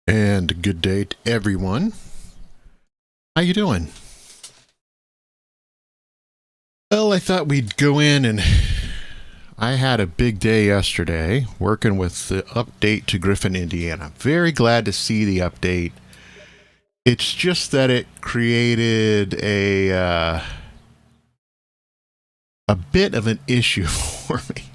And good day to everyone. How you doing? Well, I thought we'd go in and I had a big day yesterday working with the update to Griffin, Indiana. Very glad to see the update. It's just that it created a bit of an issue for me.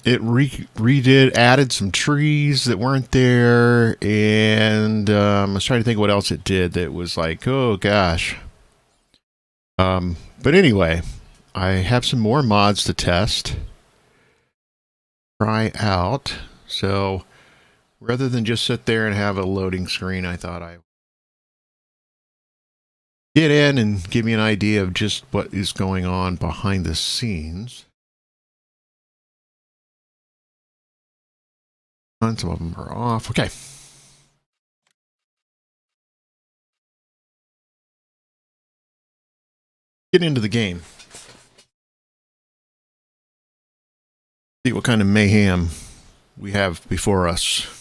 It redid, added some trees that weren't there, and I was trying to think what else it did that was like, oh gosh. But anyway, I have some more mods to test, try out. So rather than just sit there and have a loading screen, I thought I get in and give me an idea of just what is going on behind the scenes. Some of them are off. Okay. Get into the game. See what kind of mayhem we have before us.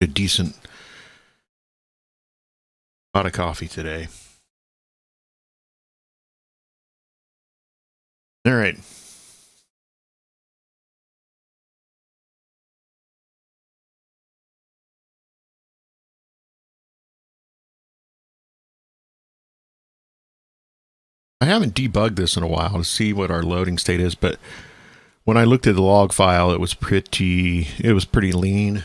A decent pot of coffee today. All right. I haven't debugged this in a while to see what our loading state is, but when I looked at the log file, it was pretty lean.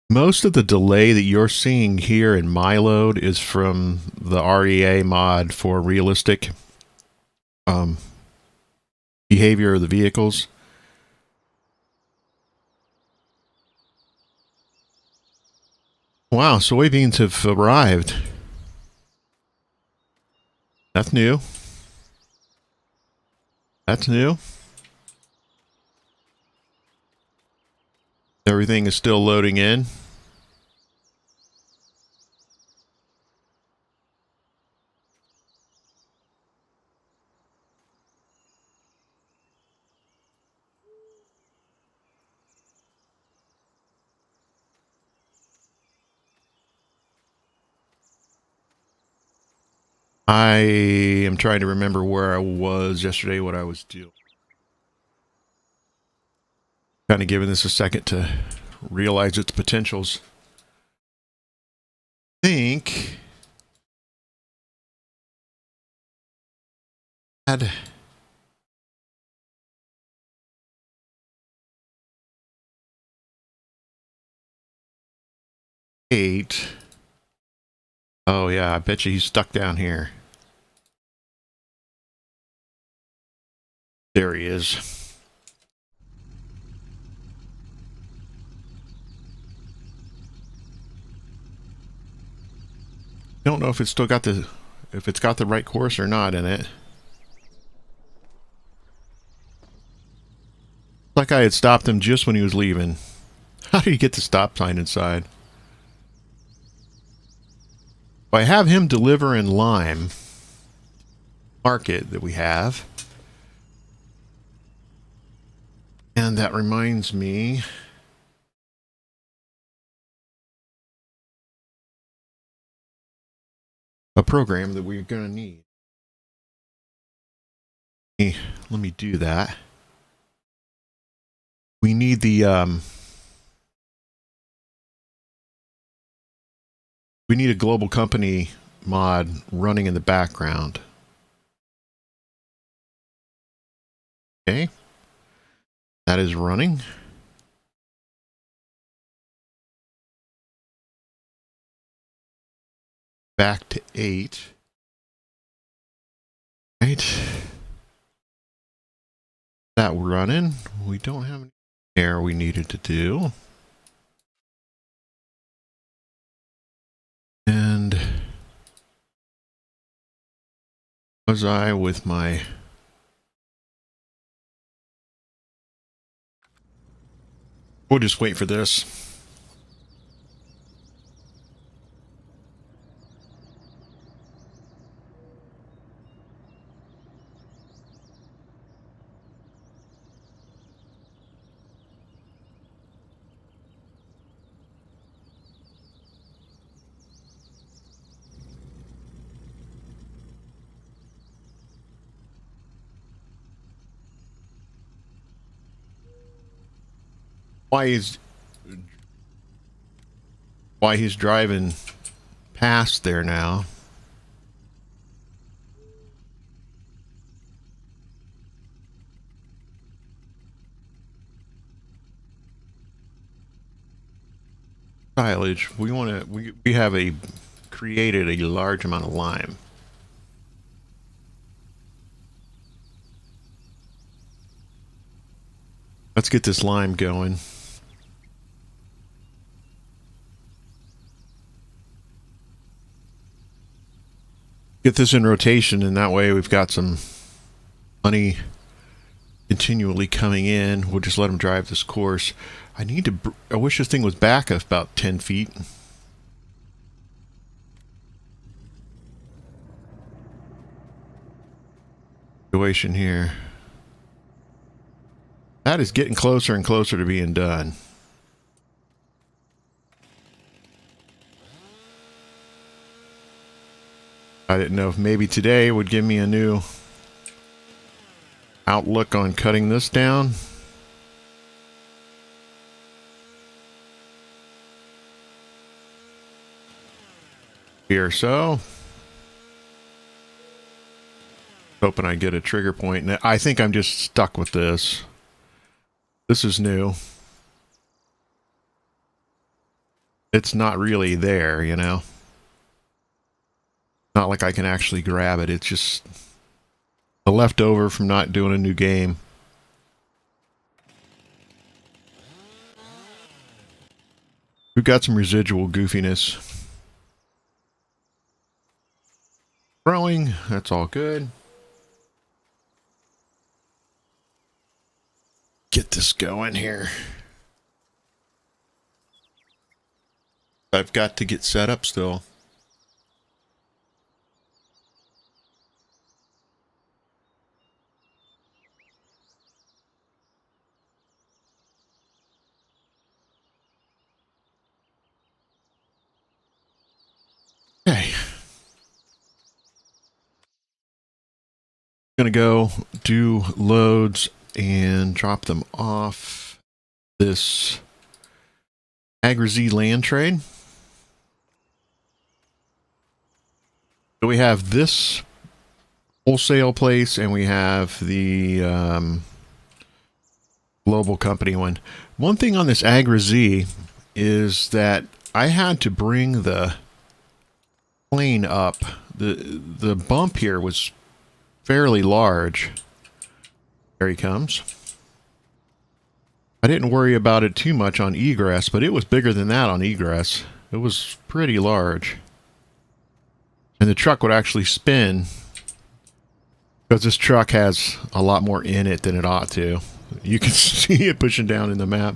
Most of the delay that you're seeing here in my load is from the REA mod for realistic behavior of the vehicles. Wow, soybeans have arrived. That's new. That's new. Everything is still loading in. I am trying to remember where I was yesterday, what I was doing. Kind of giving this a second to realize its potentials. I think had eight. Oh yeah, I bet you he's stuck down here. There he is. Don't know if it's still got the right course or not in it. Like I had stopped him just when he was leaving. How did he get the stop sign inside? Well, I have him deliver in Lime Market that we have. And that reminds me, a program that we're going to need. Let me do that. We need the we need a global company mod running in the background. Okay. That is running. Back to 8. Right. That running. We don't have any air we needed to do. And was I with my We'll just wait for this. Why he's driving past there now. Silage. We have created a large amount of lime. Let's get this lime going. Get this in rotation, and that way we've got some money continually coming in. We'll just let them drive this course. I wish this thing was back about 10 feet. Situation here. That is getting closer and closer to being done. I didn't know if maybe today would give me a new outlook on cutting this down. Here, so. Hoping I get a trigger point. And I think I'm just stuck with this. This is new. It's not really there, you know. Not like I can actually grab it. It's just a leftover from not doing a new game. We've got some residual goofiness. Growing, that's all good. Get this going here. I've got to get set up still. Okay. Gonna go do loads and drop them off this Agri-Z land trade. So we have this wholesale place and we have the global company one. One thing on this Agri-Z is that I had to bring the plane up. The bump here was fairly large. There he comes. I didn't worry about it too much on egress, but it was bigger than that on egress. It was pretty large. And the truck would actually spin because this truck has a lot more in it than it ought to. You can see it pushing down in the map.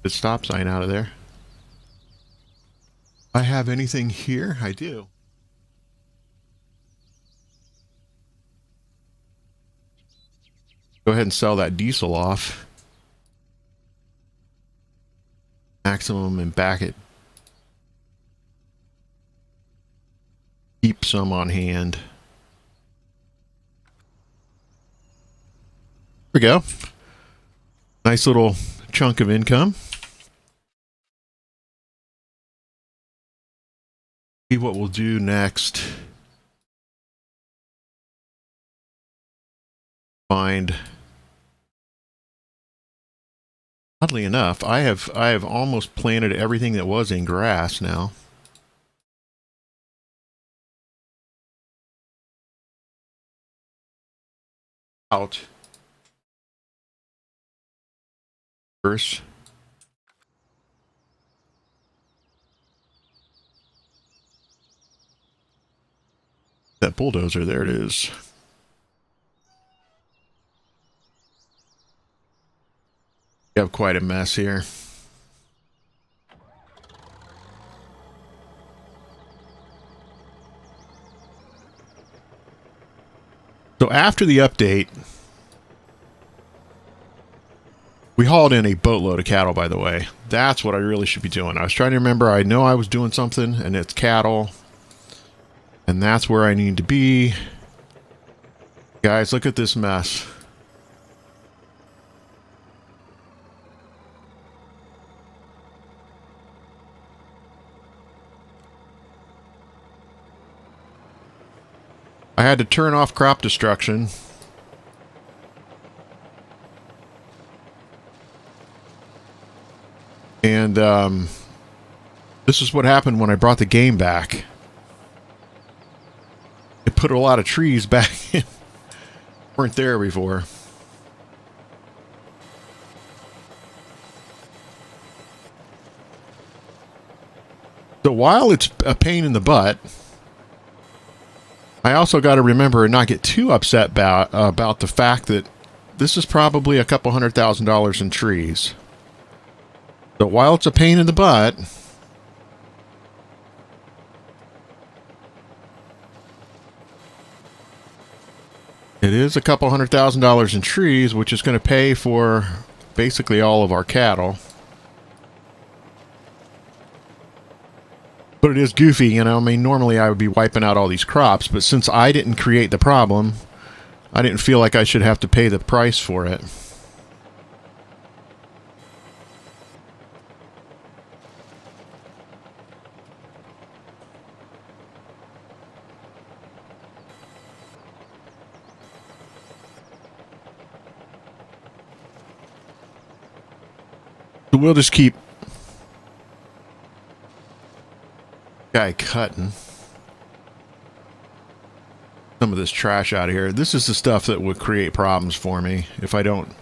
The stop sign out of there. I have anything here? I do. Go ahead and sell that diesel off. Maximum and back it. Keep some on hand. There we go. Nice little chunk of income. See what we'll do next. Find. Oddly enough, I have almost planted everything that was in grass now. Out. First. That bulldozer, there it is. We have quite a mess here. So after the update, we hauled in a boatload of cattle, by the way. That's what I really should be doing. I was trying to remember. I know I was doing something, and it's cattle. And that's where I need to be. Guys, look at this mess. I had to turn off crop destruction. And this is what happened when I brought the game back. It put a lot of trees back in. Weren't there before. So while it's a pain in the butt, I also got to remember and not get too upset about the fact that this is probably a couple $100,000 in trees. So while it's a pain in the butt, it is a couple $100,000 in trees, which is going to pay for basically all of our cattle. But it is goofy, you know. I mean, normally I would be wiping out all these crops, but since I didn't create the problem, I didn't feel like I should have to pay the price for it. So we'll just keep guy cutting some of this trash out of here. This is the stuff that would create problems for me if I don't get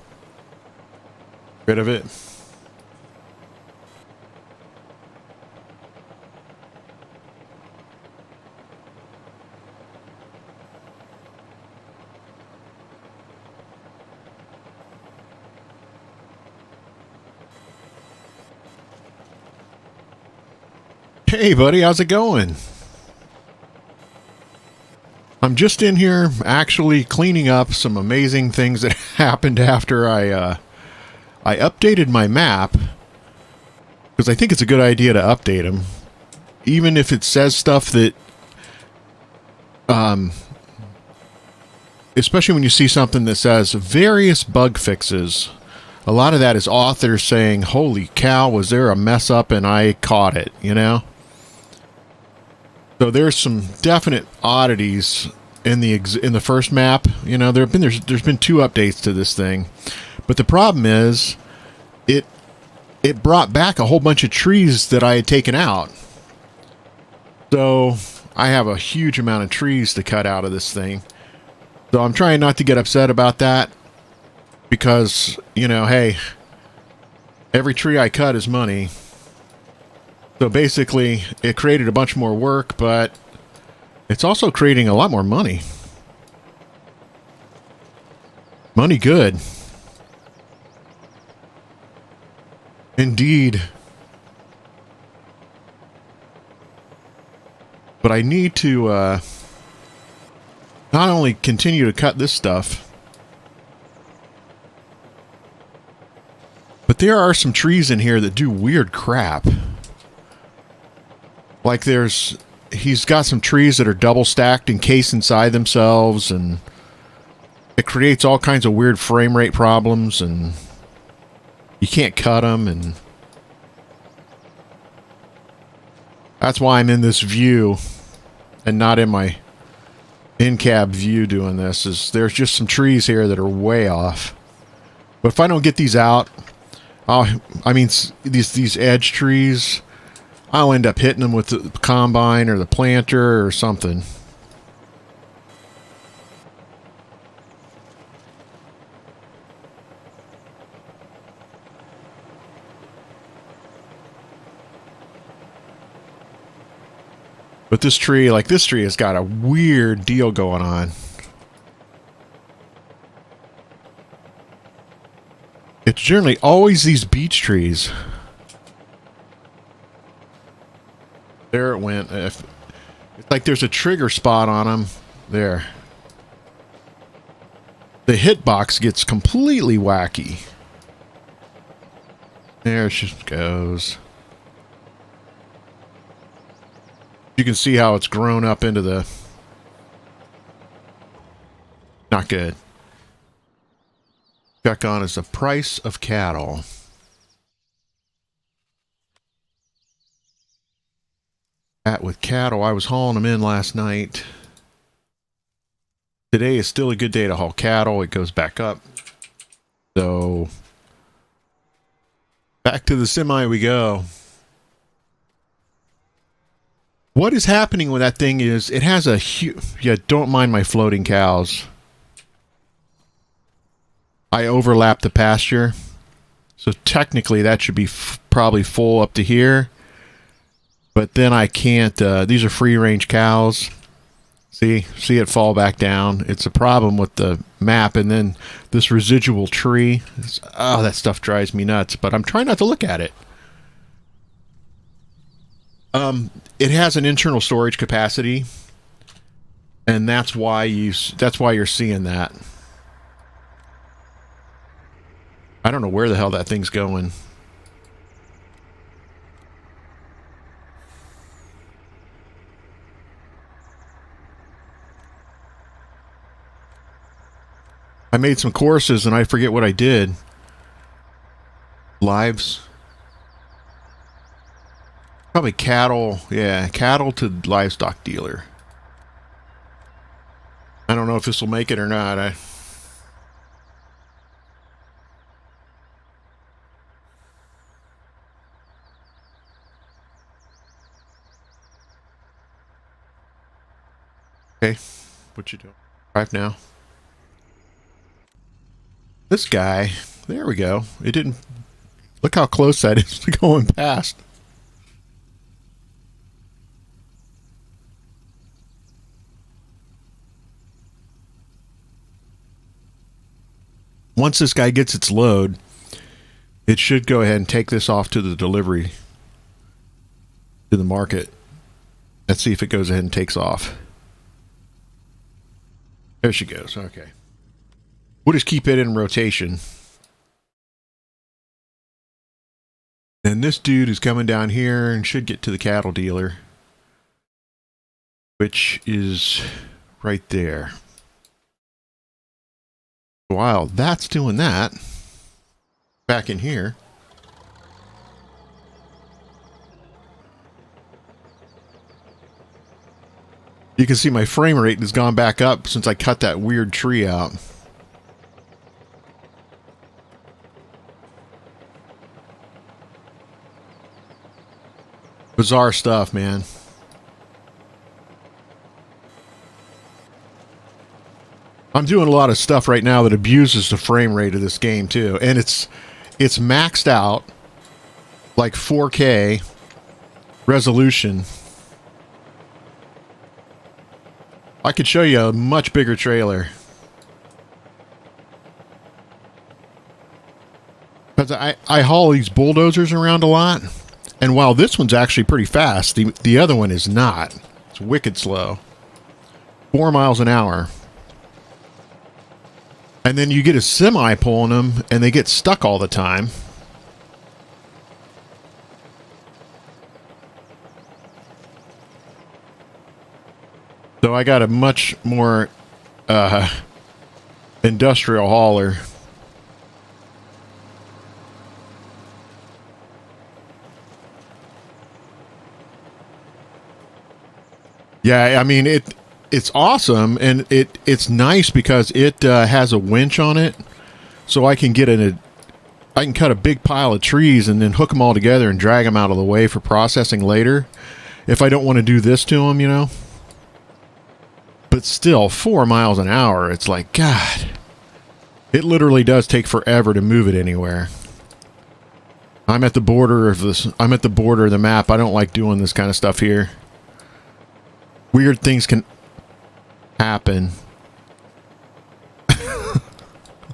rid of it. Hey buddy, how's it going? I'm just in here actually cleaning up some amazing things that happened after I updated my map, because I think it's a good idea to update them, even if it says stuff that especially when you see something that says various bug fixes. A lot of that is authors saying, holy cow, was there a mess up and I caught it, you know? So there's some definite oddities in the first map. You know, there's been 2 updates to this thing, but the problem is it brought back a whole bunch of trees that I had taken out. So I have a huge amount of trees to cut out of this thing. So I'm trying not to get upset about that, because, you know, hey, every tree I cut is money. So basically, it created a bunch more work, but it's also creating a lot more money. Money good. Indeed. But I need to not only continue to cut this stuff, but there are some trees in here that do weird crap. Like he's got some trees that are double stacked, encased inside themselves, and it creates all kinds of weird frame rate problems, and you can't cut them, and that's why I'm in this view and not in my in-cab view doing this. Is there's just some trees here that are way off. But if I don't get these out, these edge trees, I'll end up hitting them with the combine or the planter or something. But this tree, like this tree, has got a weird deal going on. It's generally always these beech trees. There it went. It's like there's a trigger spot on them. There. The hitbox gets completely wacky. There it just goes. You can see how it's grown up into the... Not good. Check on is the price of cattle. With cattle, I was hauling them in last night. Today is still a good day to haul cattle. It goes back up. So, back to the semi we go. What is happening with that thing is it has a huge... Yeah, don't mind my floating cows. I overlapped the pasture. So technically that should be probably full up to here. But then I can't... these are free-range cows. See it fall back down. It's a problem with the map. And then this residual tree. Oh, that stuff drives me nuts. But I'm trying not to look at it. It has an internal storage capacity, and that's why you're seeing that. I don't know where the hell that thing's going. I made some courses and I forget what I did. Lives. Probably cattle. Yeah, cattle to livestock dealer. I don't know if this will make it or not. Okay, what you doing? Drive now. This guy, there we go. It didn't... Look how close that is to going past. Once this guy gets its load, it should go ahead and take this off to the delivery to the market. Let's see if it goes ahead and takes off. There she goes. Okay. We'll just keep it in rotation. And this dude is coming down here and should get to the cattle dealer, which is right there. While that's doing that, back in here, you can see my frame rate has gone back up since I cut that weird tree out. Bizarre stuff, man. I'm doing a lot of stuff right now that abuses the frame rate of this game too, and it's maxed out like 4K resolution. I could show you a much bigger trailer. Because I haul these bulldozers around a lot, and while this one's actually pretty fast, the other one is not. It's wicked slow. 4 miles an hour. And then you get a semi pulling them, and they get stuck all the time. So I got a much more industrial hauler. Yeah, I mean it's awesome, and it's nice because it has a winch on it, so I can I can cut a big pile of trees and then hook them all together and drag them out of the way for processing later, if I don't want to do this to them, you know. But still, 4 miles an hour, it's like, God, it literally does take forever to move it anywhere. I'm at the border of the map. I don't like doing this kind of stuff here. weird things can happen.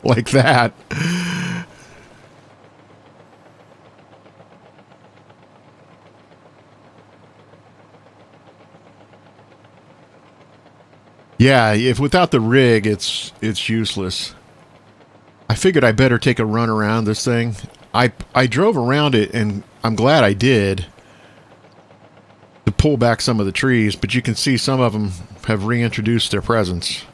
Like that. Yeah, if without the rig, it's useless. I figured I better take a run around this thing. I drove around it, and I'm glad I did to pull back some of the trees, but you can see some of them have reintroduced their presence.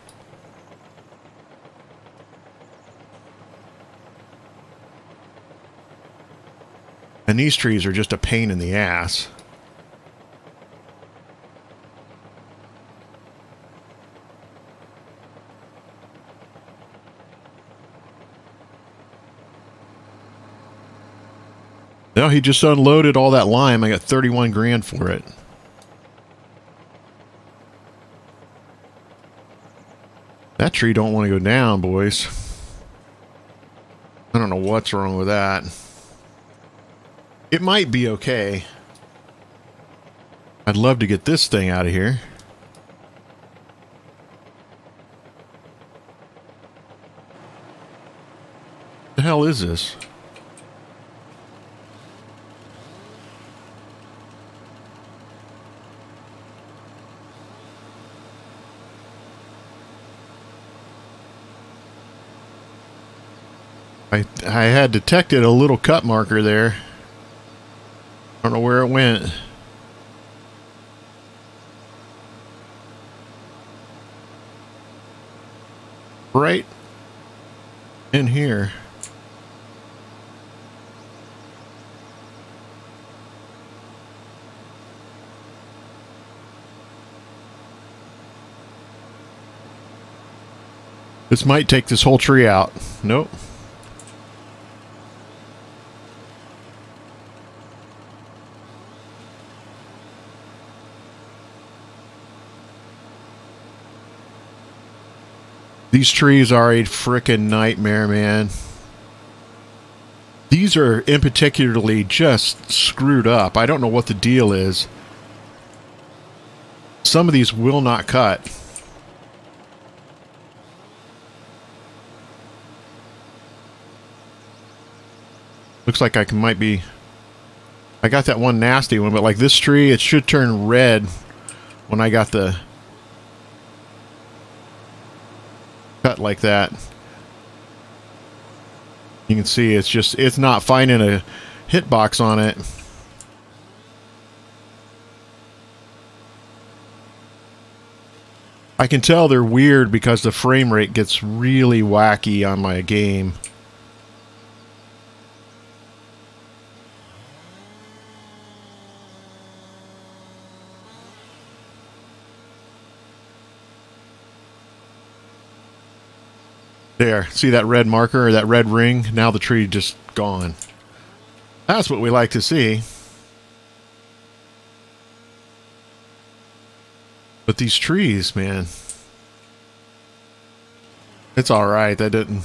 And these trees are just a pain in the ass. No, he just unloaded all that lime. I got 31 grand for it. That tree don't want to go down, boys. I don't know what's wrong with that. It might be okay. I'd love to get this thing out of here. The hell is this? I had detected a little cut marker there. I don't know where it went. Right in here. This might take this whole tree out. Nope. These trees are a frickin' nightmare, man. These are in particularly just screwed up. I don't know what the deal is. Some of these will not cut. Looks like I might be... I got that one nasty one, but like this tree, it should turn red when I got the... cut like that. You can see it's not finding a hitbox on it. I can tell they're weird because the frame rate gets really wacky on my game. There, see that red marker or that red ring? Now the tree just gone. That's what we like to see. But these trees, man. It's alright, that didn't...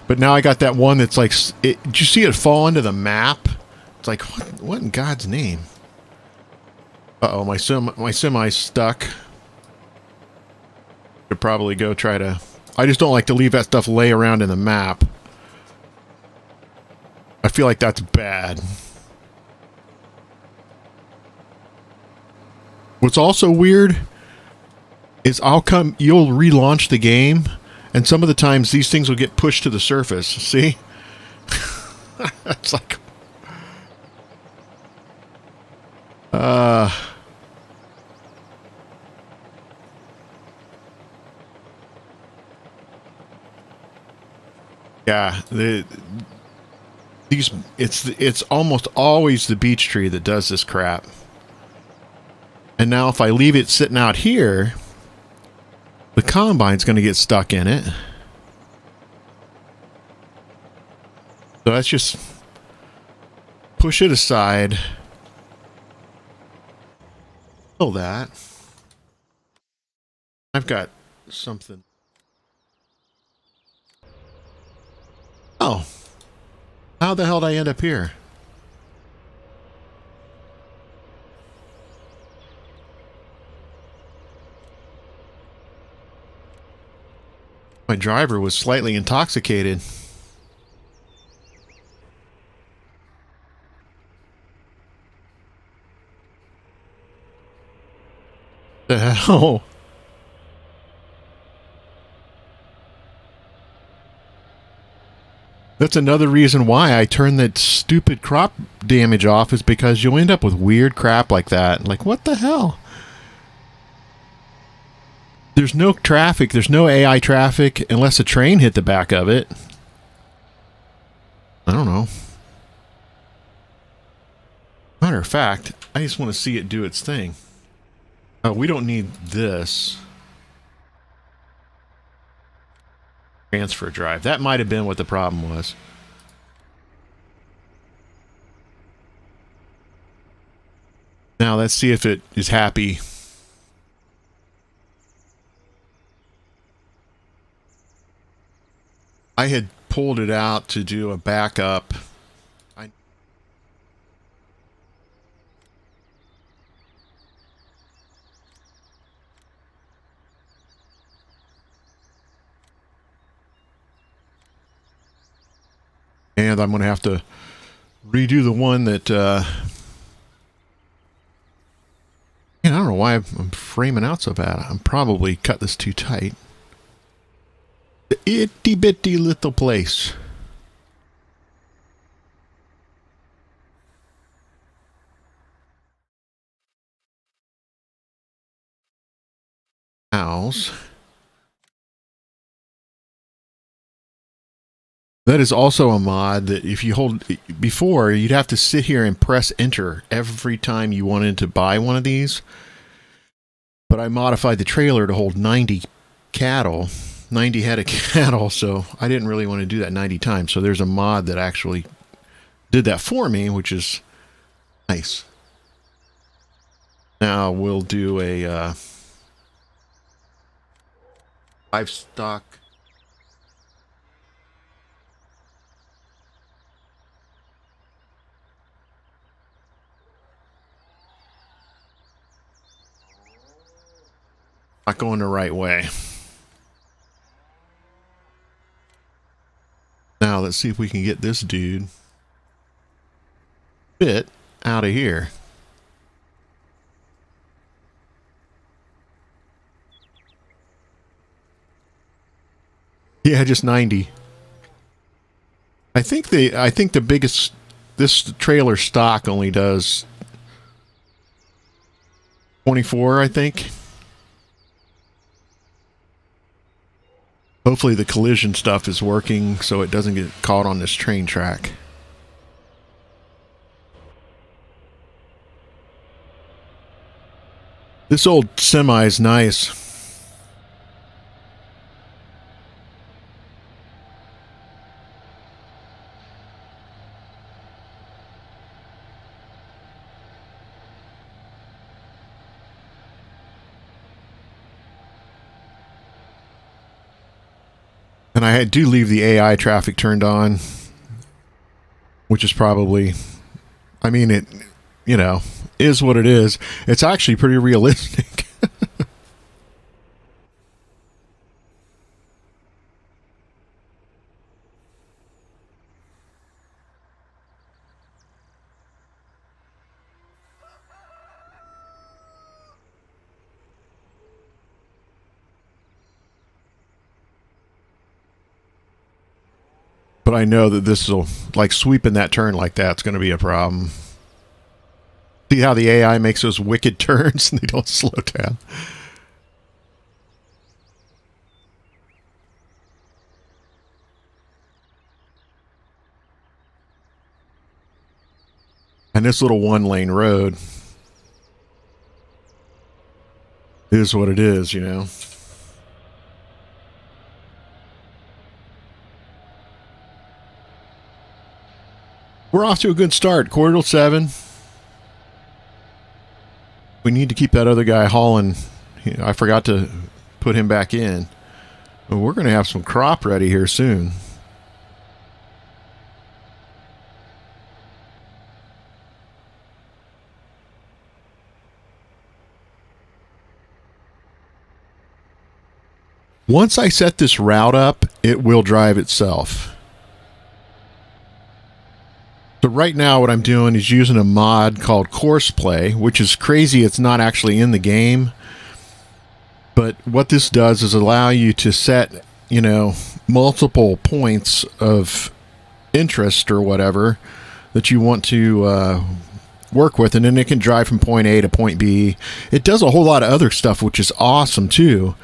But now I got that one that's like... did you see it fall into the map? It's like, what in God's name? Uh-oh, my semi's stuck. Could probably go try to... I just don't like to leave that stuff lay around in the map. I feel like that's bad. What's also weird is you'll relaunch the game, and some of the times these things will get pushed to the surface. See? It's like... Yeah, it's almost always the beech tree that does this crap. And now if I leave it sitting out here, the combine's going to get stuck in it. So let's just push it aside. Kill that. I've got something. Oh. How the hell did I end up here? – My driver was slightly intoxicated. The hell? That's another reason why I turned that stupid crop damage off, is because you'll end up with weird crap like that. Like, what the hell? There's no traffic. There's no AI traffic unless a train hit the back of it. I don't know. Matter of fact, I just want to see it do its thing. Oh, we don't need this. Transfer drive. That might have been what the problem was. Now let's see if it is happy. I had pulled it out to do a backup. And I'm going to have to redo the one that... Man, I don't know why I'm framing out so bad. I'm probably cut this too tight. The itty bitty little place. House. That is also a mod that if you hold... Before, you'd have to sit here and press enter every time you wanted to buy one of these. But I modified the trailer to hold 90 cattle. 90 head of cattle, so I didn't really want to do that 90 times. So there's a mod that actually did that for me, which is nice. Now we'll do a livestock. Not going the right way. Now let's see if we can get this dude bit out of here. Yeah, just 90. I think the biggest, this trailer stock only does 24, I think. Hopefully the collision stuff is working so it doesn't get caught on this train track. This old semi is nice. And I do leave the AI traffic turned on, which is probably, I mean, it, you know, is what it is. It's actually pretty realistic. But I know that this will, like, sweeping that turn like that's going to be a problem. See how the AI makes those wicked turns and they don't slow down? And this little one-lane road is what it is, you know. We're off to a good start. Quarter till 7. We need to keep that other guy hauling. I forgot to put him back in. But we're going to have some crop ready here soon. Once I set this route up, it will drive itself. So right now what I'm doing is using a mod called Course Play, which is crazy. It's not actually in the game. But what this does is allow you to set, you know, multiple points of interest or whatever that you want to work with, and then it can drive from point A to point B. It does a whole lot of other stuff, which is awesome too.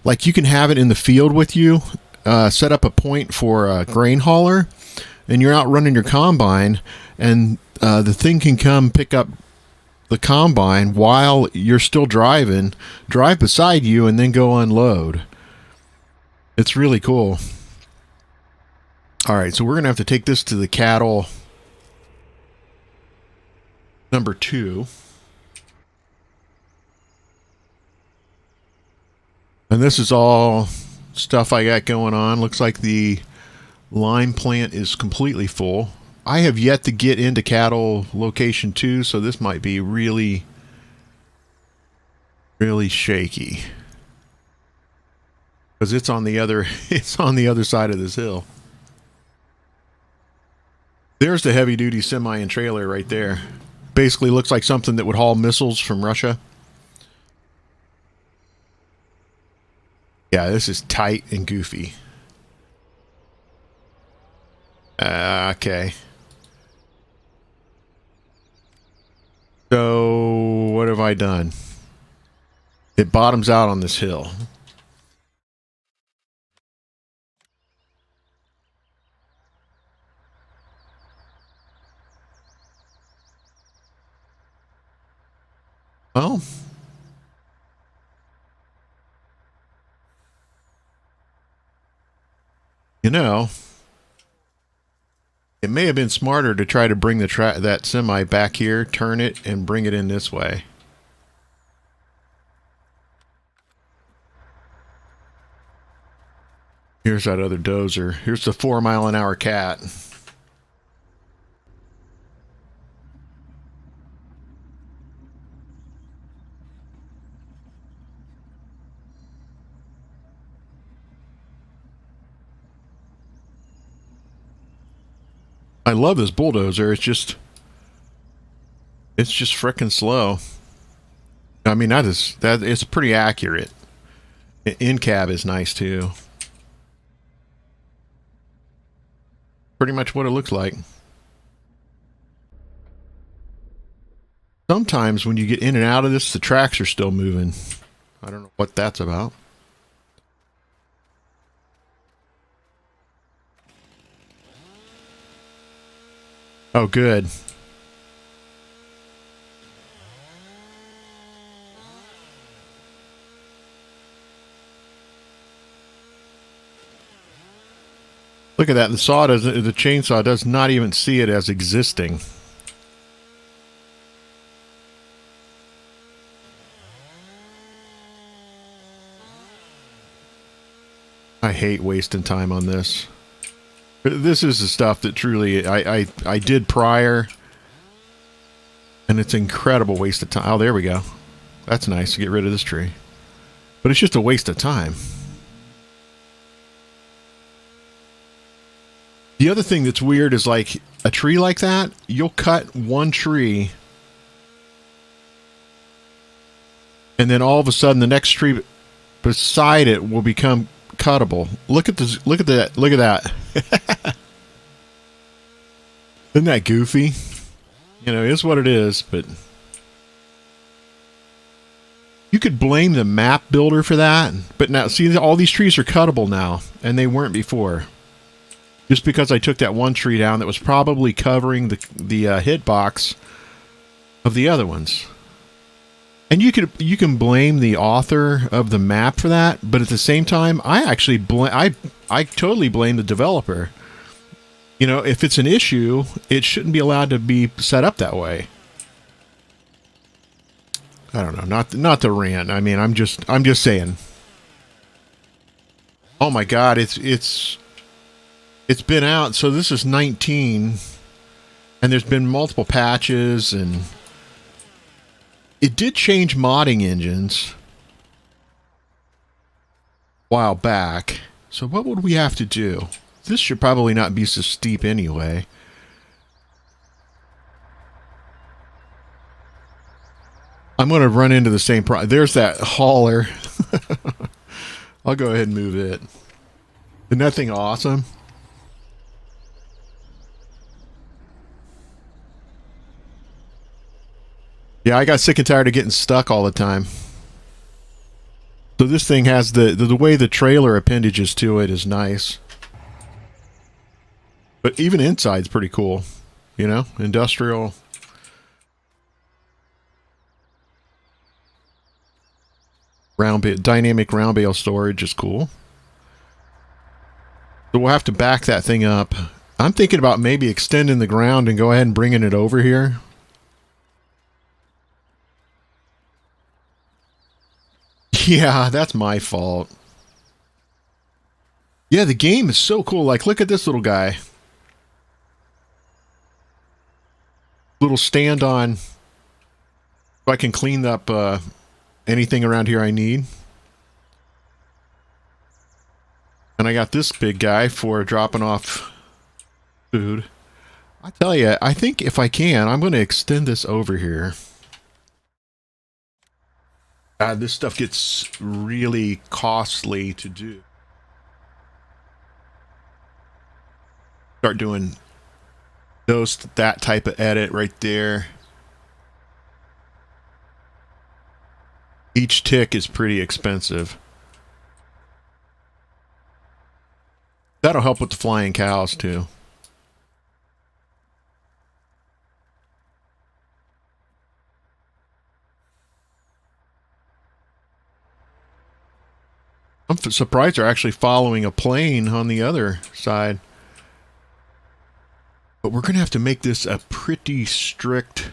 Like you can have it in the field with you, set up a point for a grain hauler, and you're out running your combine, and the thing can come pick up the combine while you're still driving, drive beside you, and then go unload. It's really cool. All right, so we're going to have to take this to the cattle number 2. And this is all stuff I got going on. Looks like the lime plant is completely full. I have yet to get into cattle location 2, so this might be really, really shaky. Because it's on the other side of this hill. There's the heavy duty semi and trailer right there. Basically looks like something that would haul missiles from Russia. Yeah, this is tight and goofy. Okay. So, what have I done? It bottoms out on this hill. Well, you know, it may have been smarter to try to bring that semi back here, turn it, and bring it in this way. Here's that other dozer. Here's the 4-mile-an-hour cat. I love this bulldozer. It's just frickin' slow. I mean, that it's pretty accurate. In cab is nice too. Pretty much what it looks like. Sometimes when you get in and out of this, the tracks are still moving. I don't know what that's about. Oh, good. Look at that. The chainsaw does not even see it as existing. I hate wasting time on this. This is the stuff that truly I did prior, and it's an incredible waste of time. Oh, there we go. That's nice to get rid of this tree. But it's just a waste of time. The other thing that's weird is like a tree like that, you'll cut one tree, and then all of a sudden the next tree beside it will become cuttable. Look at this. Look at that. Look at that. Isn't that goofy? You know, it's what it is, but you could blame the map builder for that. But now, see, all these trees are cuttable now, and they weren't before. Just because I took that one tree down that was probably covering the hitbox of the other ones. And you can blame the author of the map for that, but at the same time, I totally blame the developer. You know, if it's an issue, it shouldn't be allowed to be set up that way. I don't know, not to rant. I mean, I'm just saying. Oh my God, it's been out. So this is 19, and there's been multiple patches, and it did change modding engines. while back. So what would we have to do? This should probably not be so steep anyway. I'm going to run into the same problem. There's that hauler. I'll go ahead and move it. Isn't that thing awesome? Yeah, I got sick and tired of getting stuck all the time. So this thing has the way the trailer appendages to it is nice. But even inside's pretty cool. You know, industrial. Dynamic round bale storage is cool. So we'll have to back that thing up. I'm thinking about maybe extending the ground and go ahead and bringing it over here. Yeah, that's my fault. Yeah, the game is so cool. Like, look at this little guy. Little stand on. So I can clean up anything around here I need. And I got this big guy for dropping off food. I tell you, I think if I can, I'm going to extend this over here. This stuff gets really costly to do. Start doing that type of edit right there. Each tick is pretty expensive. That'll help with the flying cows too. I'm surprised they're actually following a plane on the other side. But we're going to have to make this a pretty strict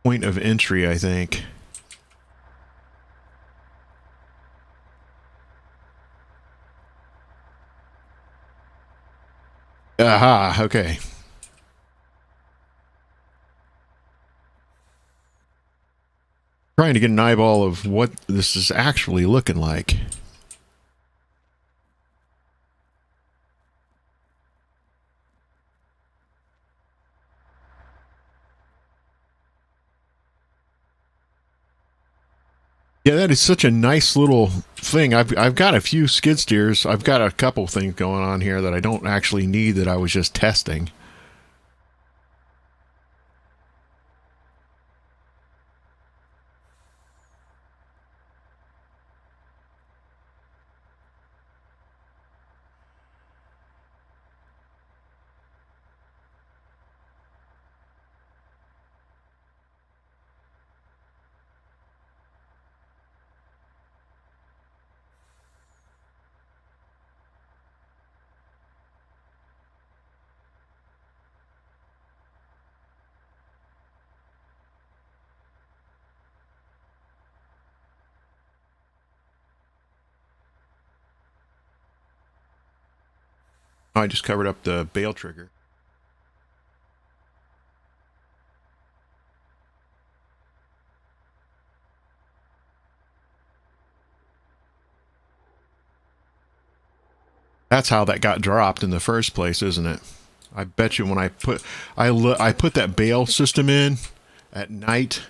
point of entry, I think. Aha, okay. Trying to get an eyeball of what this is actually looking like. Yeah, that is such a nice little thing. I've got a few skid steers. I've got a couple things going on here that I don't actually need that I was just testing. I just covered up the bale trigger. That's how that got dropped in the first place, isn't it? I bet you when I put put that bale system in at night.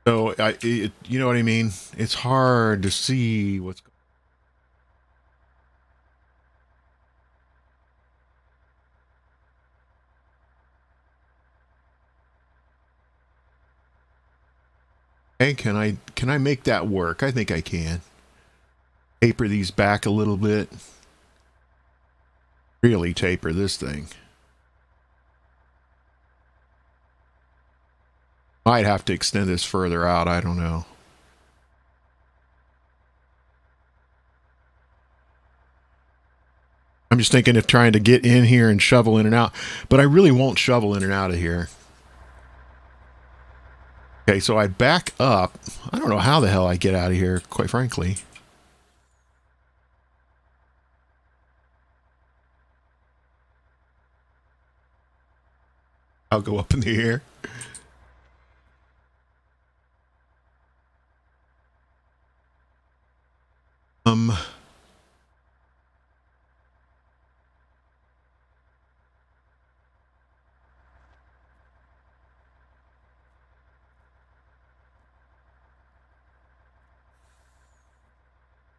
So you know what I mean? It's hard to see what's going on. Hey, can I make that work? I think I can. Taper these back a little bit. Really taper this thing. Might have to extend this further out. I don't know. I'm just thinking of trying to get in here and shovel in and out, but I really won't shovel in and out of here. Okay, so I back up. I don't know how the hell I get out of here, quite frankly. I'll go up in the air. Um,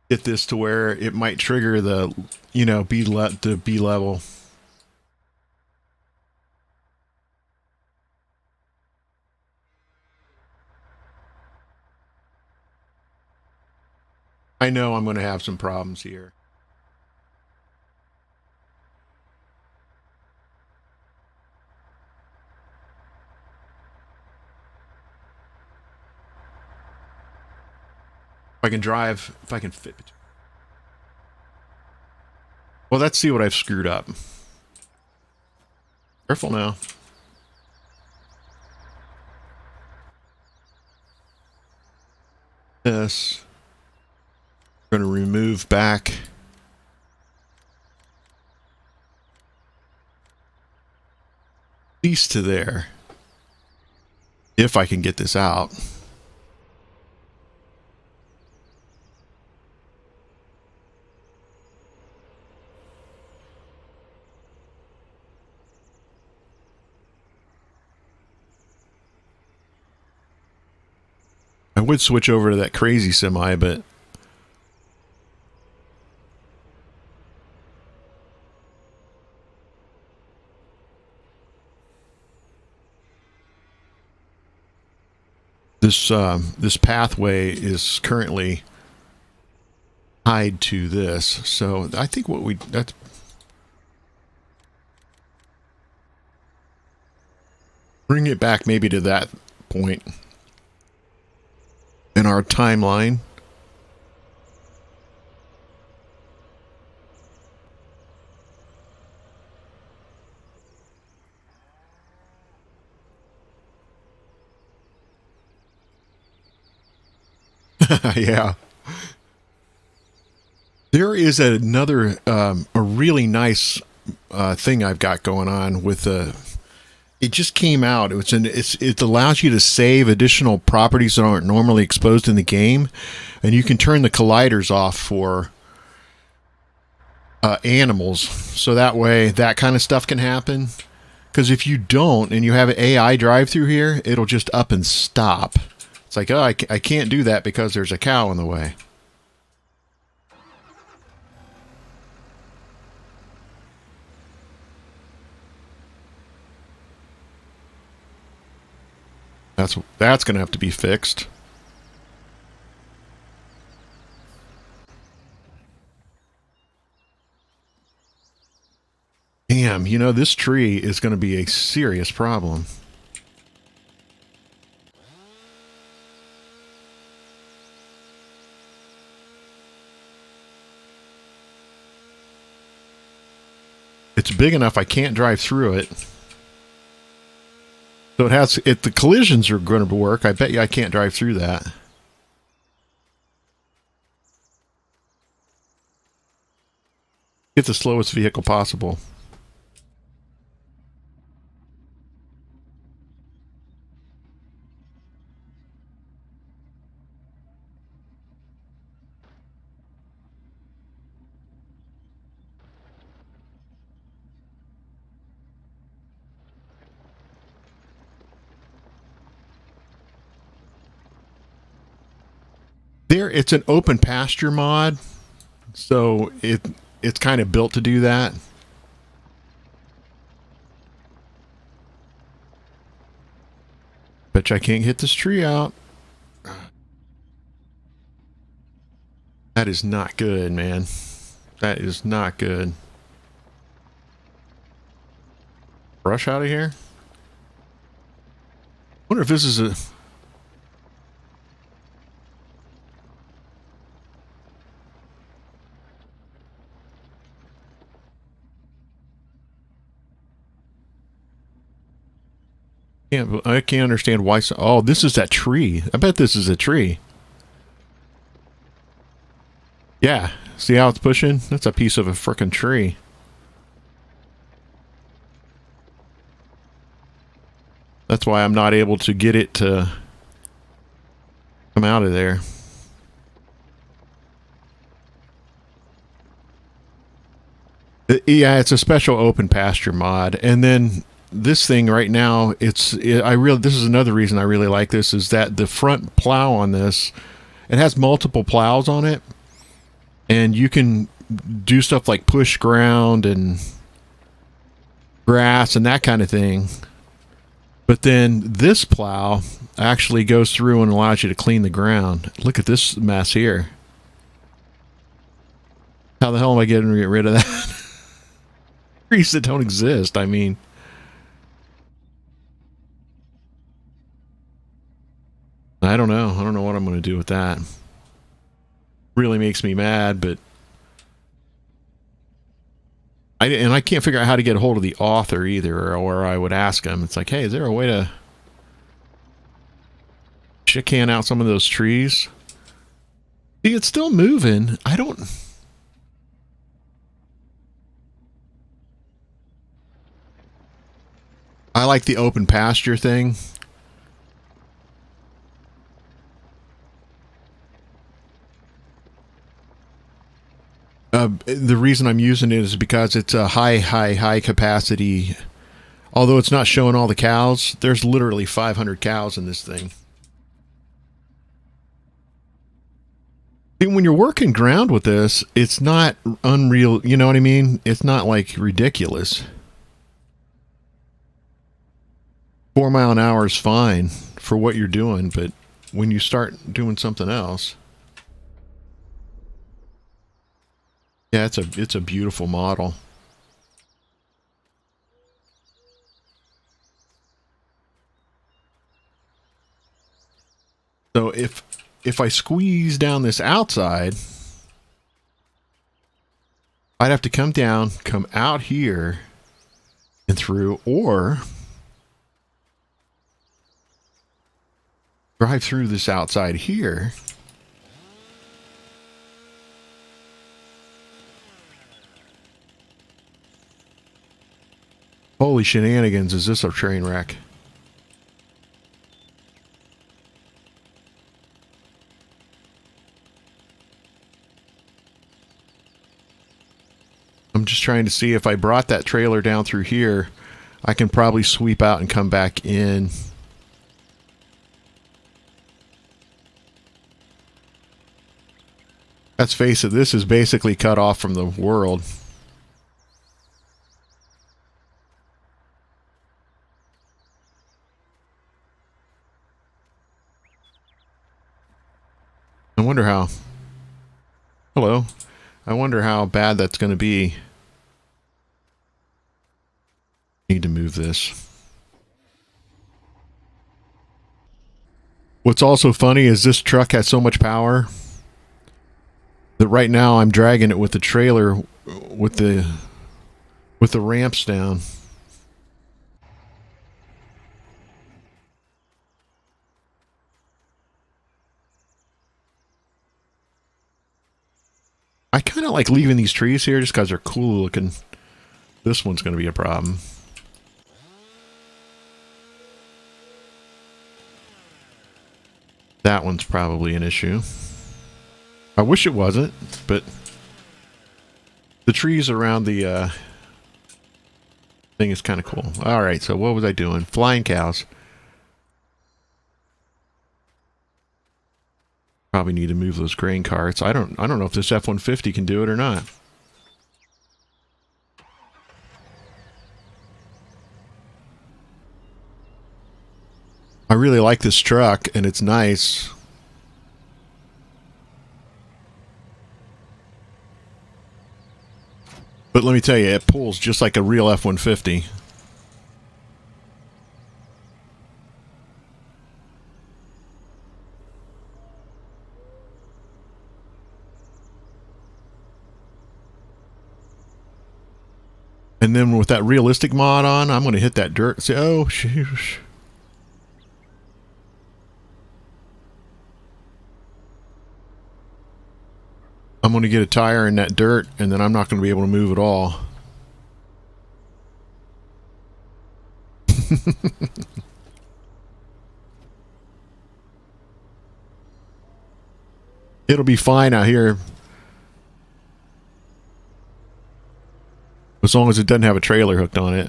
get this to where it might trigger the, the B level. I know I'm going to have some problems here. If I can drive, if I can fit. Well, let's see what I've screwed up. Careful now. This. I'm going to remove back. At least to there. If I can get this out. I would switch over to that crazy semi, but this pathway is currently tied to this. So I think that's bring it back maybe to that point in our timeline. Yeah. There is another a really nice thing I've got going on with the. It just came out. It allows you to save additional properties that aren't normally exposed in the game, and you can turn the colliders off for animals, so that way that kind of stuff can happen. Because if you don't, and you have an AI drive through here, it'll just up and stop. It's like, oh, I can't do that because there's a cow in the way. That's going to have to be fixed. Damn, this tree is going to be a serious problem. It's big enough I can't drive through it. So if the collisions are going to work, I bet you I can't drive through that. Get the slowest vehicle possible. It's an open pasture mod, so it's kind of built to do that. Bet you I can't hit this tree out. That is not good, man. That is not good. Brush out of here. Wonder if this is a. I can't understand why. Oh, this is that tree. I bet this is a tree. Yeah. See how it's pushing? That's a piece of a frickin' tree. That's why I'm not able to get it to come out of there. Yeah, it's a special open pasture mod. And then this thing right now, this is another reason I really like this, is that the front plow on this, it has multiple plows on it, and you can do stuff like push ground and grass and that kind of thing. But then this plow actually goes through and allows you to clean the ground. Look at this mess here. How the hell am I getting rid of that? Trees that don't exist. I mean, I don't know. I don't know what I'm going to do with that. Really makes me mad, but I can't figure out how to get a hold of the author either, or I would ask him. It's like, hey, is there a way to shit can out some of those trees? See, it's still moving. I like the open pasture thing. The reason I'm using it is because it's a high capacity. Although it's not showing all the cows, there's literally 500 cows in this thing. And when you're working ground with this, it's not unreal. You know what I mean? It's not like ridiculous. 4 mile an hour is fine for what you're doing, but when you start doing something else, yeah, it's a beautiful model. So if I squeeze down this outside, I'd have to come down, come out here and through, or drive through this outside here. Holy shenanigans, is this a train wreck? I'm just trying to see if I brought that trailer down through here, I can probably sweep out and come back in. Let's face it, this is basically cut off from the world. I wonder how... Hello. I wonder how bad that's going to be. Need to move this. What's also funny is this truck has so much power that right now I'm dragging it with the trailer with the ramps down. I kind of like leaving these trees here just because they're cool looking. This one's going to be a problem. That one's probably an issue. I wish it wasn't, but the trees around the thing is kind of cool. All right, so what was I doing? Flying cows. Probably need to move those grain carts. I don't know if this F-150 can do it or not. I really like this truck, and it's nice. But let me tell you, it pulls just like a real F-150. And then with that realistic mod on, I'm going to hit that dirt and say, oh, sheesh. I'm going to get a tire in that dirt, and then I'm not going to be able to move at all. It'll be fine out here. As long as it doesn't have a trailer hooked on it.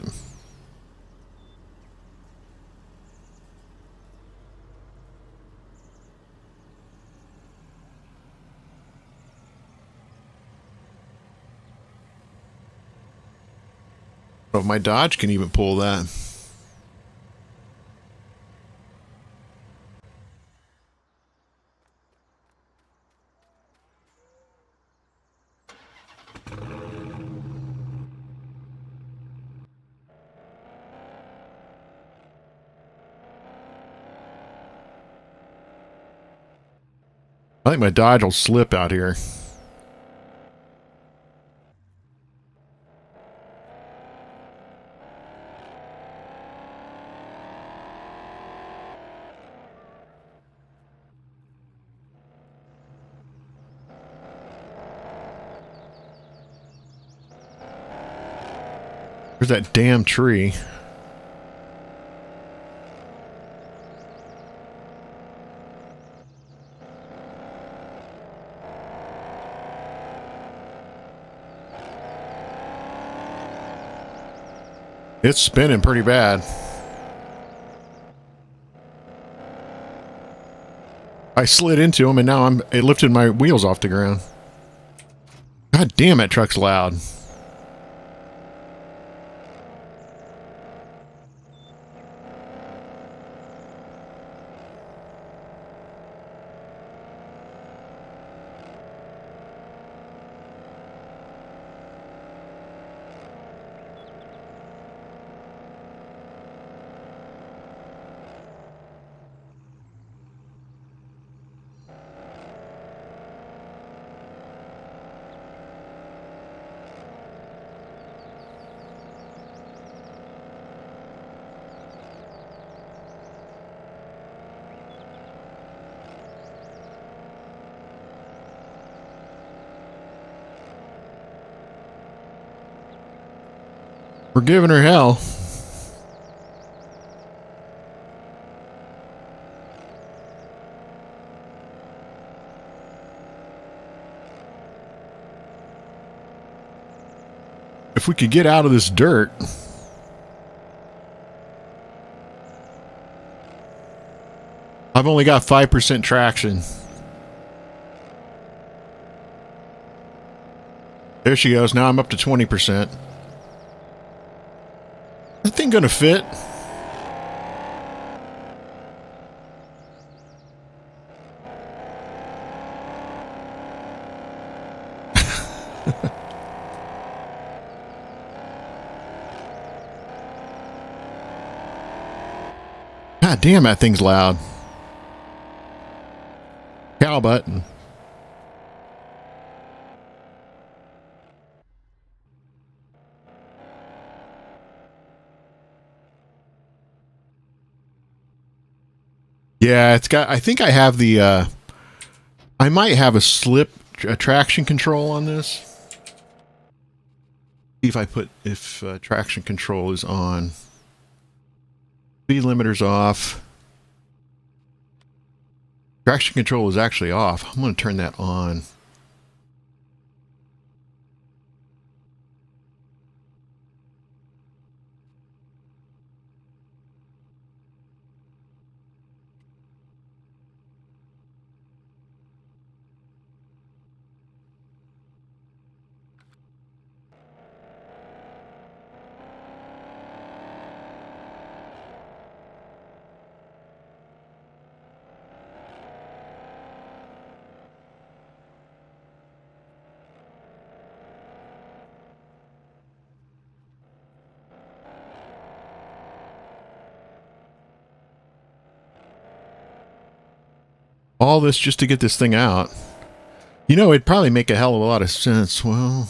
But my Dodge can even pull that. I think my Dodge will slip out here. There's that damn tree. It's spinning pretty bad. I slid into him and now it lifted my wheels off the ground. God damn, that truck's loud. We're giving her hell. If we could get out of this dirt. I've only got 5% traction. There she goes. Now I'm up to 20%. That thing gonna fit? God damn, that thing's loud. Cow button. Yeah, it's got, I think I have the, I might have a traction control on this. See if I put, if traction control is on. Speed limiter's off. Traction control is actually off. I'm going to turn that on. All this just to get this thing out. You know, it'd probably make a hell of a lot of sense. Well,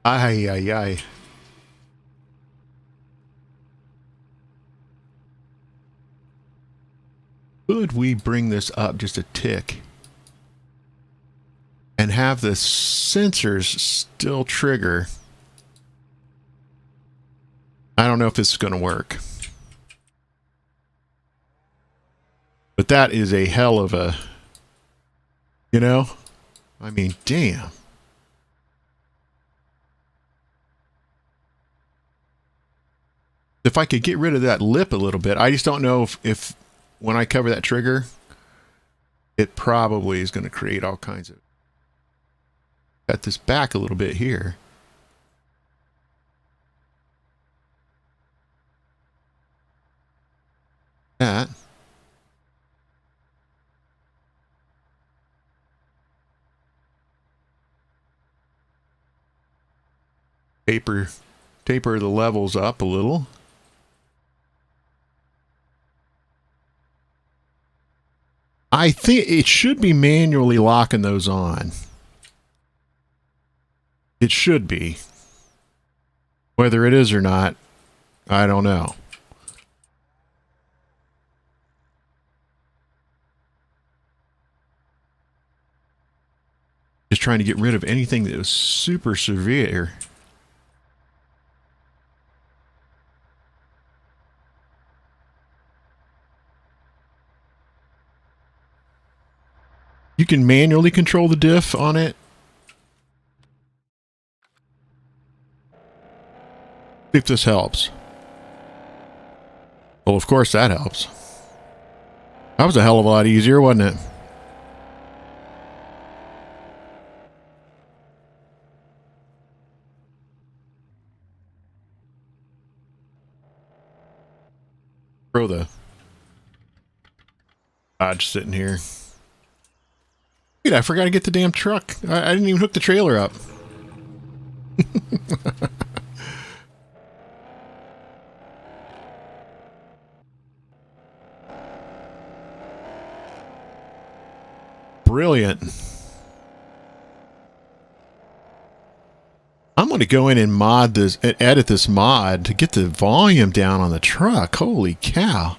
ay, ay, ay. Could we bring this up just a tick and have the sensors still trigger? I don't know if this is going to work. But that is a hell of a, you know? I mean, damn. If I could get rid of that lip a little bit, I just don't know if when I cover that trigger, it probably is going to create all kinds of... Got this back a little bit here. That. Taper the levels up a little. I think it should be manually locking those on. It should be. Whether it is or not, I don't know. Just trying to get rid of anything that was super severe. You can manually control the diff on it. See if this helps. Well, of course that helps. That was a hell of a lot easier, wasn't it? Throw the Dodge sitting here. Wait, I forgot to get the damn truck. I didn't even hook the trailer up. Brilliant. I'm going to go in and mod this, and edit this mod to get the volume down on the truck. Holy cow.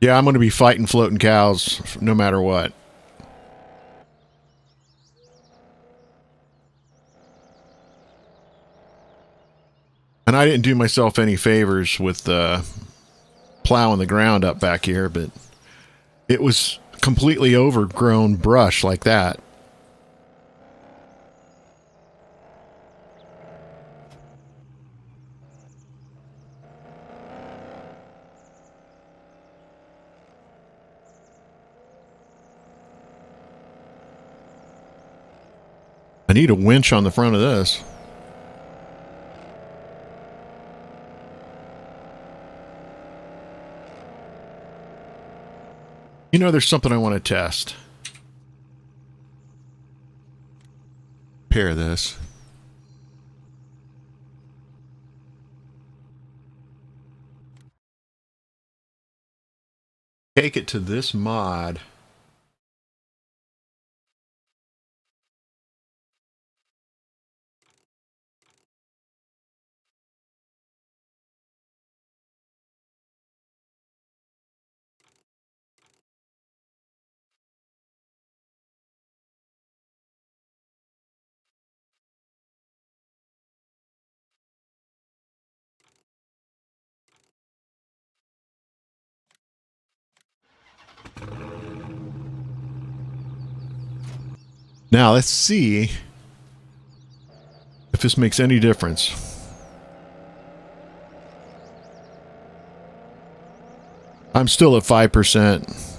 Yeah, I'm going to be fighting floating cows no matter what. And I didn't do myself any favors with plowing the ground up back here, but it was completely overgrown brush like that. I need a winch on the front of this. You know, there's something I want to test. Pair this. Take it to this mod. Now let's see if this makes any difference. I'm still at 5%.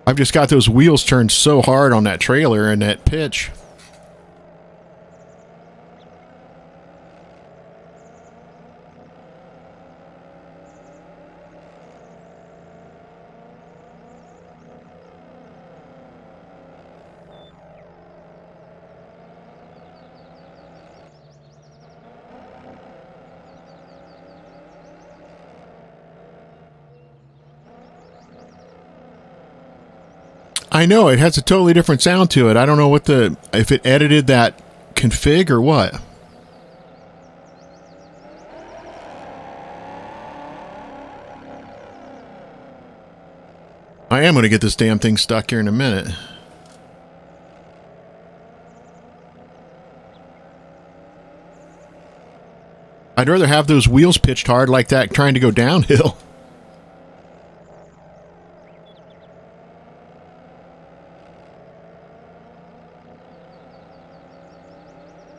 I've just got those wheels turned so hard on that trailer and that pitch. I know it has a totally different sound to it. I don't know if it edited that config or what. I am going to get this damn thing stuck here in a minute. I'd rather have those wheels pitched hard like that trying to go downhill.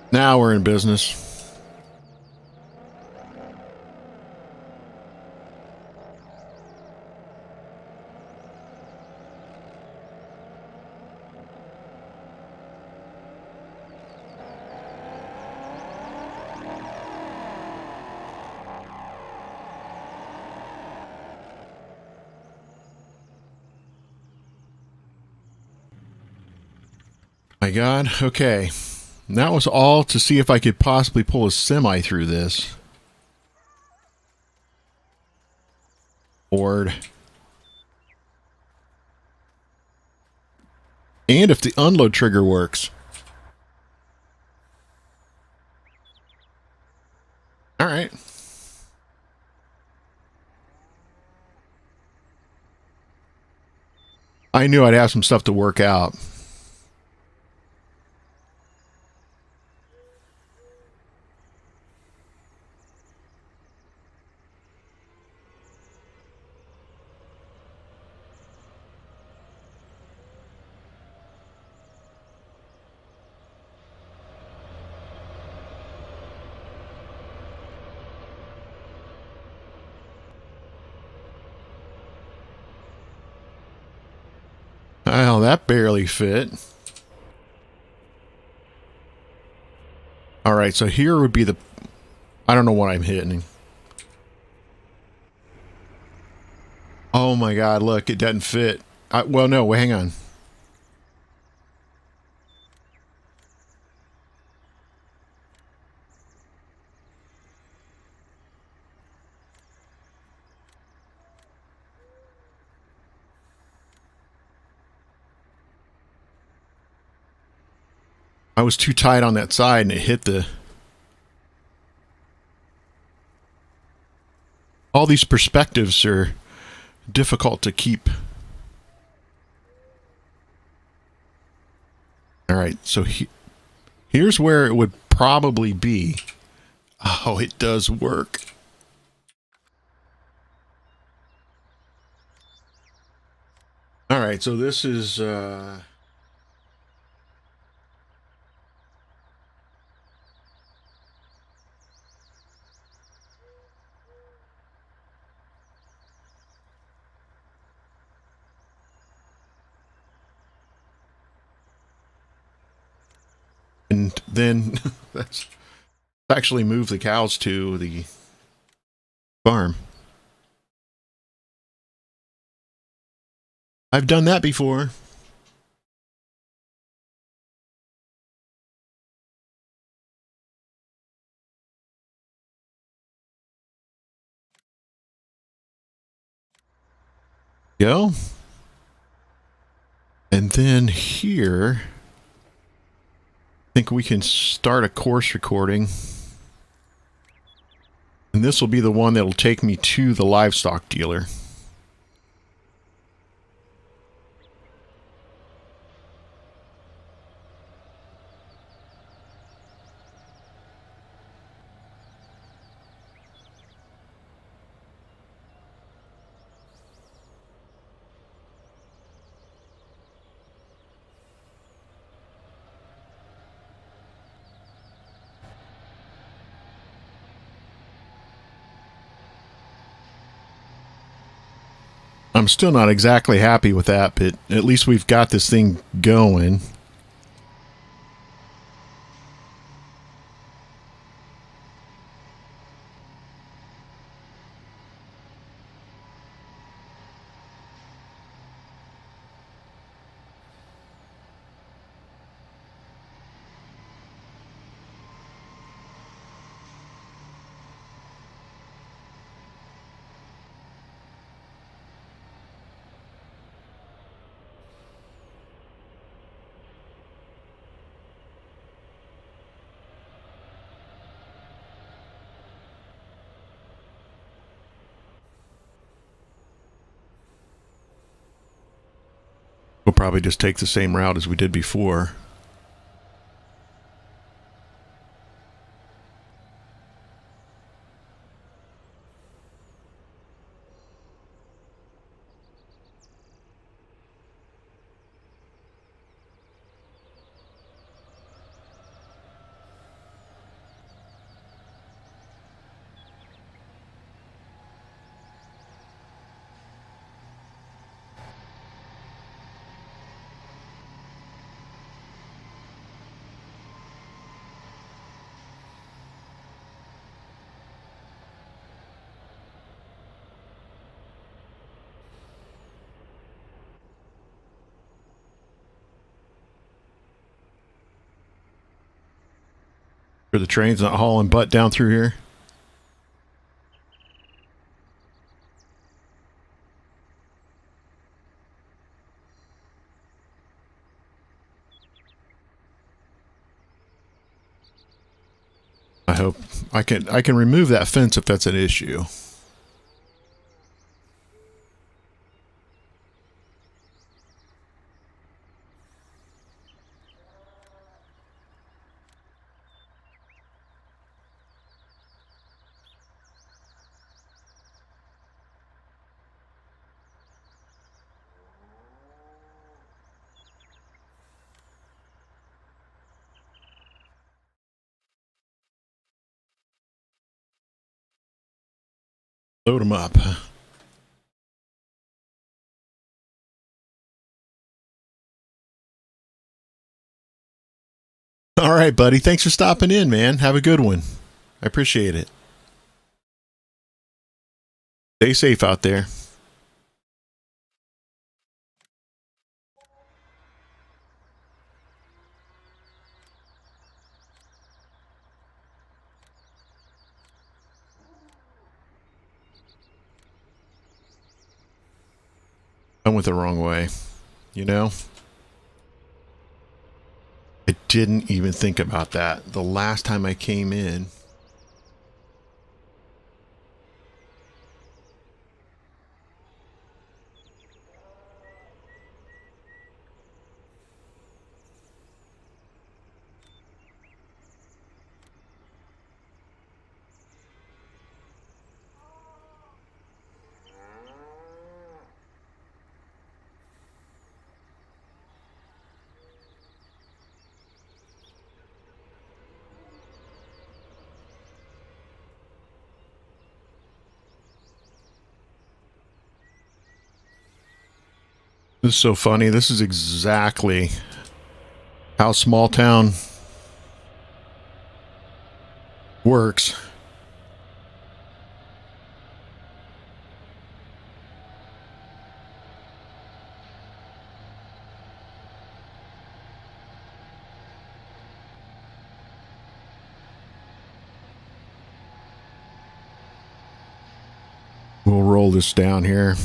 Now we're in business. My God. Okay. That was all to see if I could possibly pull a semi through this. Board. And if the unload trigger works. All right. I knew I'd have some stuff to work out. Well, that barely fit. All right, so here would be the... I don't know what I'm hitting. Oh my God, look, it doesn't fit. Well, no, hang on. I was too tight on that side and it hit the... All these perspectives are difficult to keep. All right, so here's where it would probably be. Oh, it does work. All right, so this is... And then that's actually move the cows to the farm. I've done that before. Go. And then here, I think we can start a course recording. And this will be the one that'll take me to the livestock dealer. I'm still not exactly happy with that, but at least we've got this thing going. We'll probably just take the same route as we did before. Sure the train's not hauling butt down through here. I hope I can remove that fence if that's an issue. Load them up. All right, buddy. Thanks for stopping in, man. Have a good one. I appreciate it. Stay safe out there. I went the wrong way. You know? I didn't even think about that. The last time I came in, this is so funny. This is exactly how small town works. We'll roll this down here.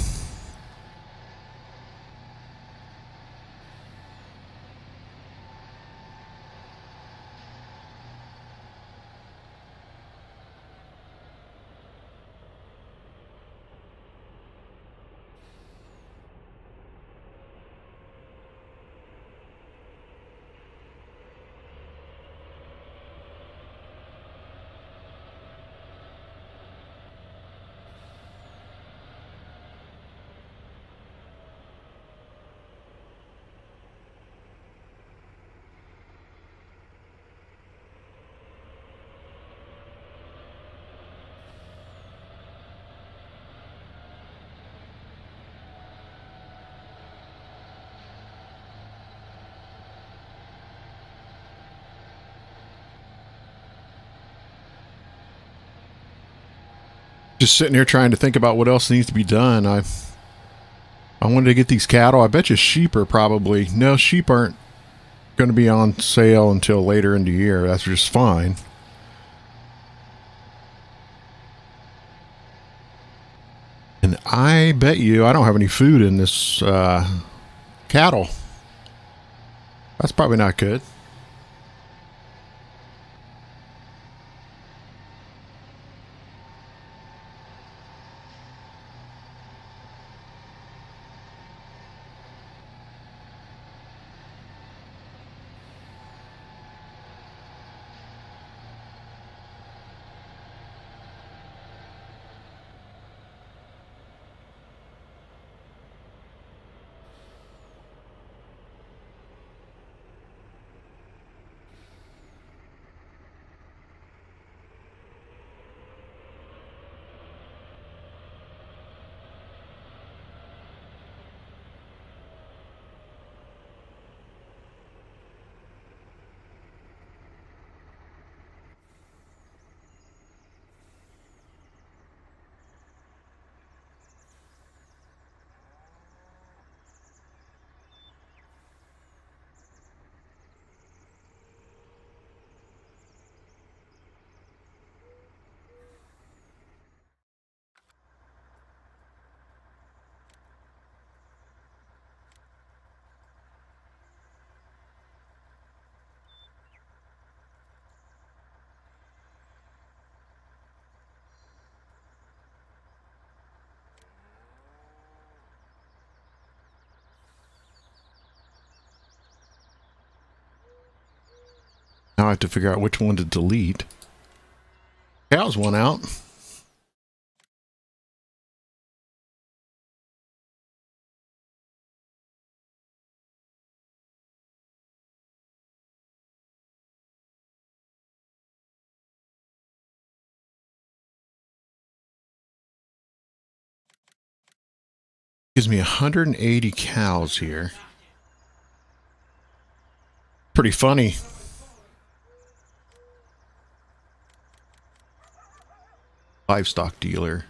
Just sitting here trying to think about what else needs to be done. I wanted to get these cattle. I bet you sheep are probably... No, sheep aren't going to be on sale until later in the year. That's just fine. And I bet you I don't have any food in this cattle. That's probably not good. Now I have to figure out which one to delete. Cows one out. Gives me 180 cows here. Pretty funny. Livestock dealer.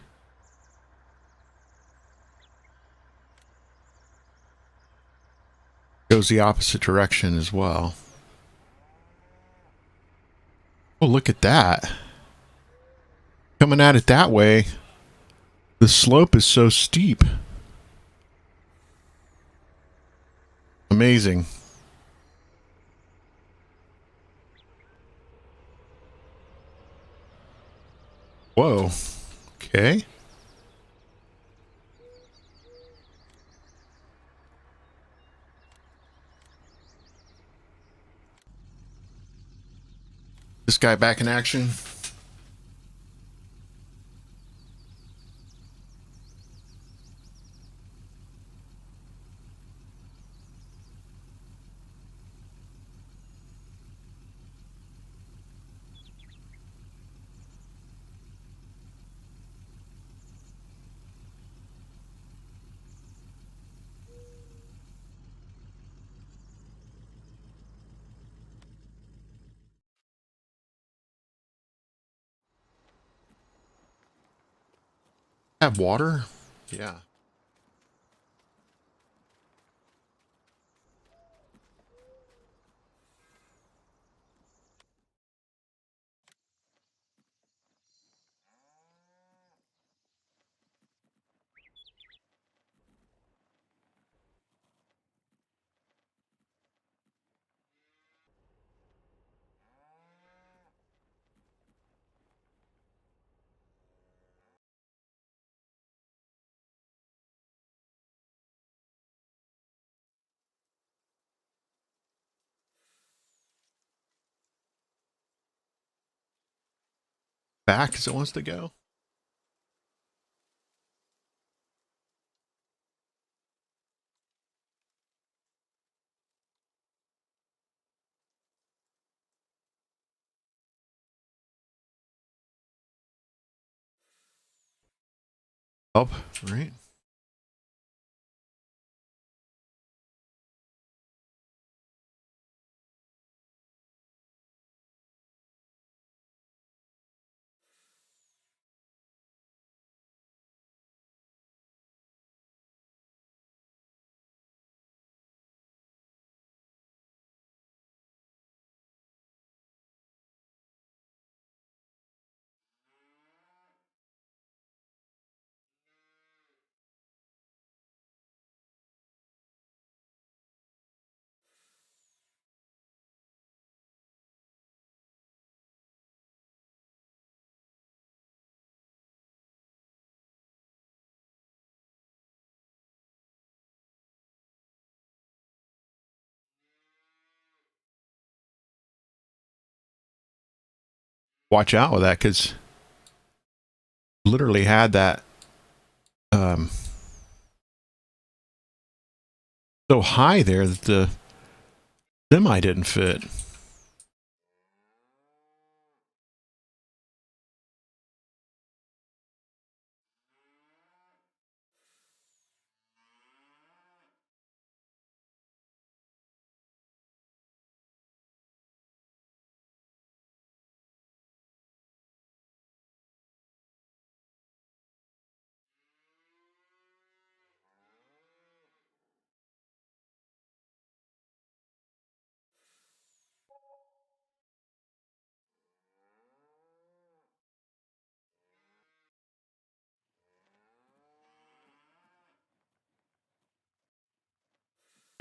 Goes the opposite direction as well. Oh, look at that. Coming at it that way, the slope is so steep. Amazing. Whoa. Okay. This guy back in action. Have water? Yeah. Back as it wants to go. Up, right? Watch out with that, because literally had that um, so high there that the semi didn't fit.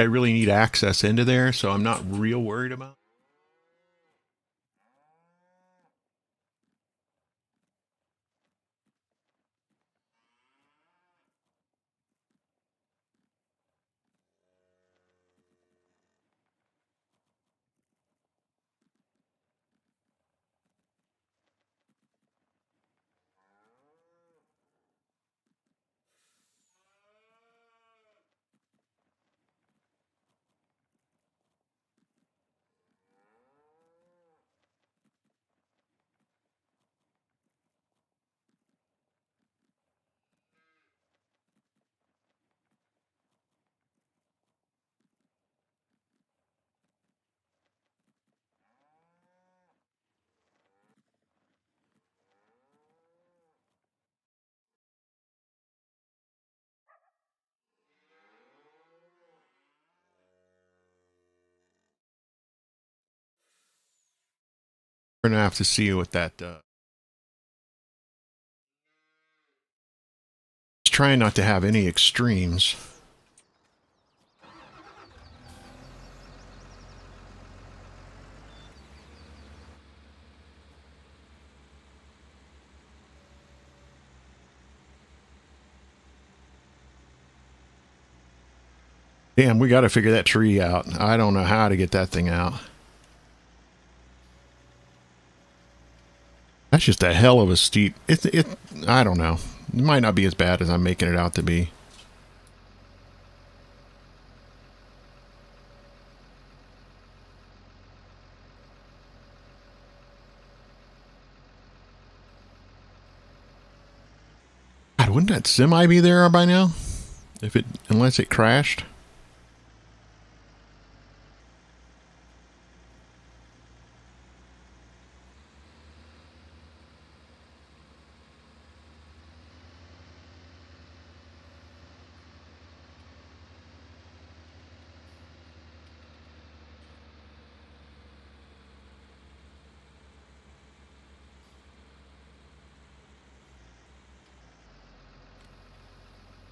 I really need access into there, so I'm not real worried about. We're gonna have to see what that does. Just trying not to have any extremes. Damn, we got to figure that tree out. I don't know how to get that thing out. That's just a hell of a steep. I don't know. It might not be as bad as I'm making it out to be. God, wouldn't that semi be there by now? Unless it crashed.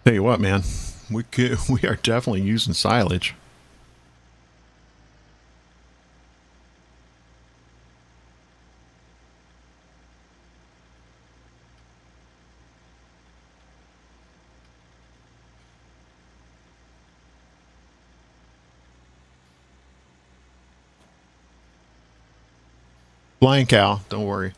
Tell you what, man, we are definitely using silage. Flying cow, don't worry.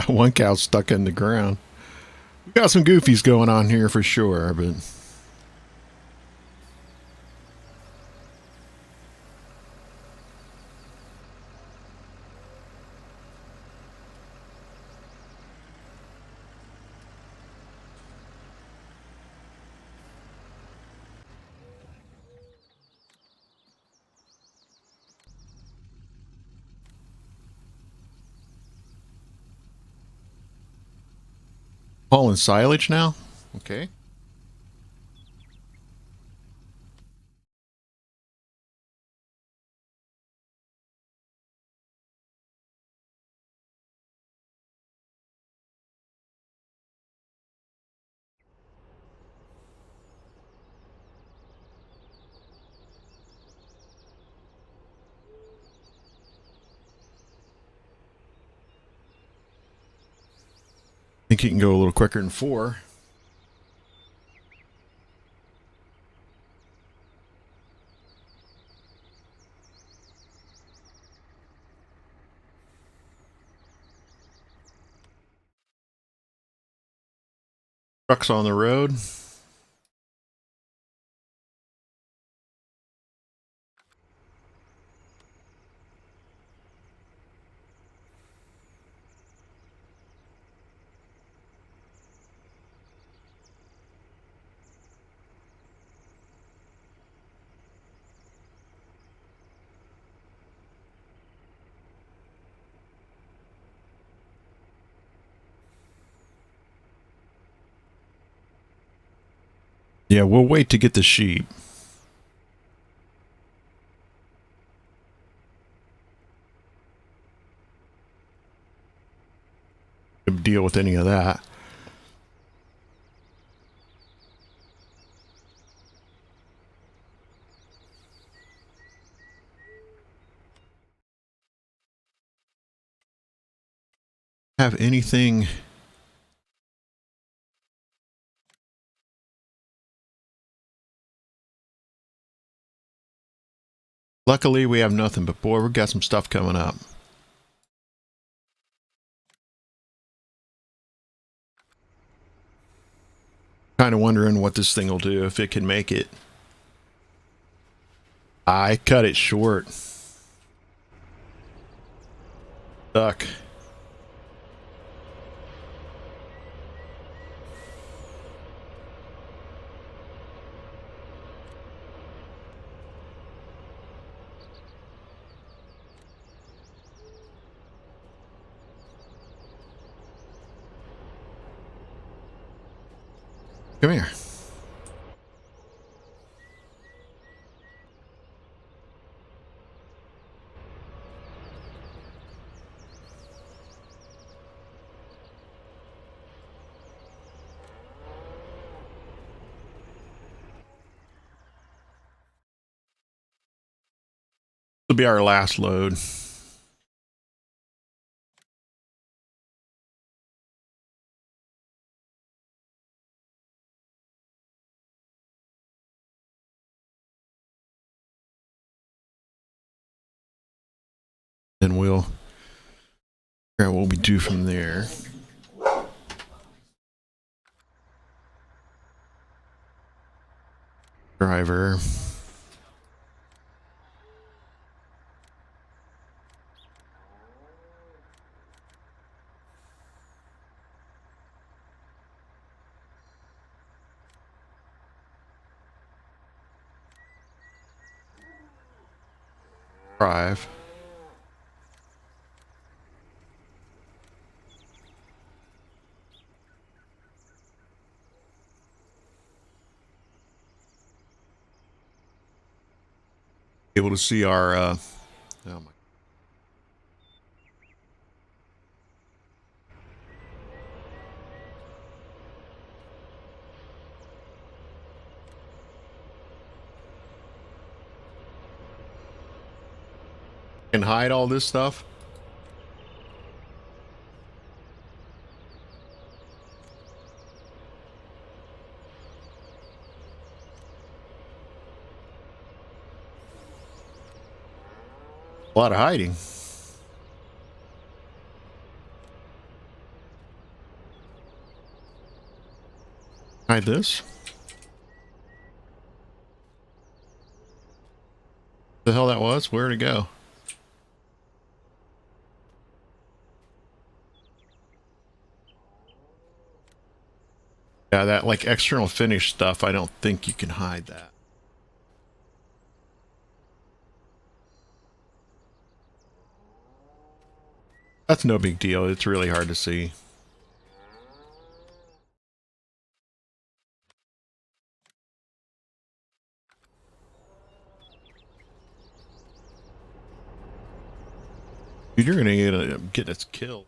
One cow's stuck in the ground. We got some goofies going on here for sure, but hauling silage now. Okay. Think you can go a little quicker than 4. Trucks on the road. Yeah, we'll wait to get the sheep. Deal with any of that. Have anything? Luckily, we have nothing, but boy, we've got some stuff coming up. Kind of wondering what this thing will do, if it can make it. I cut it short. Stuck. Come here. This will be our last load. And we'll figure out what we do from there. Driver. Drive. Able to see our oh my. Can hide all this stuff. A lot of hiding. Hide this. The hell that was? Where'd it go? Yeah, that like external finish stuff, I don't think you can hide that. That's no big deal. It's really hard to see. Dude, you're gonna get us killed.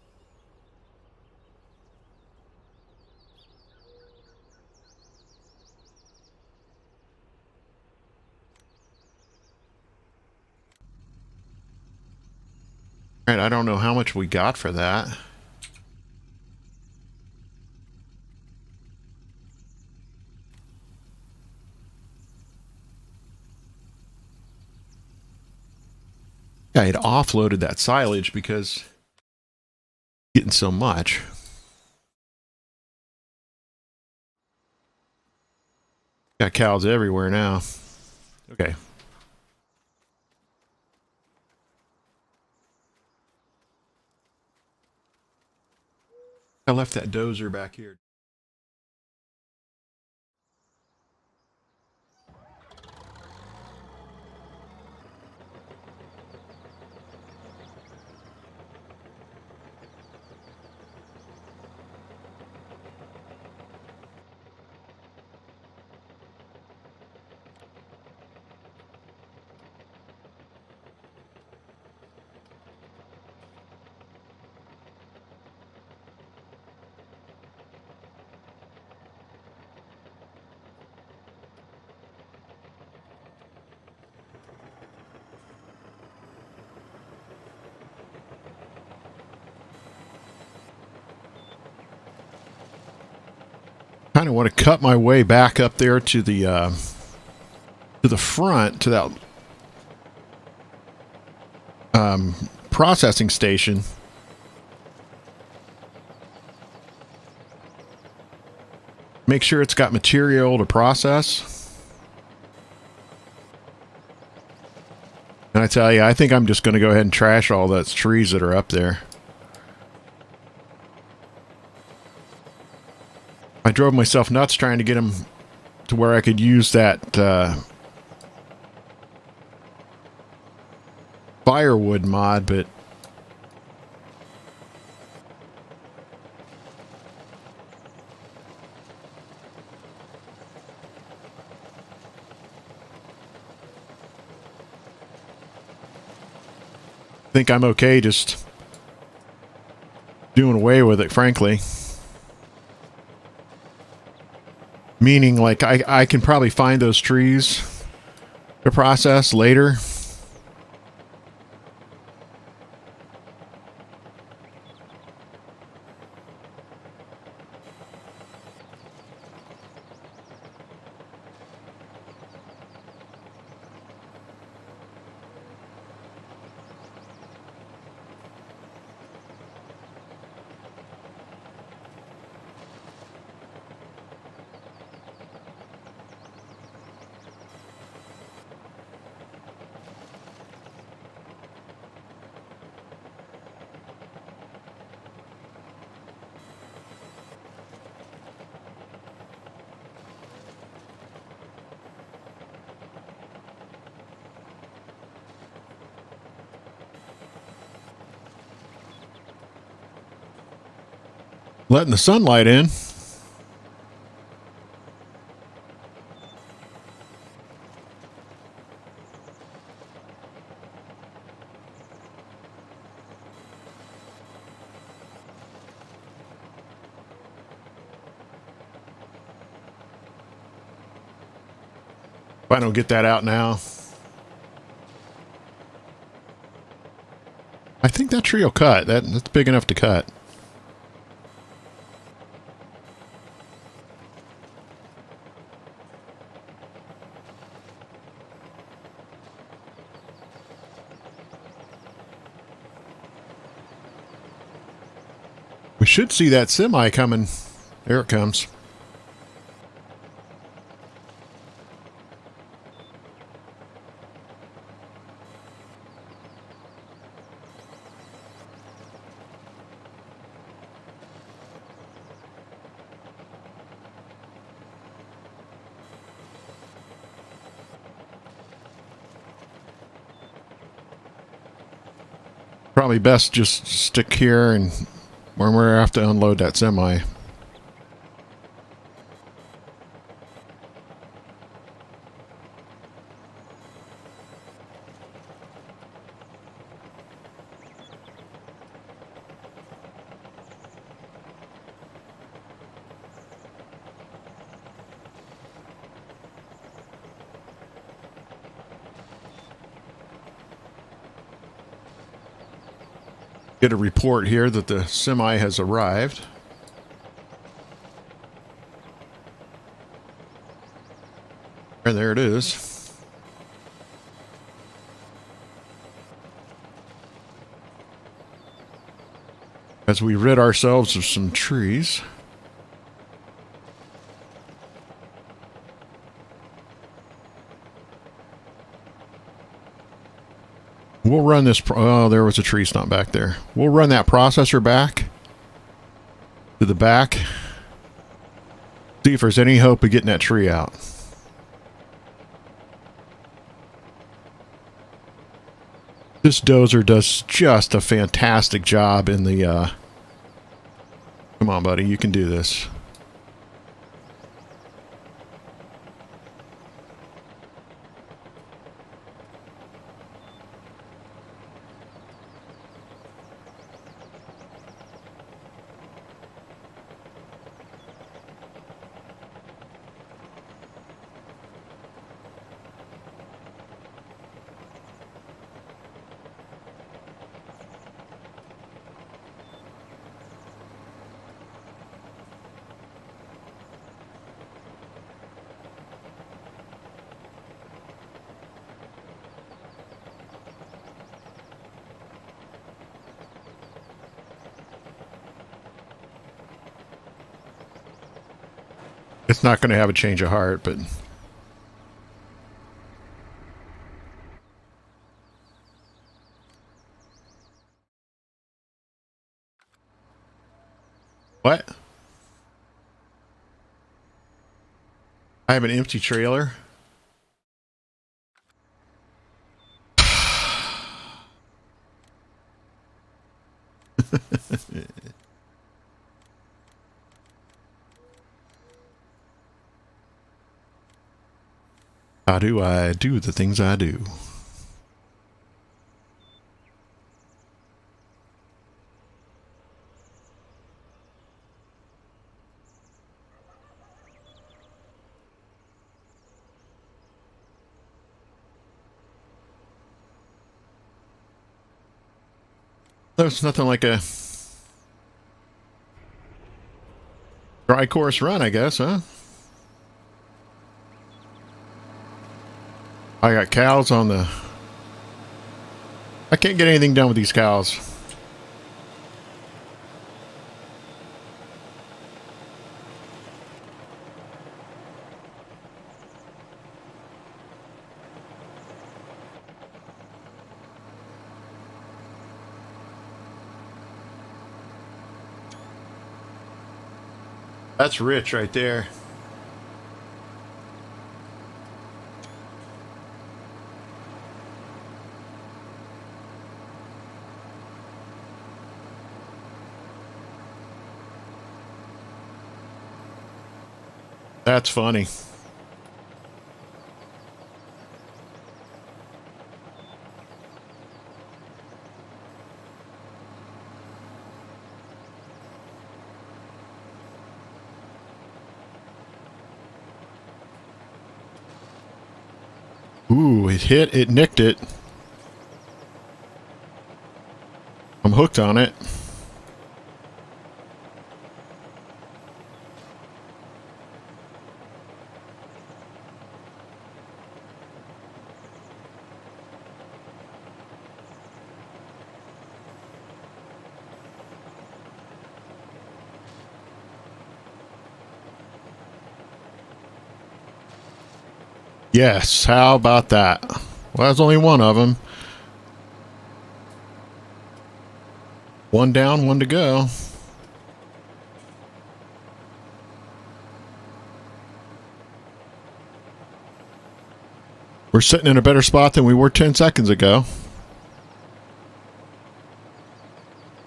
Alright, I don't know how much we got for that. I had offloaded that silage because getting so much. Got cows everywhere now. Okay. I left that dozer back here. Kind of want to cut my way back up there to the front, to that processing station. Make sure it's got material to process. And I tell you, I think I'm just going to go ahead and trash all those trees that are up there. I drove myself nuts trying to get them to where I could use that firewood mod, but I think I'm okay just doing away with it, frankly. Meaning, like, I can probably find those trees to process later. Letting the sunlight in. If I don't get that out now, I think that tree will cut. That's big enough to cut. We should see that semi coming. There it comes. Probably best just stick here and when we have to unload that semi. Get a report here that the semi has arrived. And there it is. As we rid ourselves of some trees. We'll run this. Oh, there was a tree stump back there. We'll run that processor back to the back. See if there's any hope of getting that tree out. This dozer does just a fantastic job in the... Come on, buddy. You can do this. It's not going to have a change of heart, but... What? I have an empty trailer. How do I do the things I do? There's nothing like a dry course run, I guess, huh? I got cows on the... I can't get anything done with these cows. That's rich right there. That's funny. Ooh, it hit, it nicked it. I'm hooked on it. Yes, how about that? Well, there's only one of them. One down, one to go. We're sitting in a better spot than we were 10 seconds ago.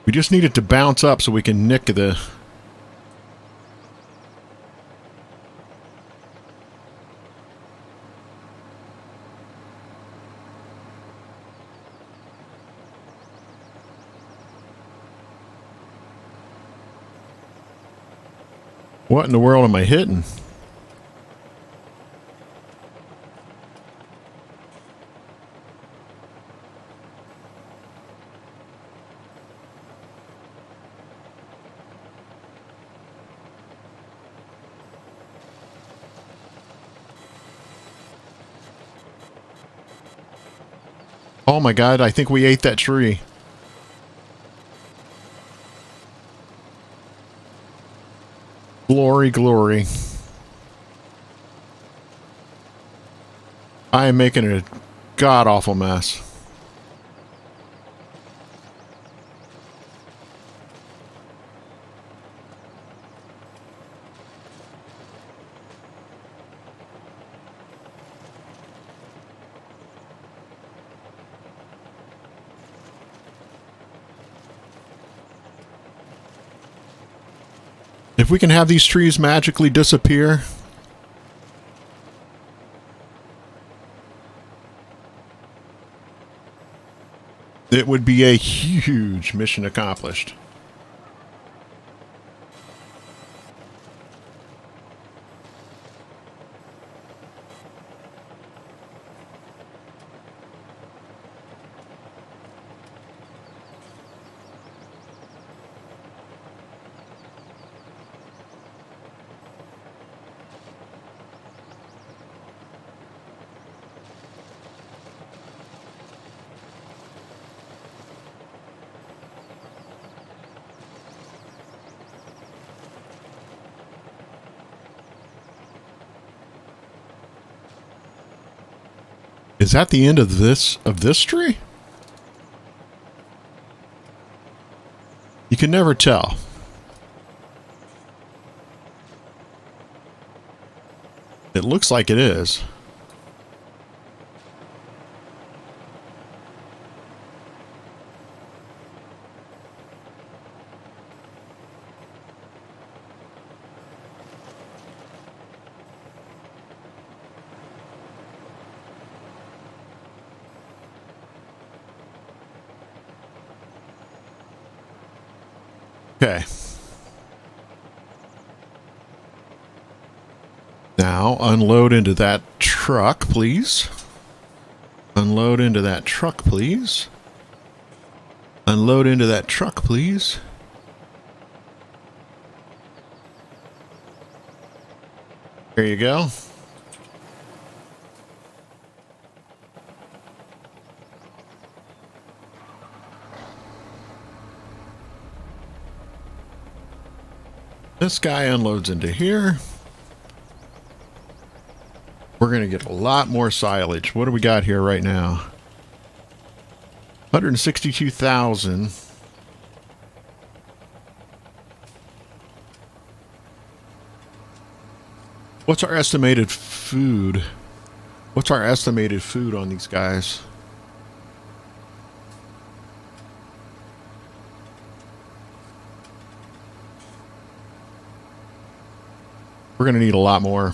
We just needed to bounce up so we can nick the... What in the world am I hitting? Oh my God, I think we ate that tree. Glory, glory. I am making a god-awful mess. If we can have these trees magically disappear... it would be a huge mission accomplished. Is that the end of this tree? You can never tell. It looks like it is. Okay. Now, unload into that truck, please. Unload into that truck, please. Unload into that truck, please. There you go. This guy unloads into here. We're going to get a lot more silage. What do we got here right now? 162,000. What's our estimated food? What's our estimated food on these guys? We're going to need a lot more.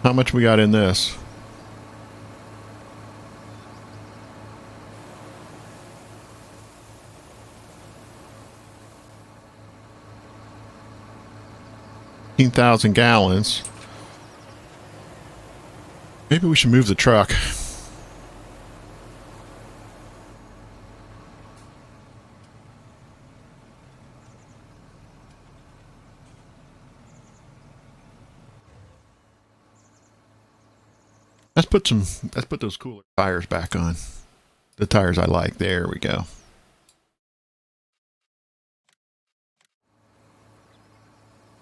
How much we got in this? $15,000 gallons. Maybe we should move the truck. Let's put those cooler tires back on. The tires I like. There we go.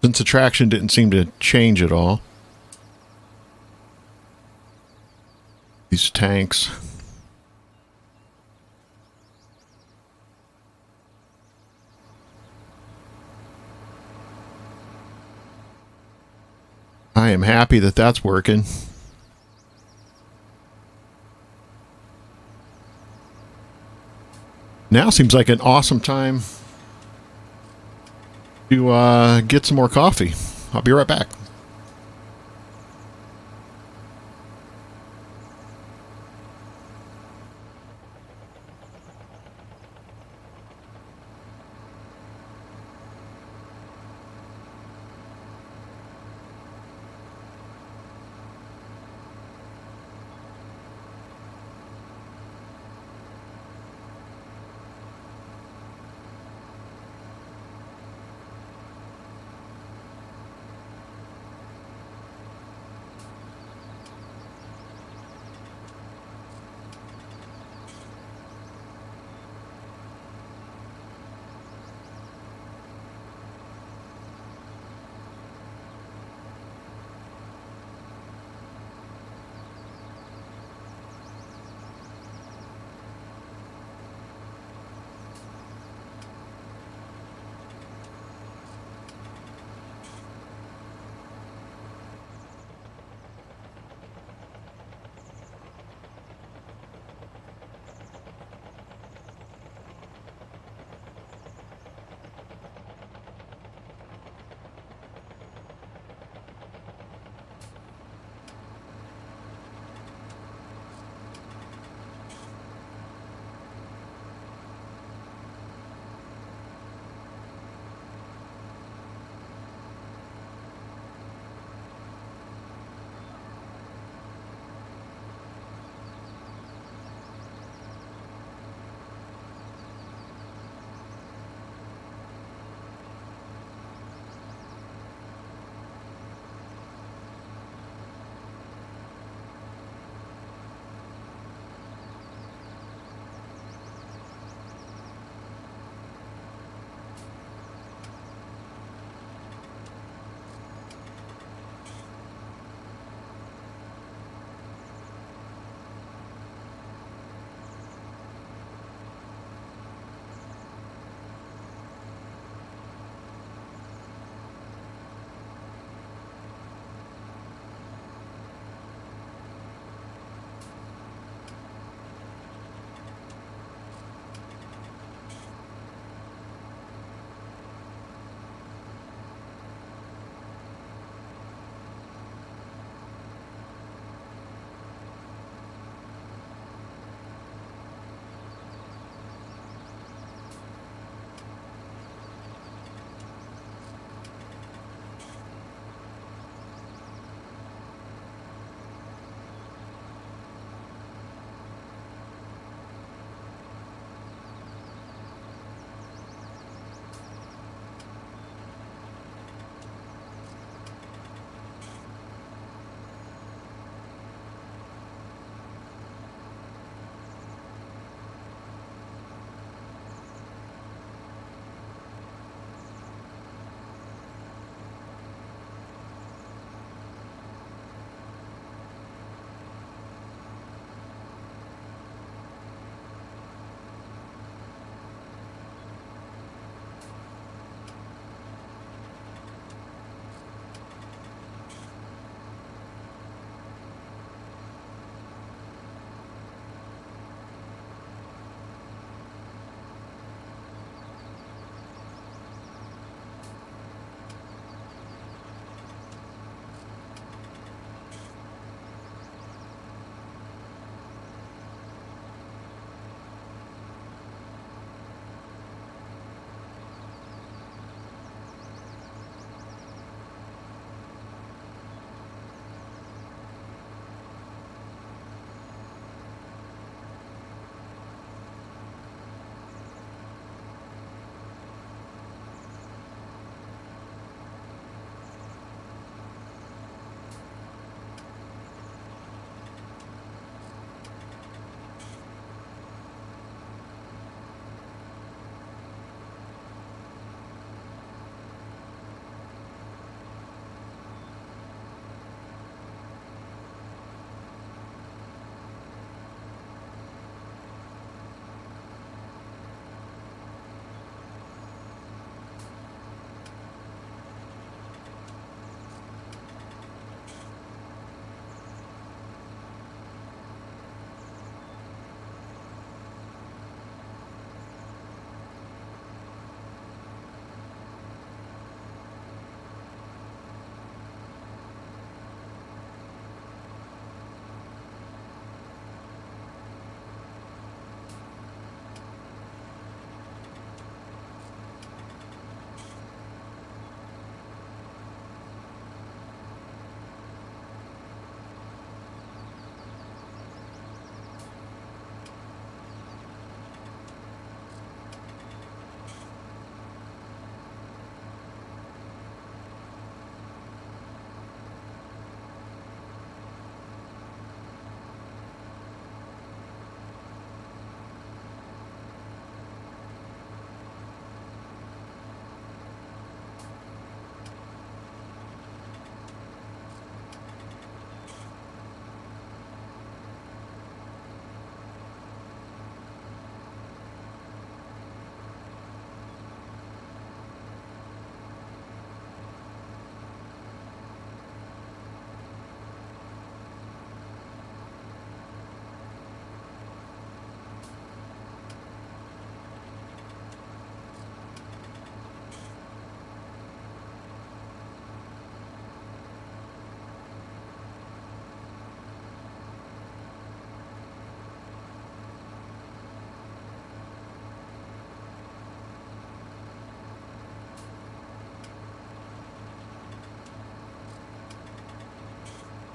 Since the traction didn't seem to change at all. These tanks. I am happy that that's working. Now seems like an awesome time to get some more coffee. I'll be right back.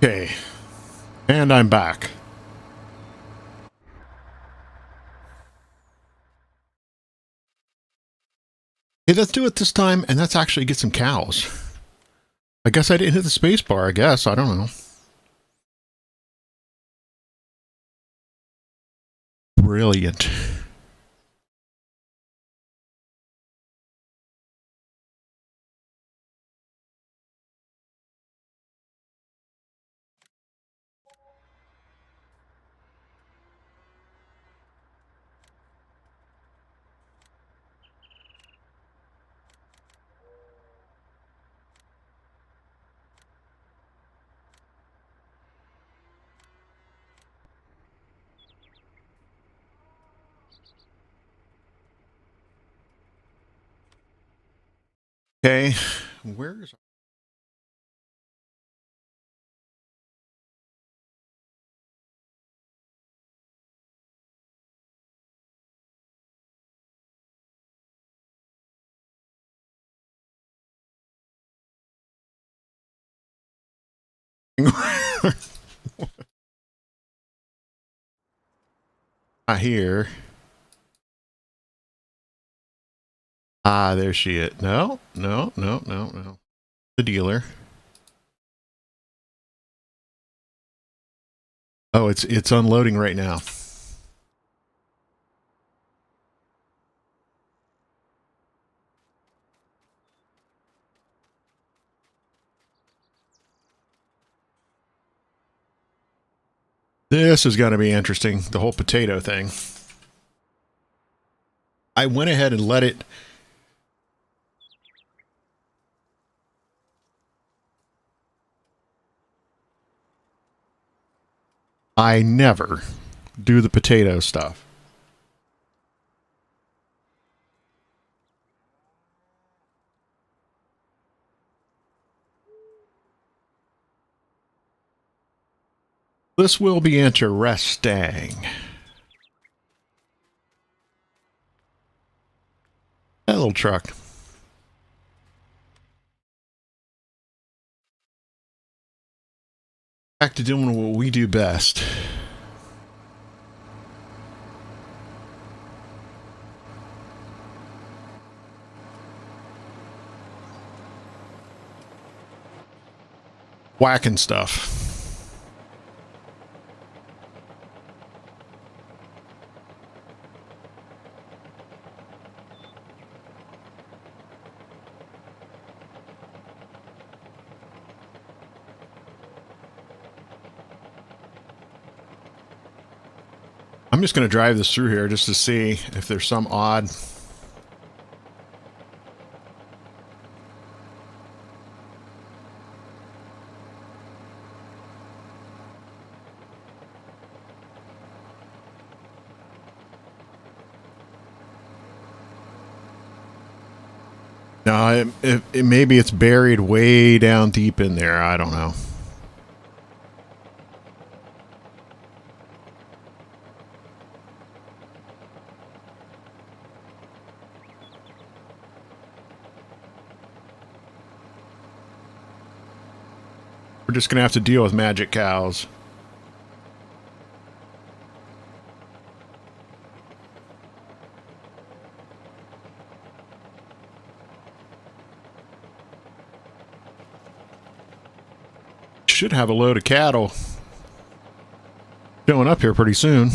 Okay, and I'm back. Hey, let's do it this time, and let's actually get some cows. I guess I didn't hit the space bar, I guess. I don't know. Brilliant. Okay, where's... Not here. Ah, there she is. No, no, no, no, no. The dealer. Oh, it's unloading right now. This is going to be interesting, the whole potato thing. I went ahead and let it... I never do the potato stuff. This will be interesting. That little truck. Back to doing what we do best. Whacking stuff. I'm just going to drive this through here just to see if there's some odd... No, maybe it's buried way down deep in there. I don't know. We're just going to have to deal with magic cows. Should have a load of cattle showing up here pretty soon.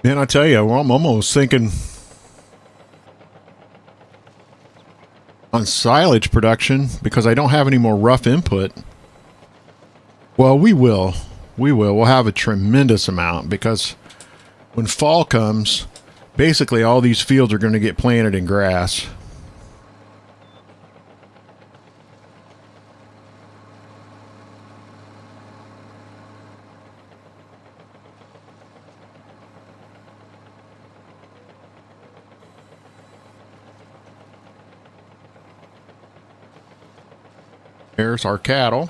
Man, I tell you, well, I'm almost thinking on silage production because I don't have any more rough input. Well, we will. We will. We'll have a tremendous amount because when fall comes, basically all these fields are going to get planted in grass. There's our cattle.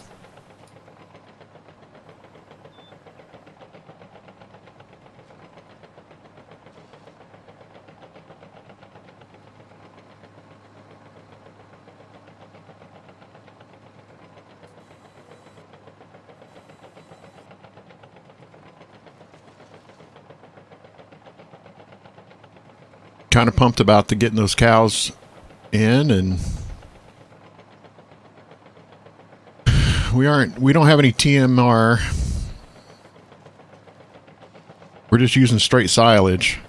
Kind of pumped about the getting those cows in, and we don't have any TMR. We're just using straight silage.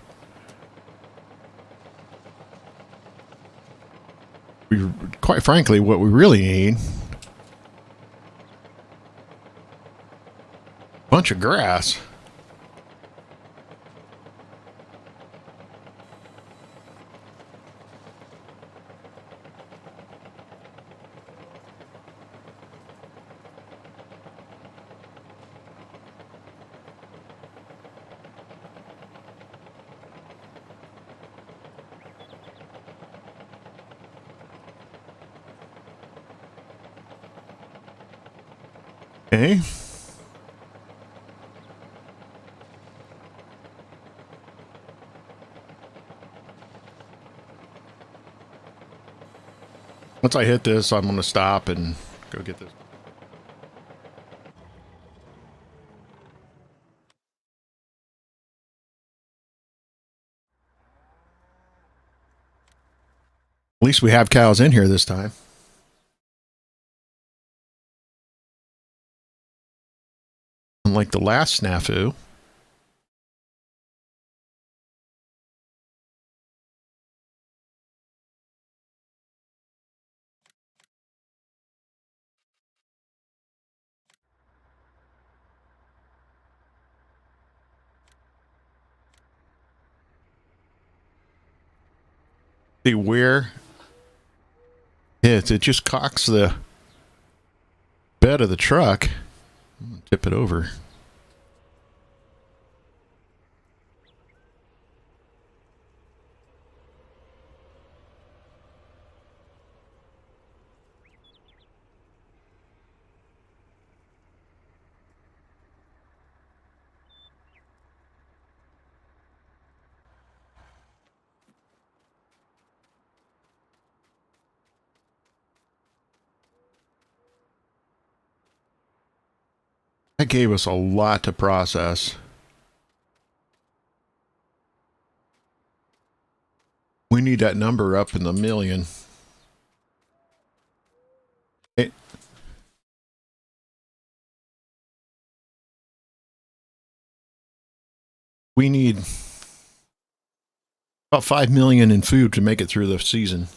We, quite frankly, what we really need, a bunch of grass. Okay. Once I hit this, I'm going to stop and go get this. At least we have cows in here this time. Unlike the last snafu. See where it just cocks the bed of the truck. I'm going to tip it over. That gave us a lot to process. We need that number up in the million. We need about 5 million in food to make it through the season.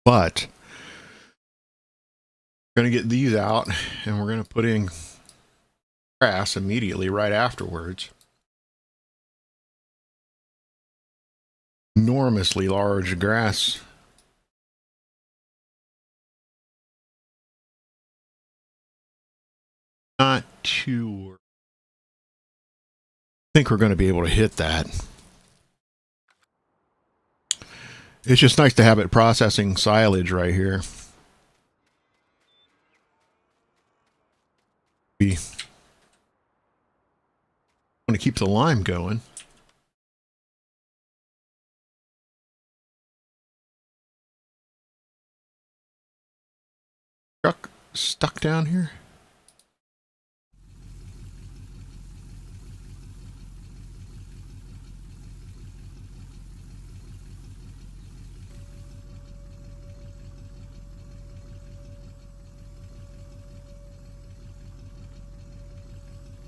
But we're going to get these out and we're going to put in grass immediately right afterwards. Enormously large grass. Not too. I think we're going to be able to hit that. It's just nice to have it processing silage right here. We want to keep the lime going. Truck stuck down here.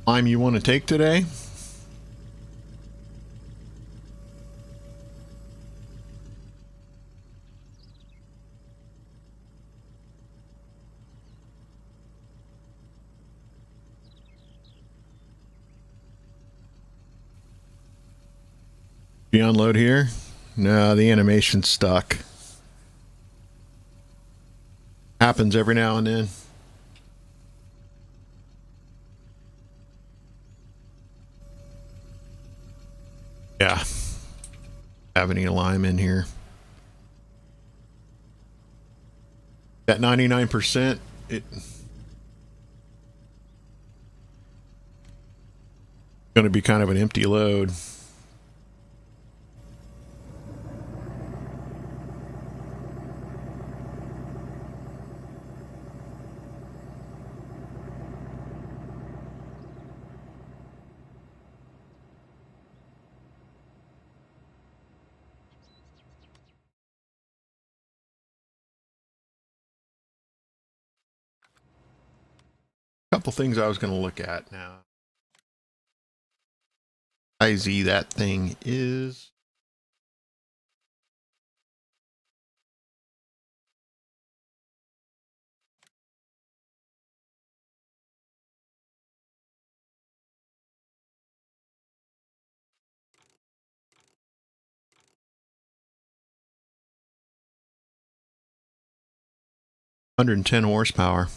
Climb you want to take today? You unload here? No, the animation's stuck. Happens every now and then. Yeah. Have any lime in here. That 99%, it's going to be kind of an empty load. Couple things I was going to look at now. IZ that thing is. $110 horsepower.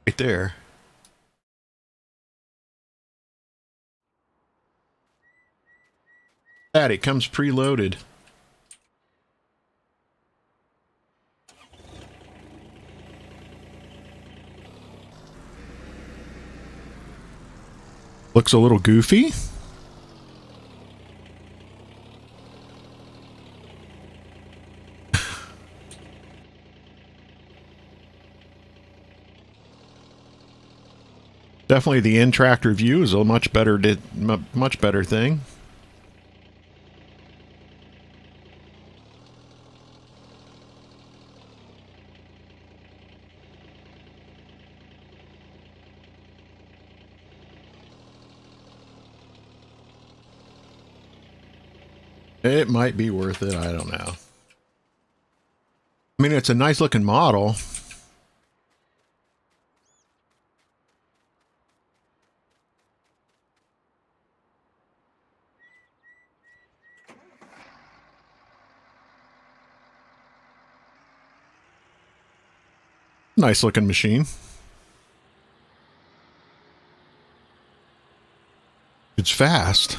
Right there. That it comes preloaded. Looks a little goofy. Definitely the in-tractor view is a much better thing. It might be worth it. I don't know. I mean, it's a nice looking model. Nice looking machine. It's fast.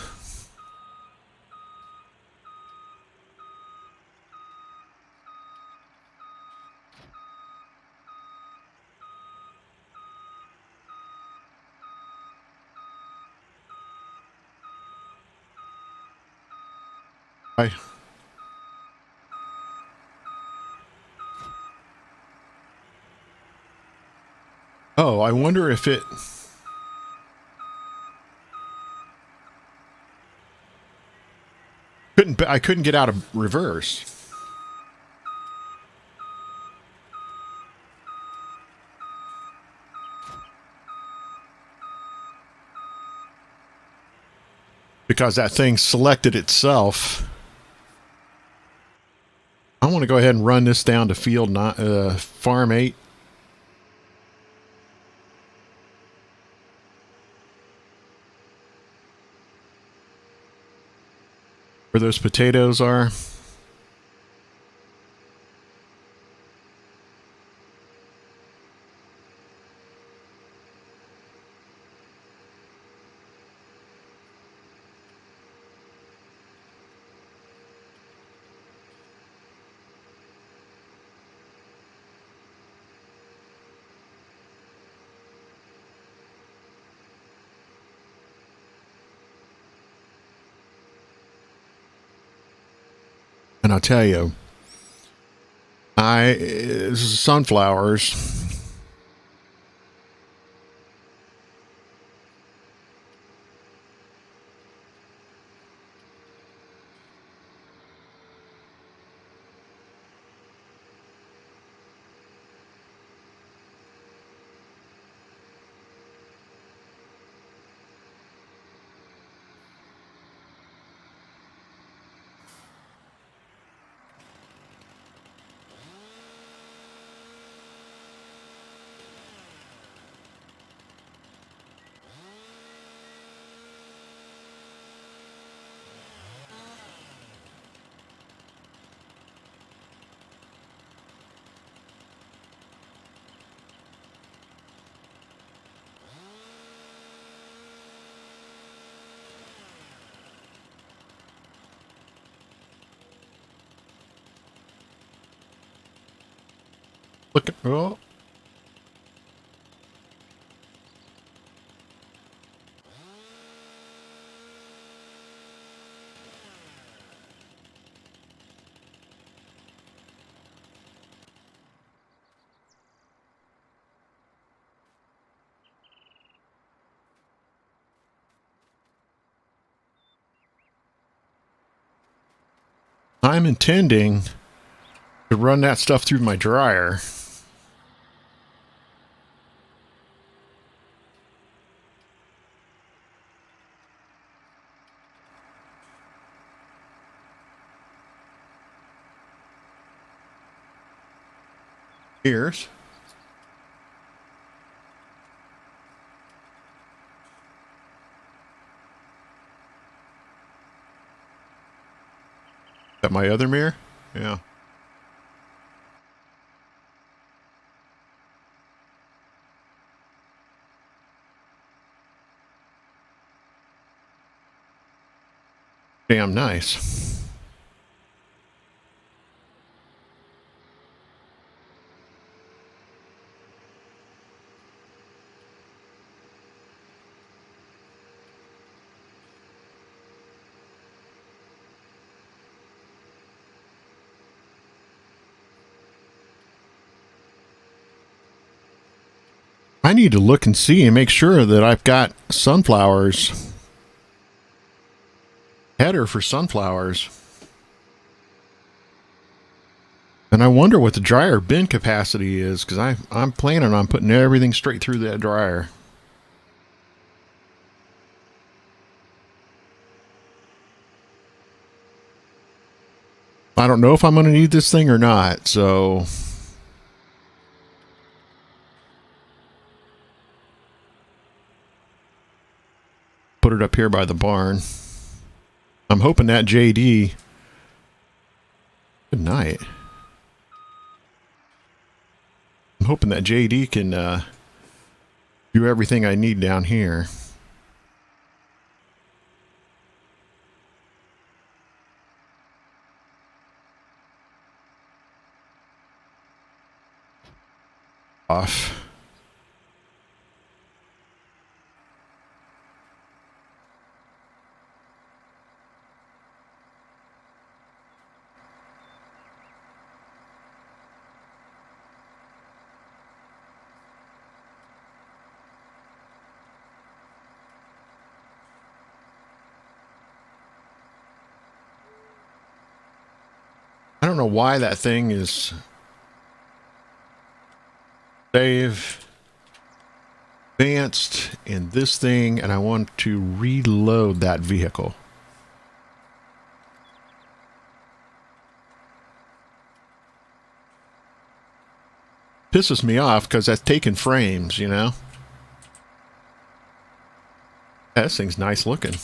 I Oh, I wonder if it I couldn't get out of reverse. Because that thing selected itself. I want to go ahead and run this down to farm 8. Where those potatoes are. And I'll tell you, this is sunflowers. Look at, oh, I'm intending to run that stuff through my dryer. Here's. That my other mirror? Yeah. Damn nice. I need to look and see and make sure that I've got sunflowers. Header for sunflowers. And I wonder what the dryer bin capacity is, because I'm planning on putting everything straight through that dryer. I don't know if I'm going to need this thing or not, so put it up here by the barn. I'm hoping that JD. Good night. I'm hoping that JD can do everything I need down here. Off. I don't know why that thing is save advanced in this thing, and I want to reload that vehicle. Pisses me off because that's taking frames, you know? Yeah, this thing's nice looking.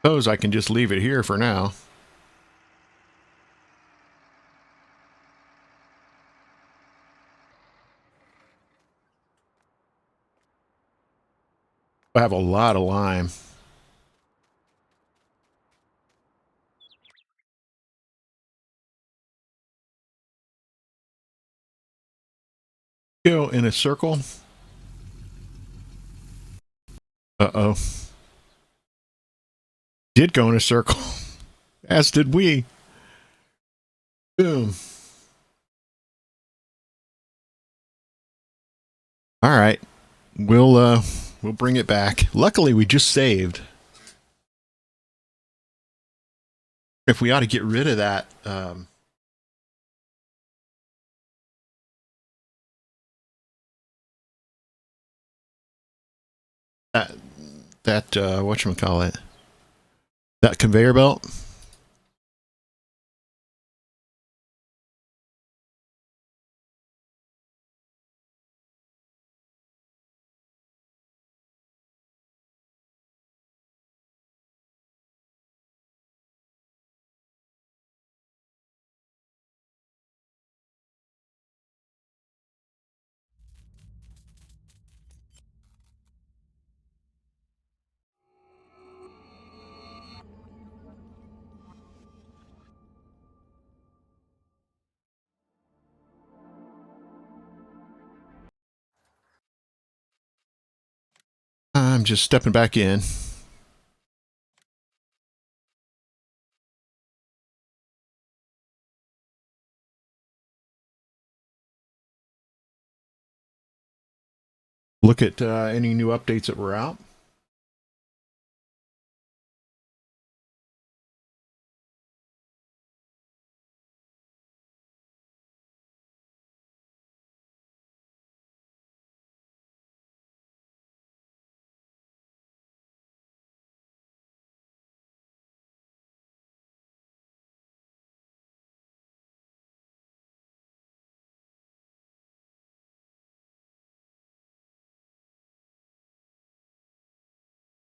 Suppose I can just leave it here for now. I have a lot of lime. Go in a circle. Uh-oh. Did go in a circle. As did we. Boom. All right. We'll bring it back. Luckily we just saved. If we ought to get rid of that that whatchamacallit, that conveyor belt. I'm just stepping back in. Look at any new updates that were out.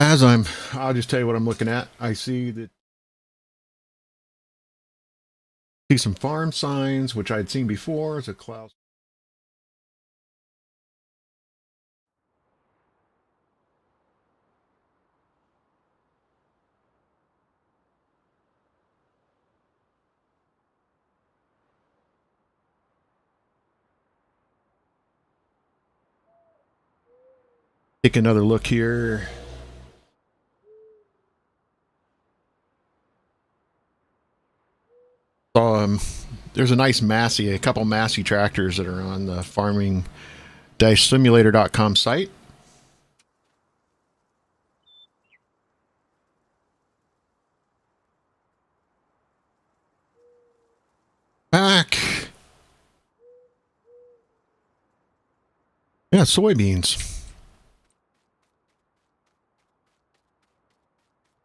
I'll just tell you what I'm looking at. I see some farm signs, which I'd seen before. It's a cloud. Take another look here. There's a nice Massey, a couple Massey tractors that are on the farming-simulator.com site. Back. Yeah, soybeans.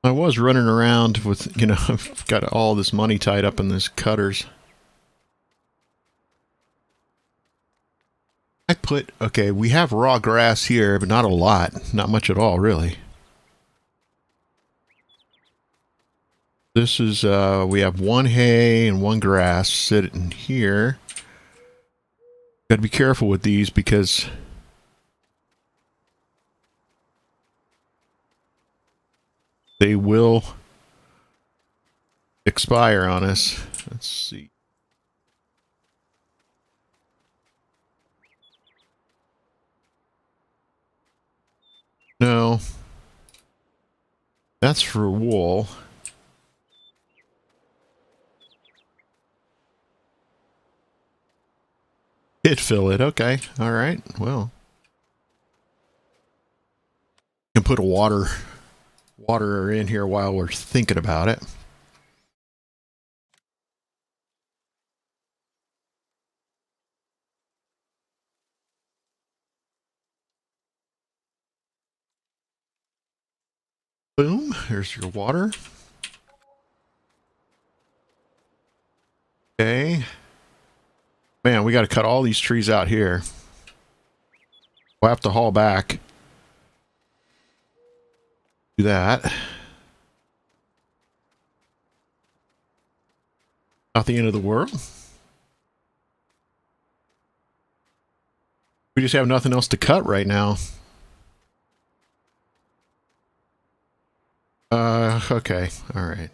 I was running around with, I've got all this money tied up in these cutters. Okay, we have raw grass here, but not a lot. Not much at all, really. This is, we have one hay and one grass sitting here. Got to be careful with these because they will expire on us. Let's see. No. That's for wool. Did fill it. Okay. All right. Well. You can put a water in here while we're thinking about it. Boom. There's your water. Okay. Man, we got to cut all these trees out here. We'll have to haul back. Do that. Not the end of the world. We just have nothing else to cut right now. Okay. All right.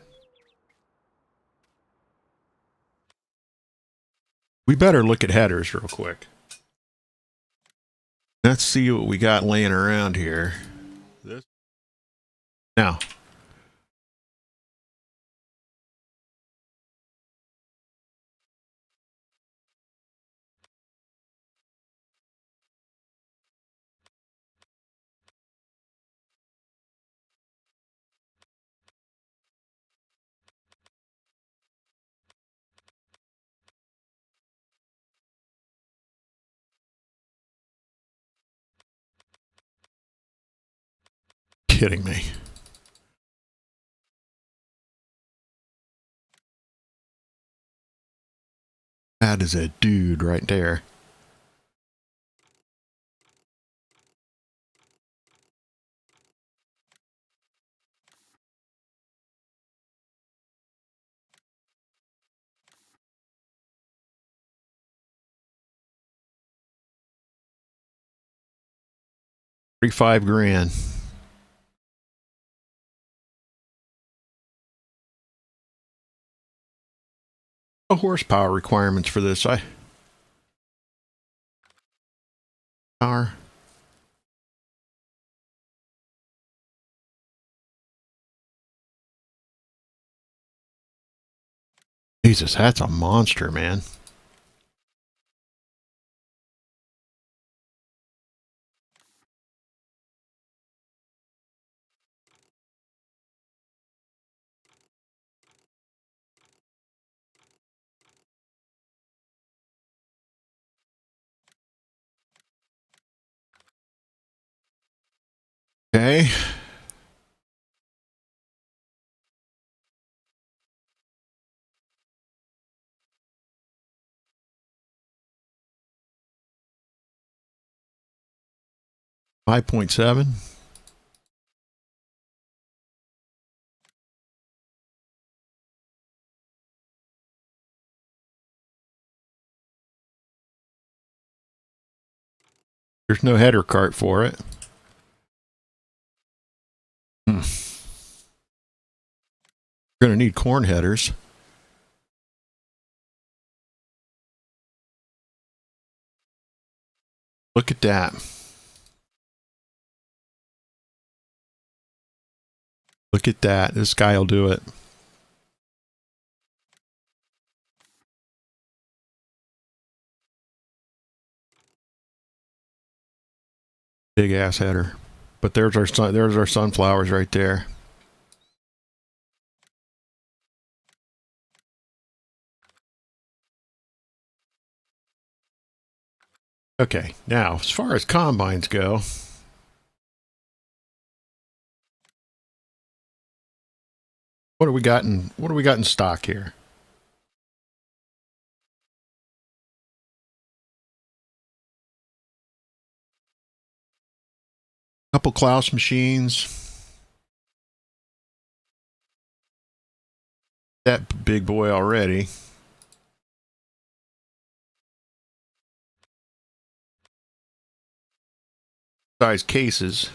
We better look at headers real quick. Let's see what we got laying around here. This now. Kidding me. That is a dude right there. $35,000. No horsepower requirements for this. Power. Jesus, that's a monster, man. Okay. 5.7. There's no header cart for it. Hmm. We're going to need corn headers. Look at that. Look at that. This guy will do it. Big ass header. But there's our sunflowers right there. Okay, now as far as combines go, what do we got in stock here? Couple Klaus machines. That big boy already. Size cases.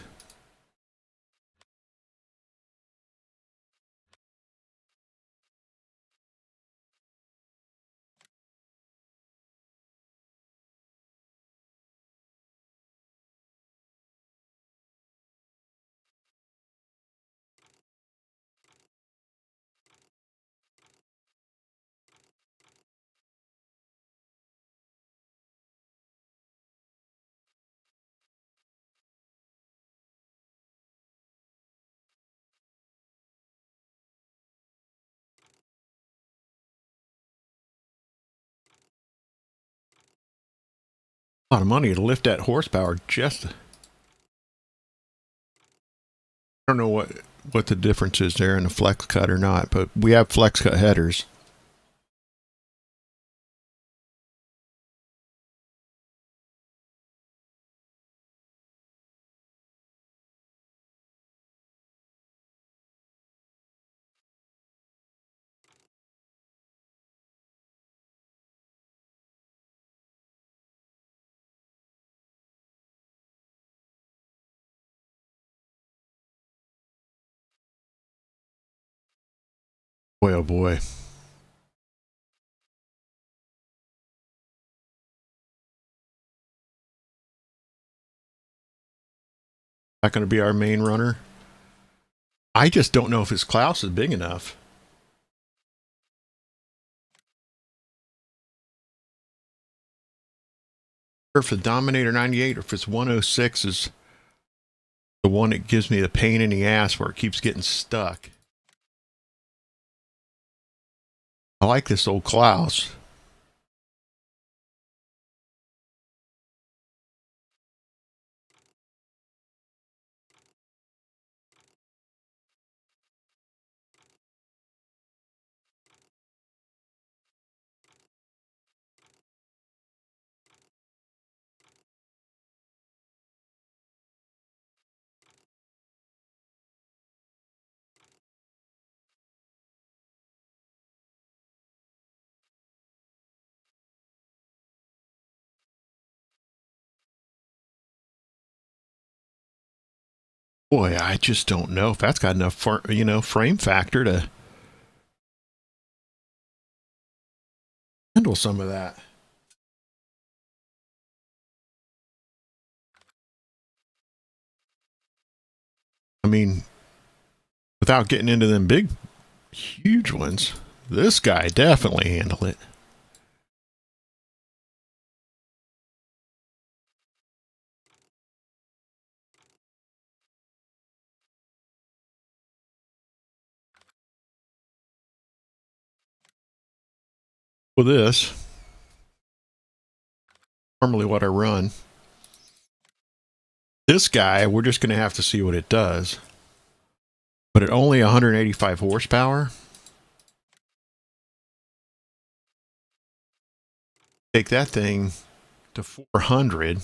A lot of money to lift that horsepower. Just I don't know what the difference is there in the flex cut or not, but we have flex cut headers. Boy, oh boy. Not going to be our main runner. I just don't know if his Klaus is big enough. Or if the Dominator 98 or if it's 106 is the one that gives me the pain in the ass where it keeps getting stuck. I like this old Klaus. Boy, I just don't know if that's got enough, frame factor to handle some of that. I mean, without getting into them big, huge ones, this guy definitely handle it. With this, normally what I run, this guy, we're just going to have to see what it does. But at only 185 horsepower, take that thing to 400.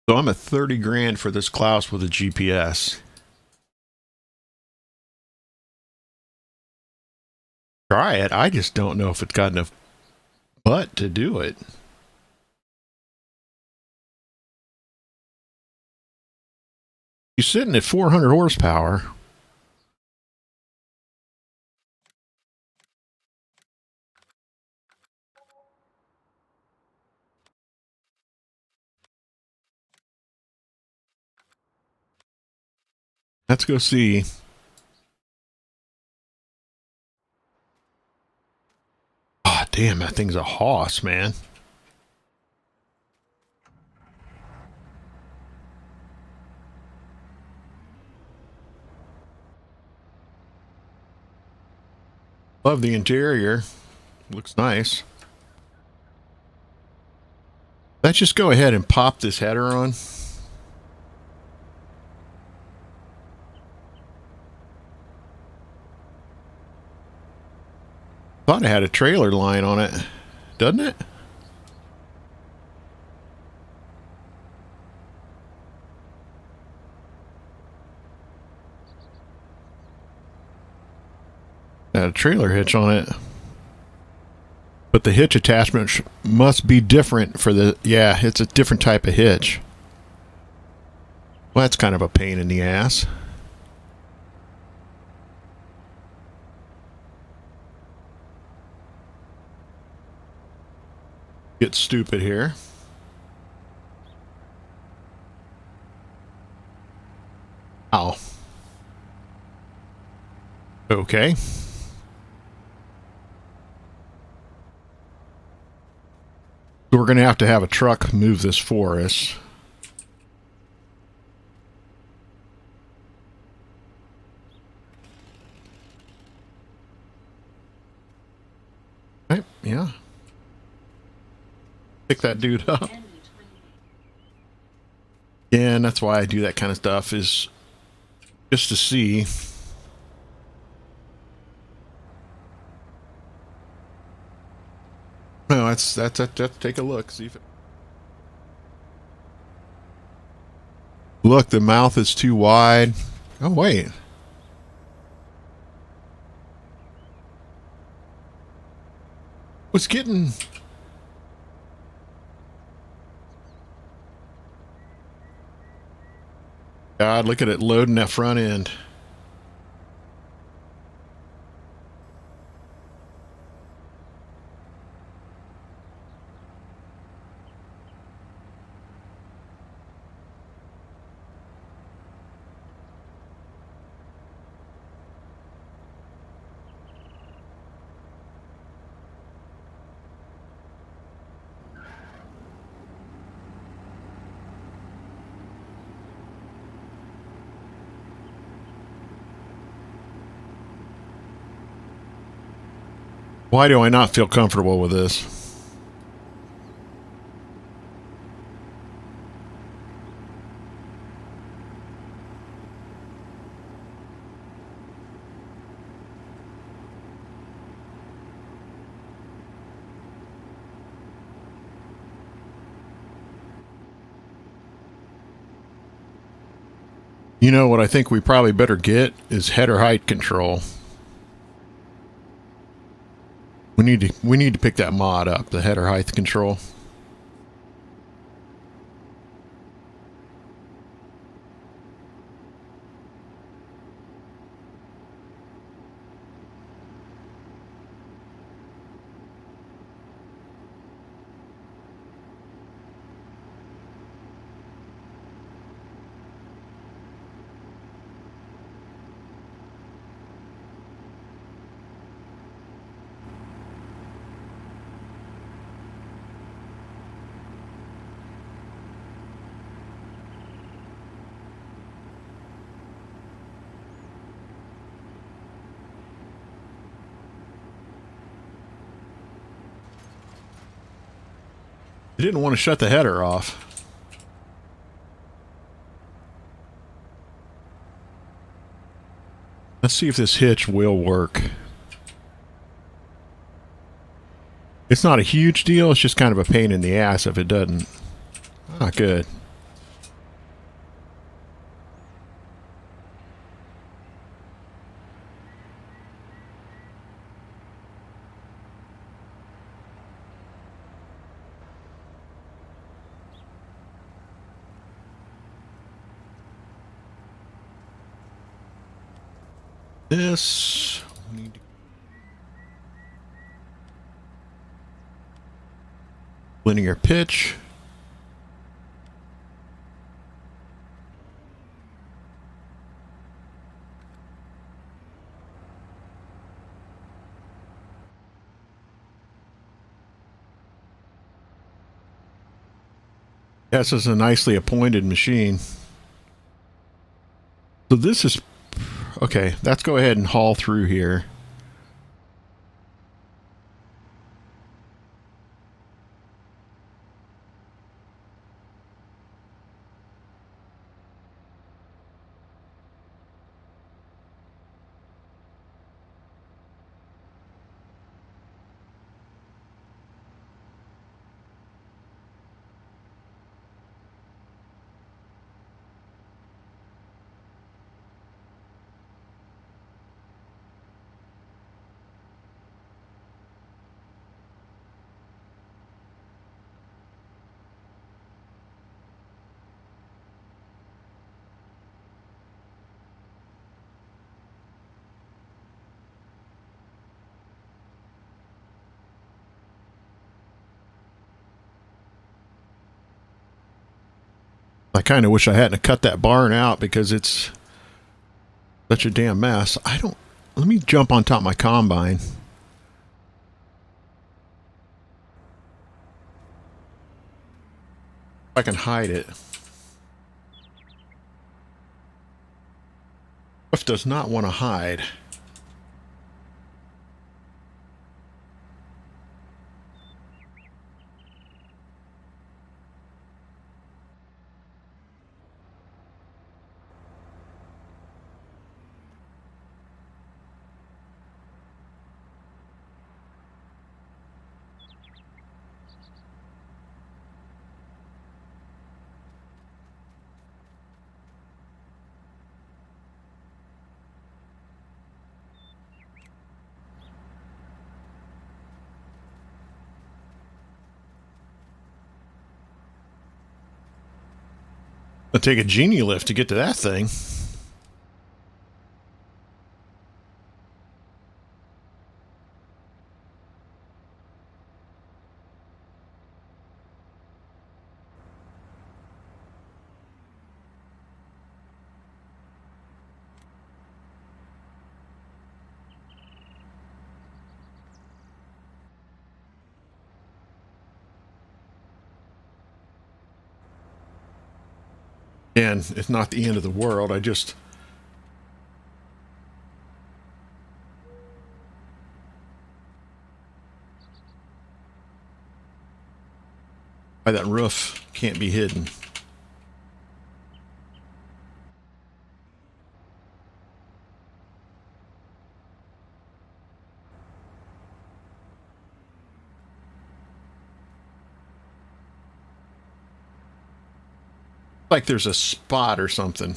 So I'm at 30 grand for this Klaus with a GPS. Try it. I just don't know if it's got enough butt to do it. He's sitting at 400 horsepower. Let's go see. Oh, damn, that thing's a hoss, man. Love the interior. Looks nice. Let's just go ahead and pop this header on. Thought it had a trailer line on it, doesn't it? Had a trailer hitch on it. But the hitch attachment must be different for the... Yeah, it's a different type of hitch. Well, that's kind of a pain in the ass. Get stupid here. Ow. Okay. So we're going to have a truck move this for us. Right, yeah. Pick that dude up. Yeah, and that's why I do that kind of stuff, is just to see. Well, Let's take a look. See if it... Look, the mouth is too wide. Oh wait. Was getting... God, look at it loading that front end. Why do I not feel comfortable with this? You know what I think we probably better get is header height control. We need to pick that mod up, the header height control. I didn't want to shut the header off. Let's see if this hitch will work. It's not a huge deal, it's just kind of a pain in the ass if it doesn't. Ah, good. This... we need to... linear pitch. This is a nicely appointed machine. So this is... okay, let's go ahead and haul through here. I kind of wish I hadn't cut that barn out because it's such a damn mess. I don't... let me jump on top of my combine. I can hide it. Griff does not want to hide. It'll take a genie lift to get to that thing. And it's not the end of the world. I just... why that roof can't be hidden. Like there's a spot or something.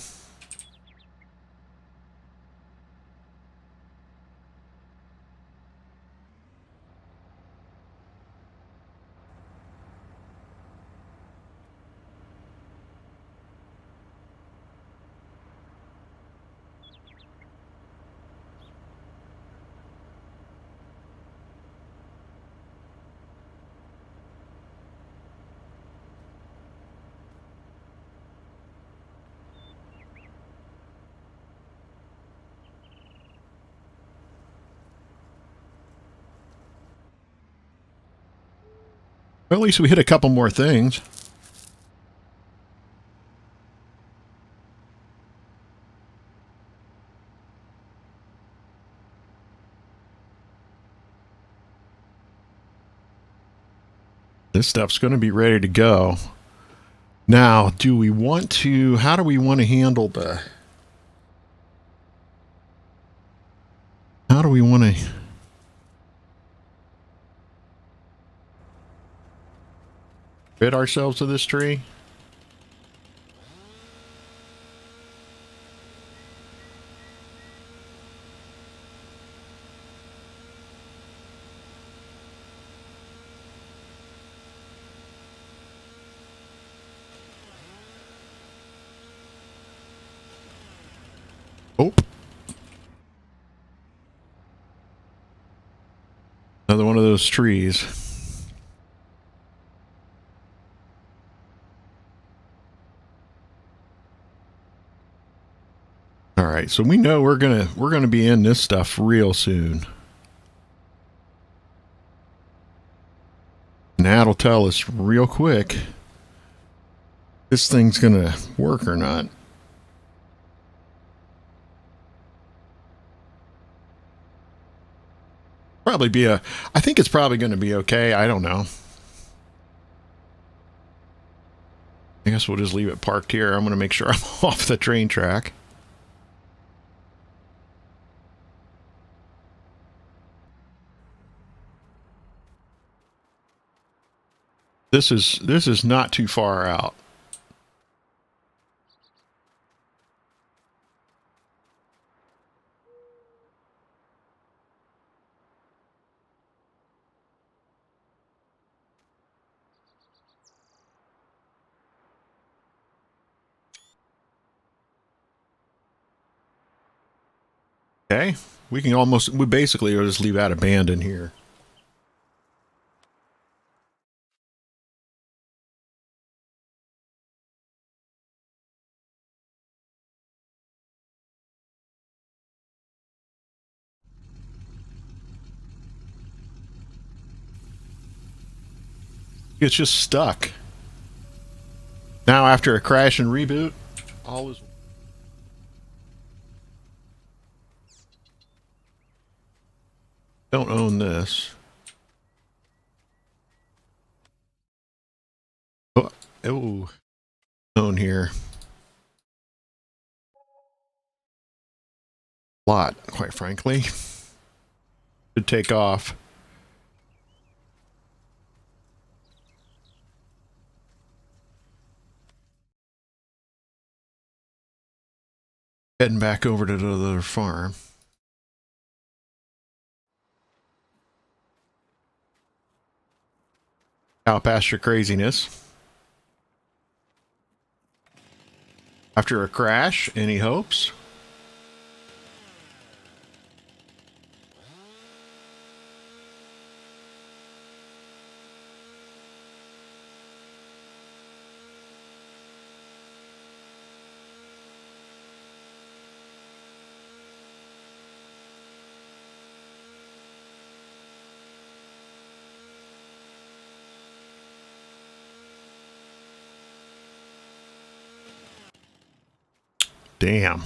Well, at least we hit a couple more things. This stuff's going to be ready to go. Now, do we want to... how do we want to handle the... how do we want to... rid ourselves of this tree? Oh. Another one of those trees. All right, so we know we're gonna be in this stuff real soon. And that'll tell us real quick if this thing's gonna work or not. Probably be a... I think it's probably going to be okay. I don't know. I guess we'll just leave it parked here. I'm going to make sure I'm off the train track. This is not too far out. Okay, we can almost... we basically will just leave that abandoned here. It's just stuck. Now after a crash and reboot, all is... don't own this. Oh, own here. Lot, quite frankly. Should take off. Heading back over to the other farm. Cow pasture craziness. After a crash, any hopes? Damn.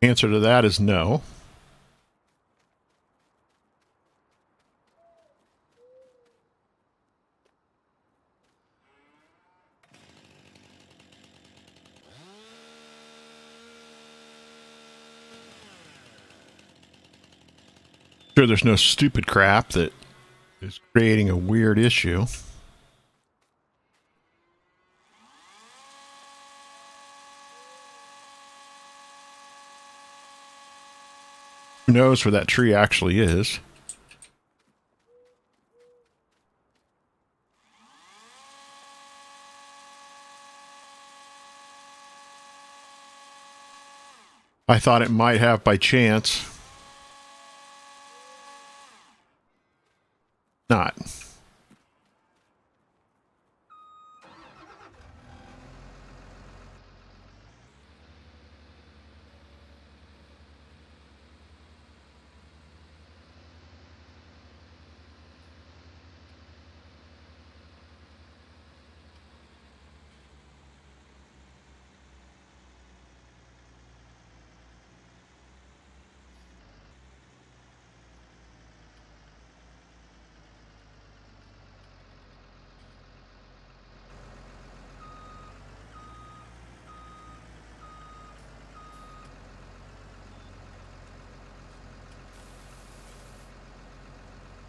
Answer to that is no. Sure, there's no stupid crap that is creating a weird issue. Who knows where that tree actually is? I thought it might have by chance. Not.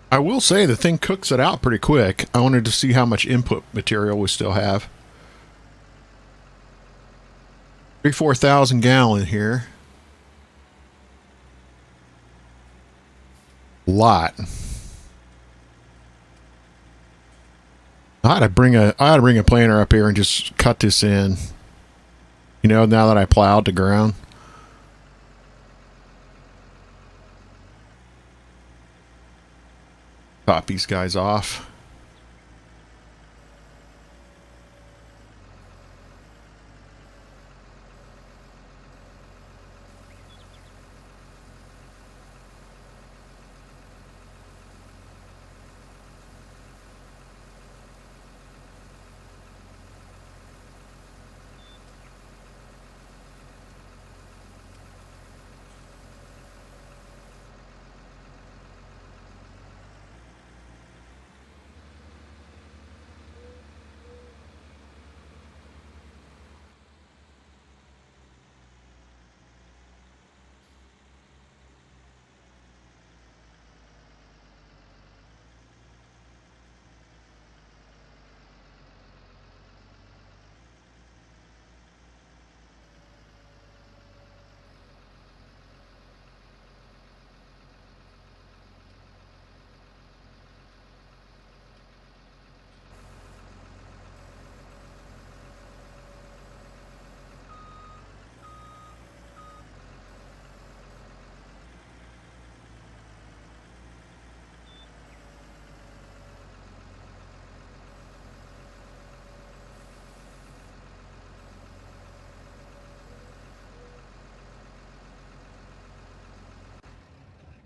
I will say the thing cooks it out pretty quick. I wanted to see how much input material we still have. 3,000-4,000 gallon here. Lot. I ought to bring a planer up here and just cut this in. You know, now that I plowed the ground. Top these guys off.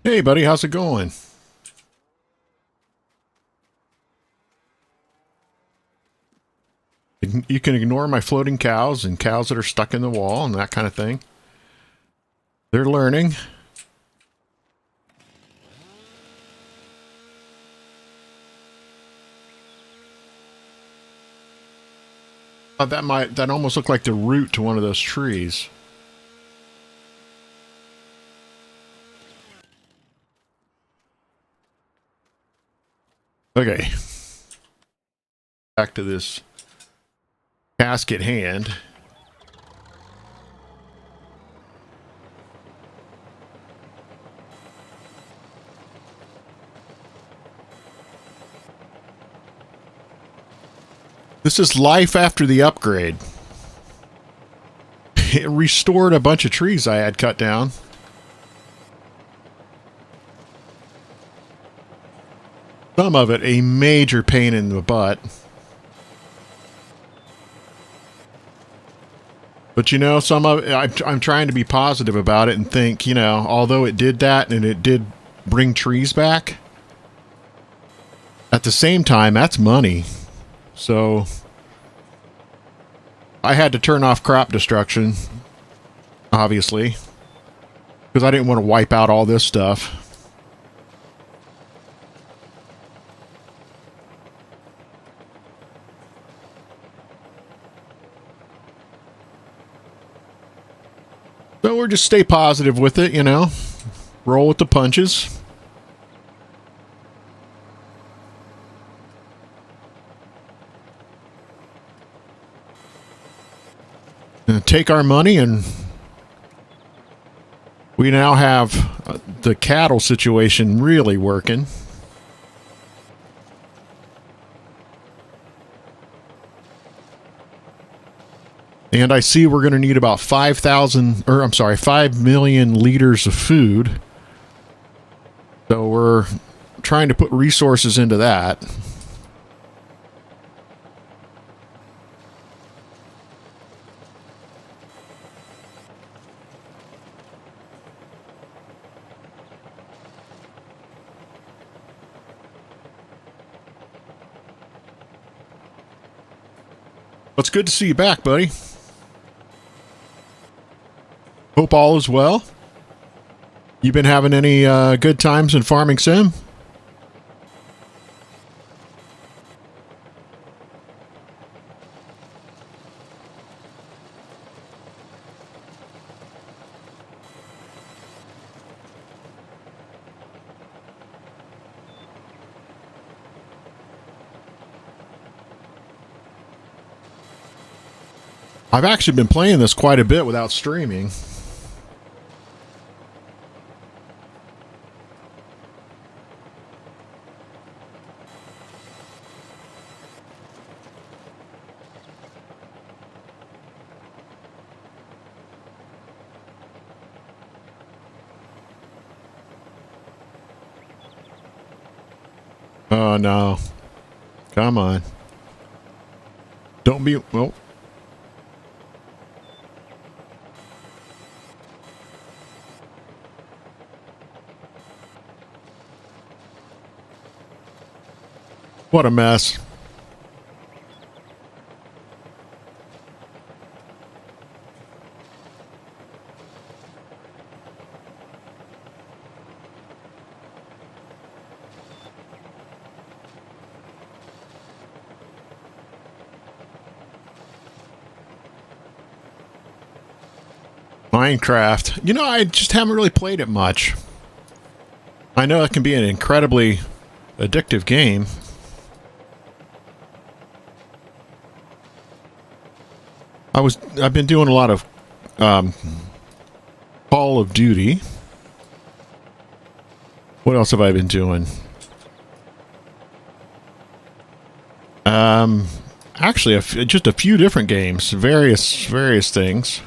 Hey, buddy, how's it going? You can ignore my floating cows and cows that are stuck in the wall and that kind of thing. They're learning. That almost look like the root to one of those trees. Okay. Back to this task at hand. This is life after the upgrade. It restored a bunch of trees I had cut down. Some of it a major pain in the butt. But you know, some of it, I'm trying to be positive about it and think, you know, although it did that and it did bring trees back, at the same time, that's money. So I had to turn off crop destruction, obviously, because I didn't want to wipe out all this stuff. So we'll just stay positive with it, you know. Roll with the punches. And take our money, and we now have the cattle situation really working. And I see we're going to need about 5 million liters of food. So we're trying to put resources into that. It's good to see you back, buddy. Hope all is well. You been having any good times in Farming Sim? I've actually been playing this quite a bit without streaming. Oh, no. Come on. Don't be... Well... What a mess. Minecraft. You know, I just haven't really played it much. I know it can be an incredibly addictive game. I've been doing a lot of Call of Duty. What else have I been doing? Actually, just a few different games, various things.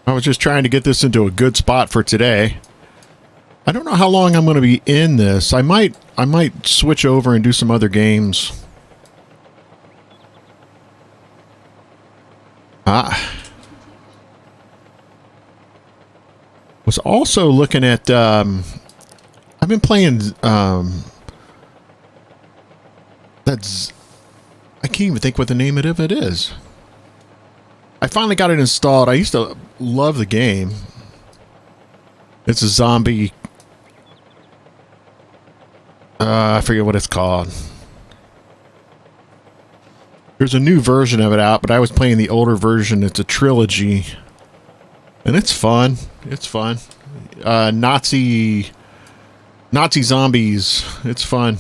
I was just trying to get this into a good spot for today. I don't know how long I'm going to be in this. I might switch over and do some other games. Was also looking at I've been playing that's I can't even think what the name of it is. I finally got it installed. I used to love the game. It's a zombie. I forget what it's called. There's a new version of it out, but I was playing the older version. It's a trilogy, and it's fun. It's fun. Nazi zombies. It's fun.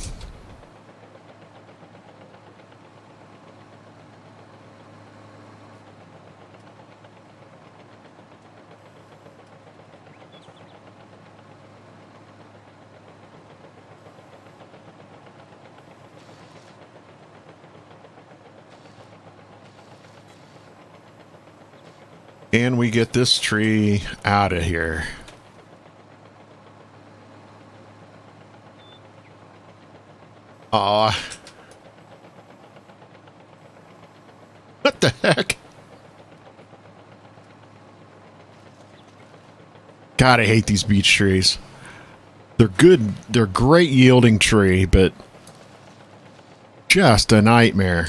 And we get this tree out of here. Aw. What the heck? God, I hate these beech trees. They're good. They're great yielding tree, but just a nightmare.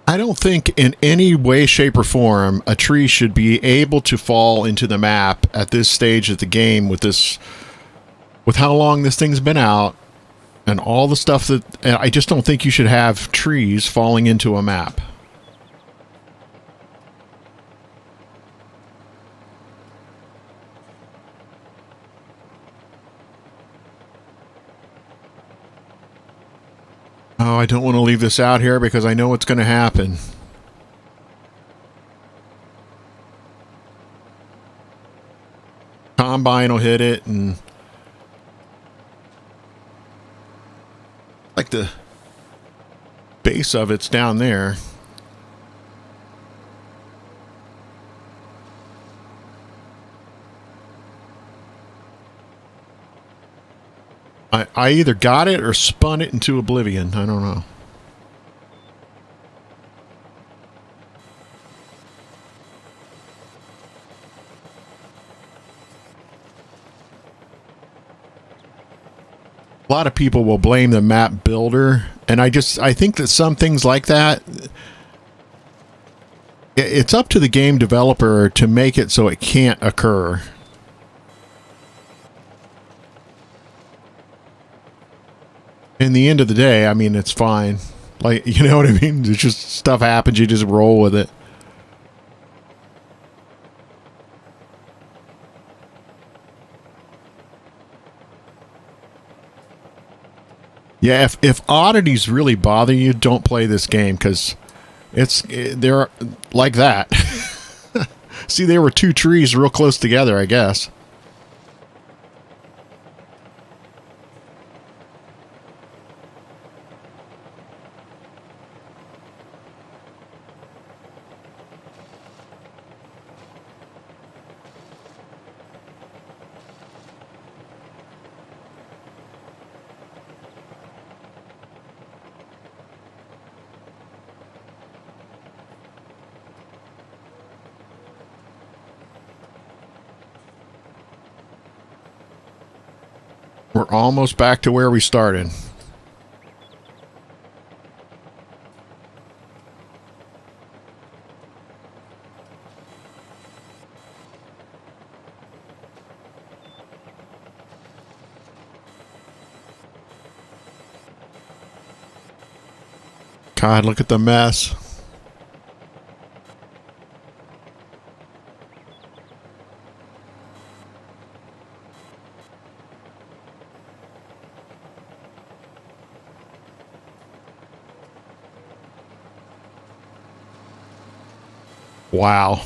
I don't think in any way, shape, or form a tree should be able to fall into the map at this stage of the game with how long this thing's been out and all the stuff that I just don't think you should have trees falling into a map. Oh, I don't want to leave this out here because I know what's going to happen. Combine will hit it, and like the base of it's down there. I either got it or spun it into oblivion. I don't know. A lot of people will blame the map builder, and I think that some things like that, it's up to the game developer to make it so it can't occur. In the end of the day, I mean, it's fine. Like, you know what I mean? It's just stuff happens, you just roll with it. Yeah, if oddities really bother you, don't play this game because they're like that. See, there were two trees real close together, I guess. We're almost back to where we started. God, look at the mess. Wow.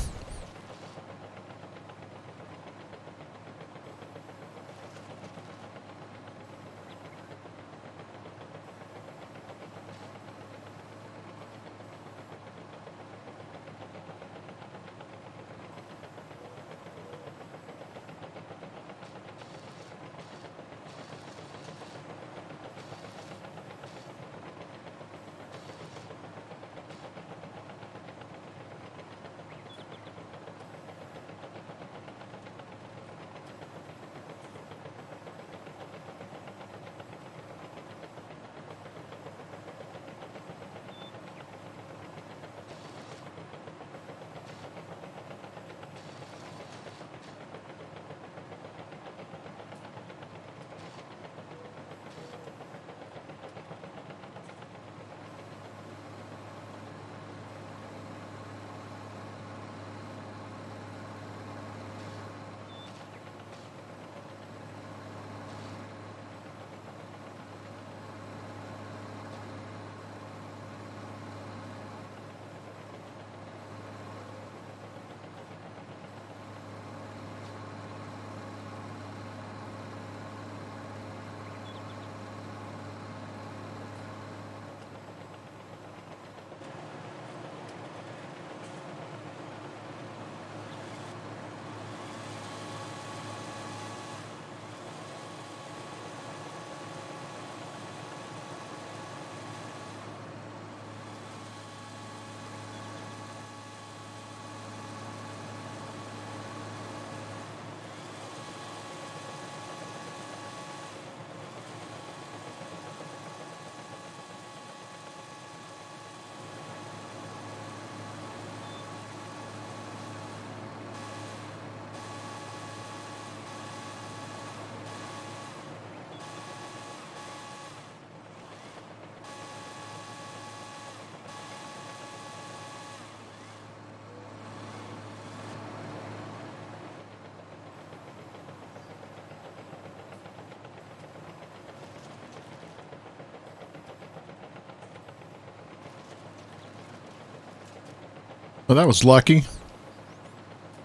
Well, that was lucky.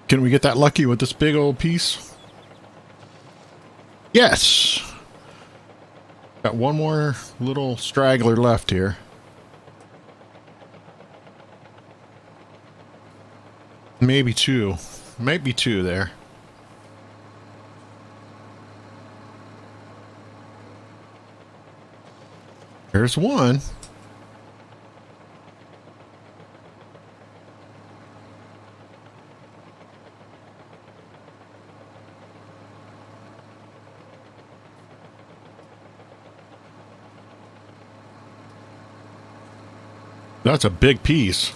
Can we get that lucky with this big old piece? Yes! Got one more little straggler left here. Maybe two. Might be two there. There's one. That's a big piece.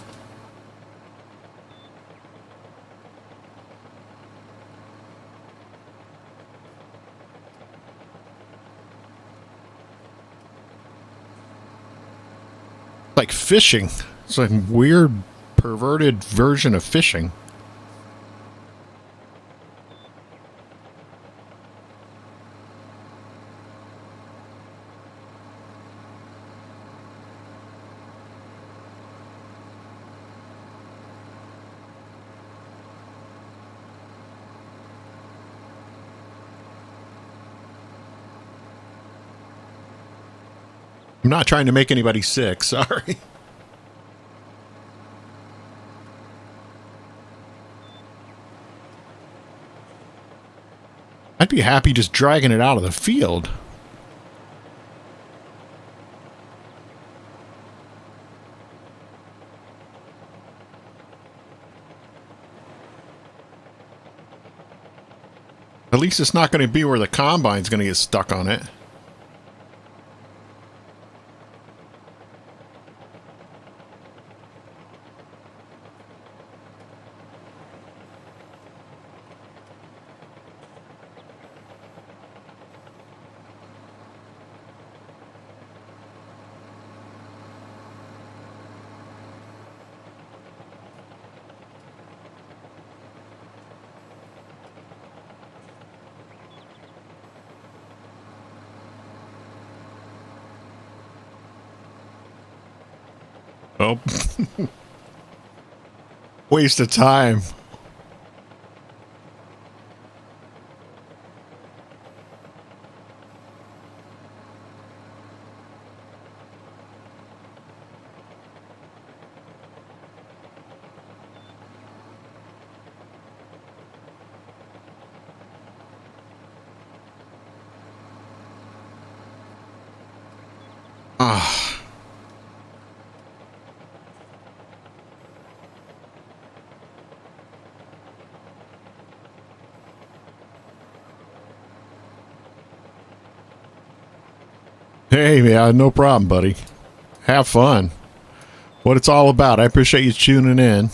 Like fishing. It's like a weird, perverted version of fishing. I'm not trying to make anybody sick, sorry. I'd be happy just dragging it out of the field. At least it's not going to be where the combine's going to get stuck on it. Oh. Waste of time. Ah. Hey, yeah, no problem, buddy. Have fun. What it's all about. I appreciate you tuning in.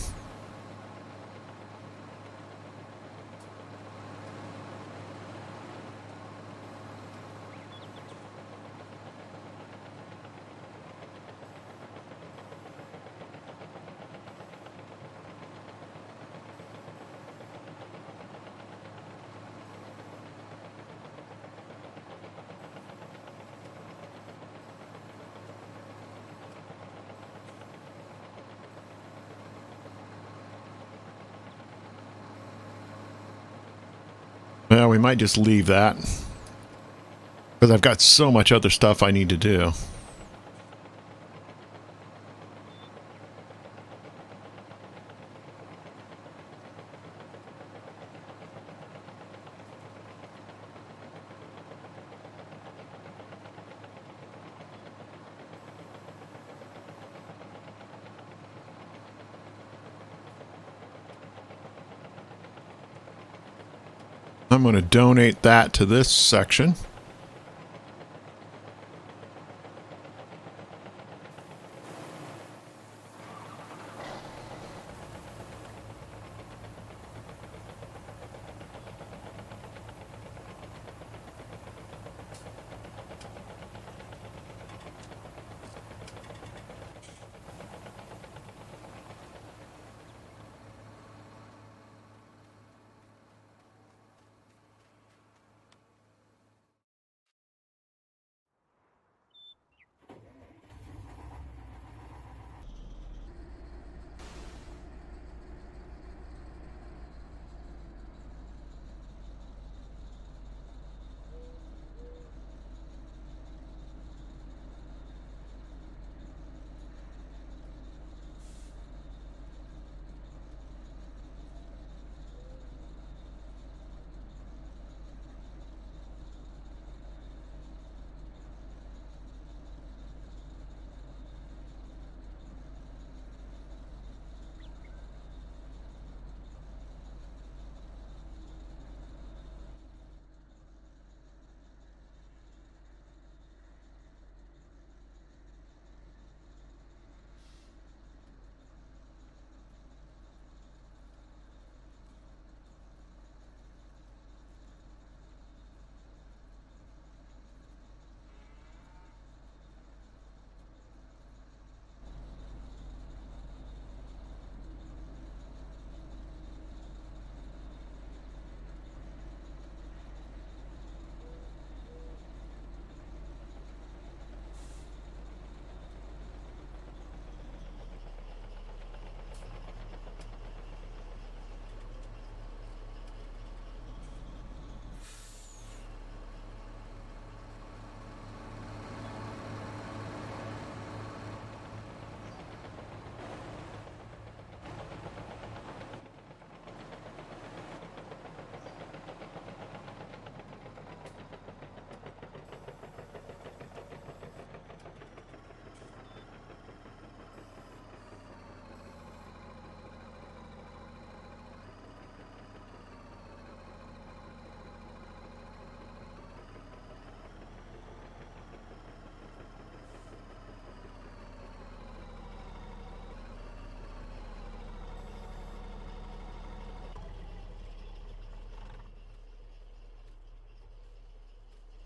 Well, we might just leave that. Because I've got so much other stuff I need to do. I'm going to donate that to this section.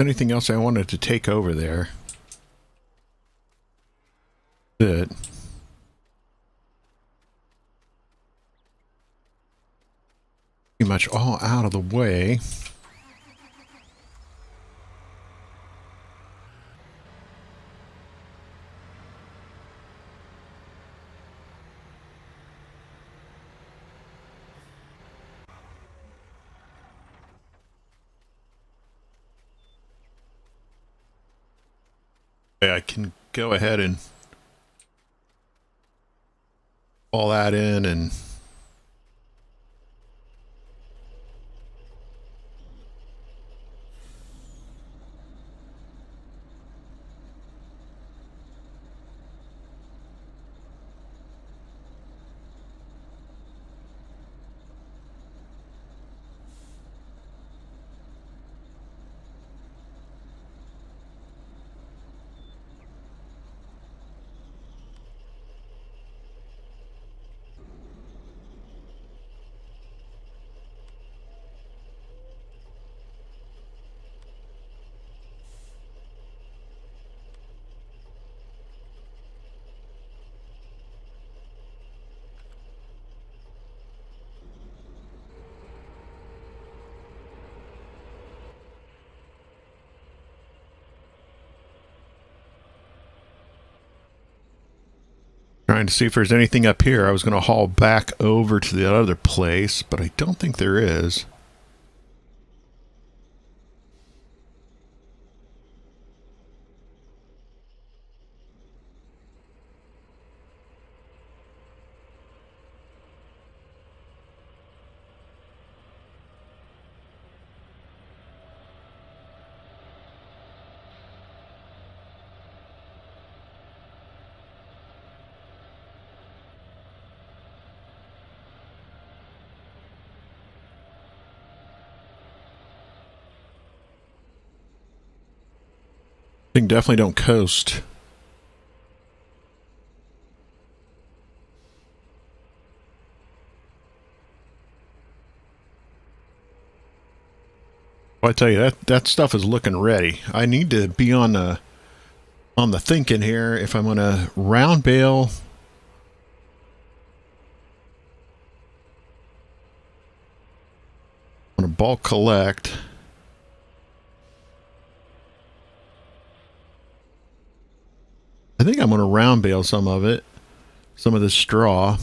Anything else I wanted to take over there? Good. Pretty much all out of the way. I can go ahead and all that in and trying to see if there's anything up here. I was going to haul back over to the other place, but I don't think there is. I think definitely don't coast. Well, I tell you, that stuff is looking ready. I need to be on the thinking here if I'm going to round bale. I'm going to bulk collect. I think I'm going to round bale some of it, some of this straw.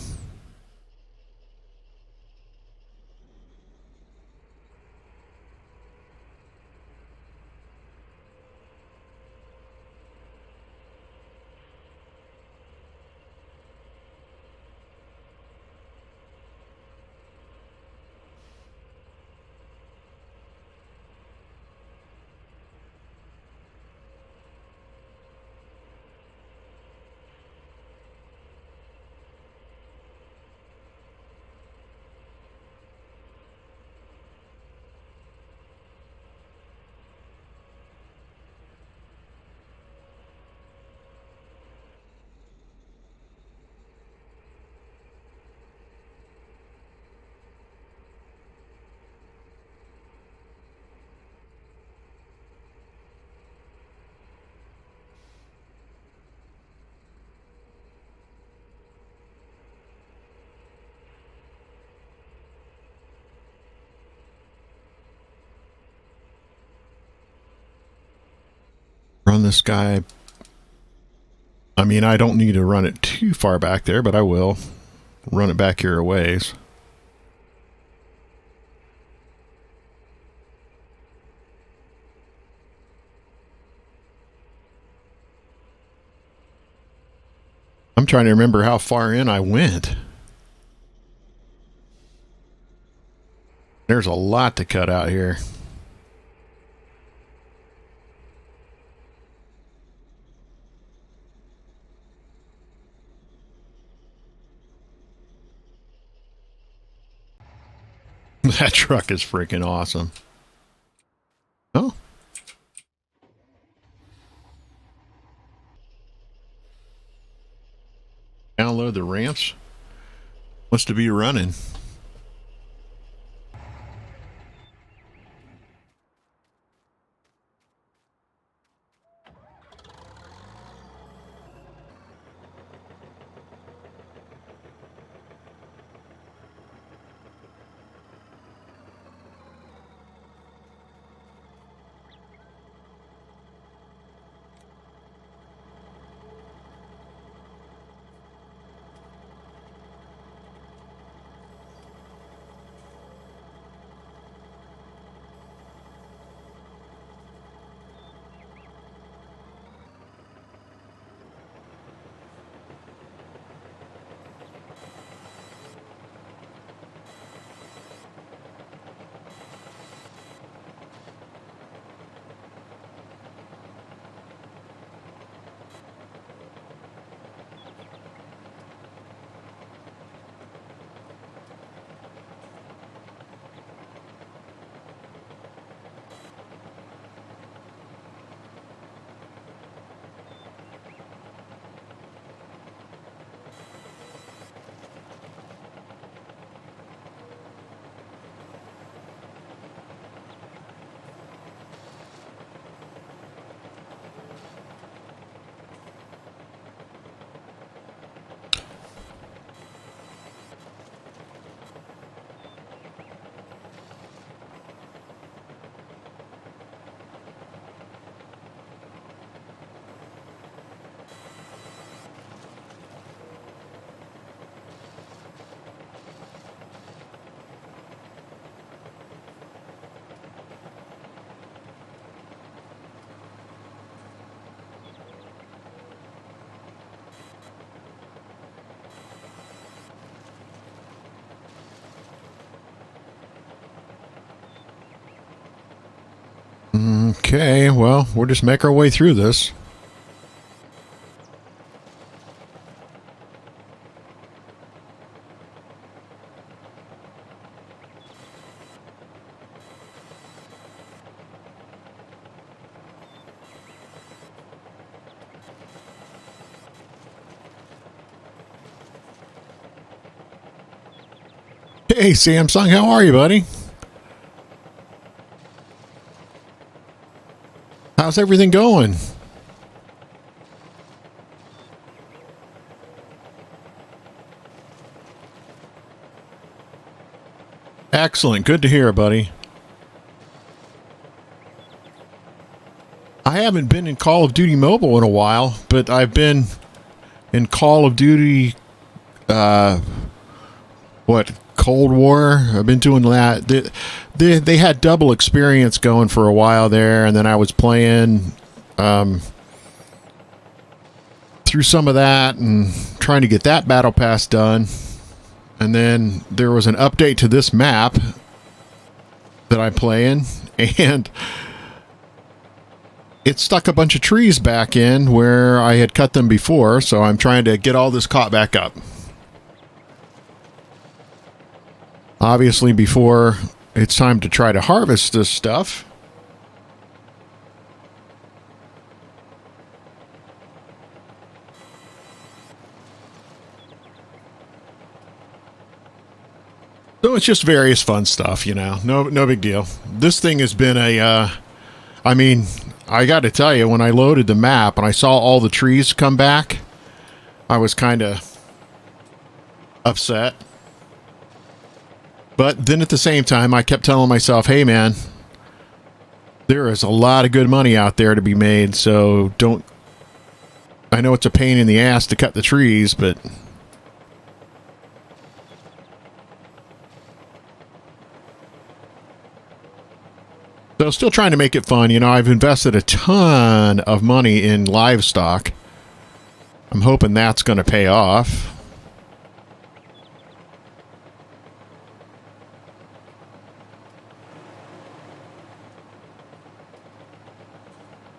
Run this guy. I mean, I don't need to run it too far back there, but I will run it back here a ways. I'm trying to remember how far in I went. There's a lot to cut out here. That truck is freaking awesome. Oh. Download the ramps. What's to be running? Okay, well, we'll just make our way through this. Hey, Samsung, how are you, buddy? How's everything going? Excellent. Good to hear, buddy. I haven't been in Call of Duty Mobile in a while, but I've been in Call of Duty, Cold War. I've been doing that. They had double experience going for a while there, and then I was playing through some of that and trying to get that battle pass done. And then there was an update to this map that I'm playing, and it stuck a bunch of trees back in where I had cut them before, so I'm trying to get all this caught back up. Obviously, before it's time to try to harvest this stuff. So it's just various fun stuff, you know. No big deal. This thing has been I mean, I got to tell you, when I loaded the map and I saw all the trees come back, I was kind of upset. But then at the same time, I kept telling myself, hey, man, there is a lot of good money out there to be made, so don't... I know it's a pain in the ass to cut the trees, but... So still trying to make it fun. You know, I've invested a ton of money in livestock. I'm hoping that's going to pay off.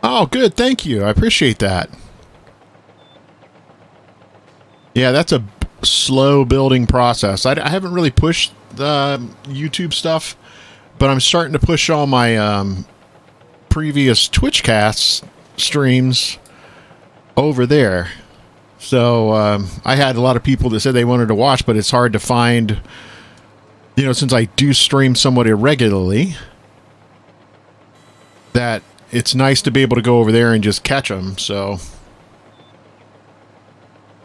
Oh, good. Thank you. I appreciate that. Yeah, that's a slow building process. I haven't really pushed the YouTube stuff, but I'm starting to push all my previous Twitchcast streams over there. So I had a lot of people that said they wanted to watch, but it's hard to find, you know, since I do stream somewhat irregularly, that it's nice to be able to go over there and just catch them. So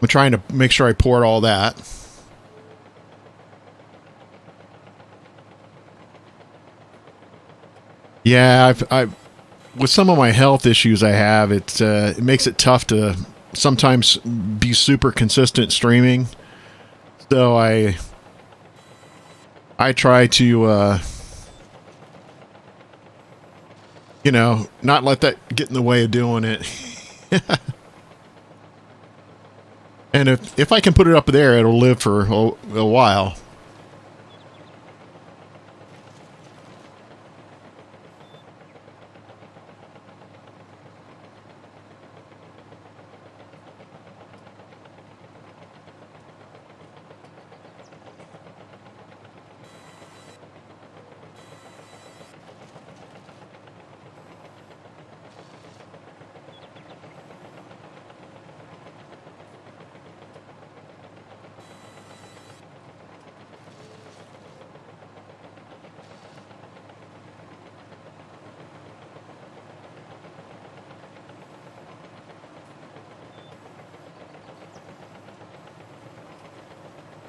I'm trying to make sure I port all that. Yeah, I with some of my health issues I have, it makes it tough to sometimes be super consistent streaming. So I try to you know, not let that get in the way of doing it. And if I can put it up there, it'll live for a while.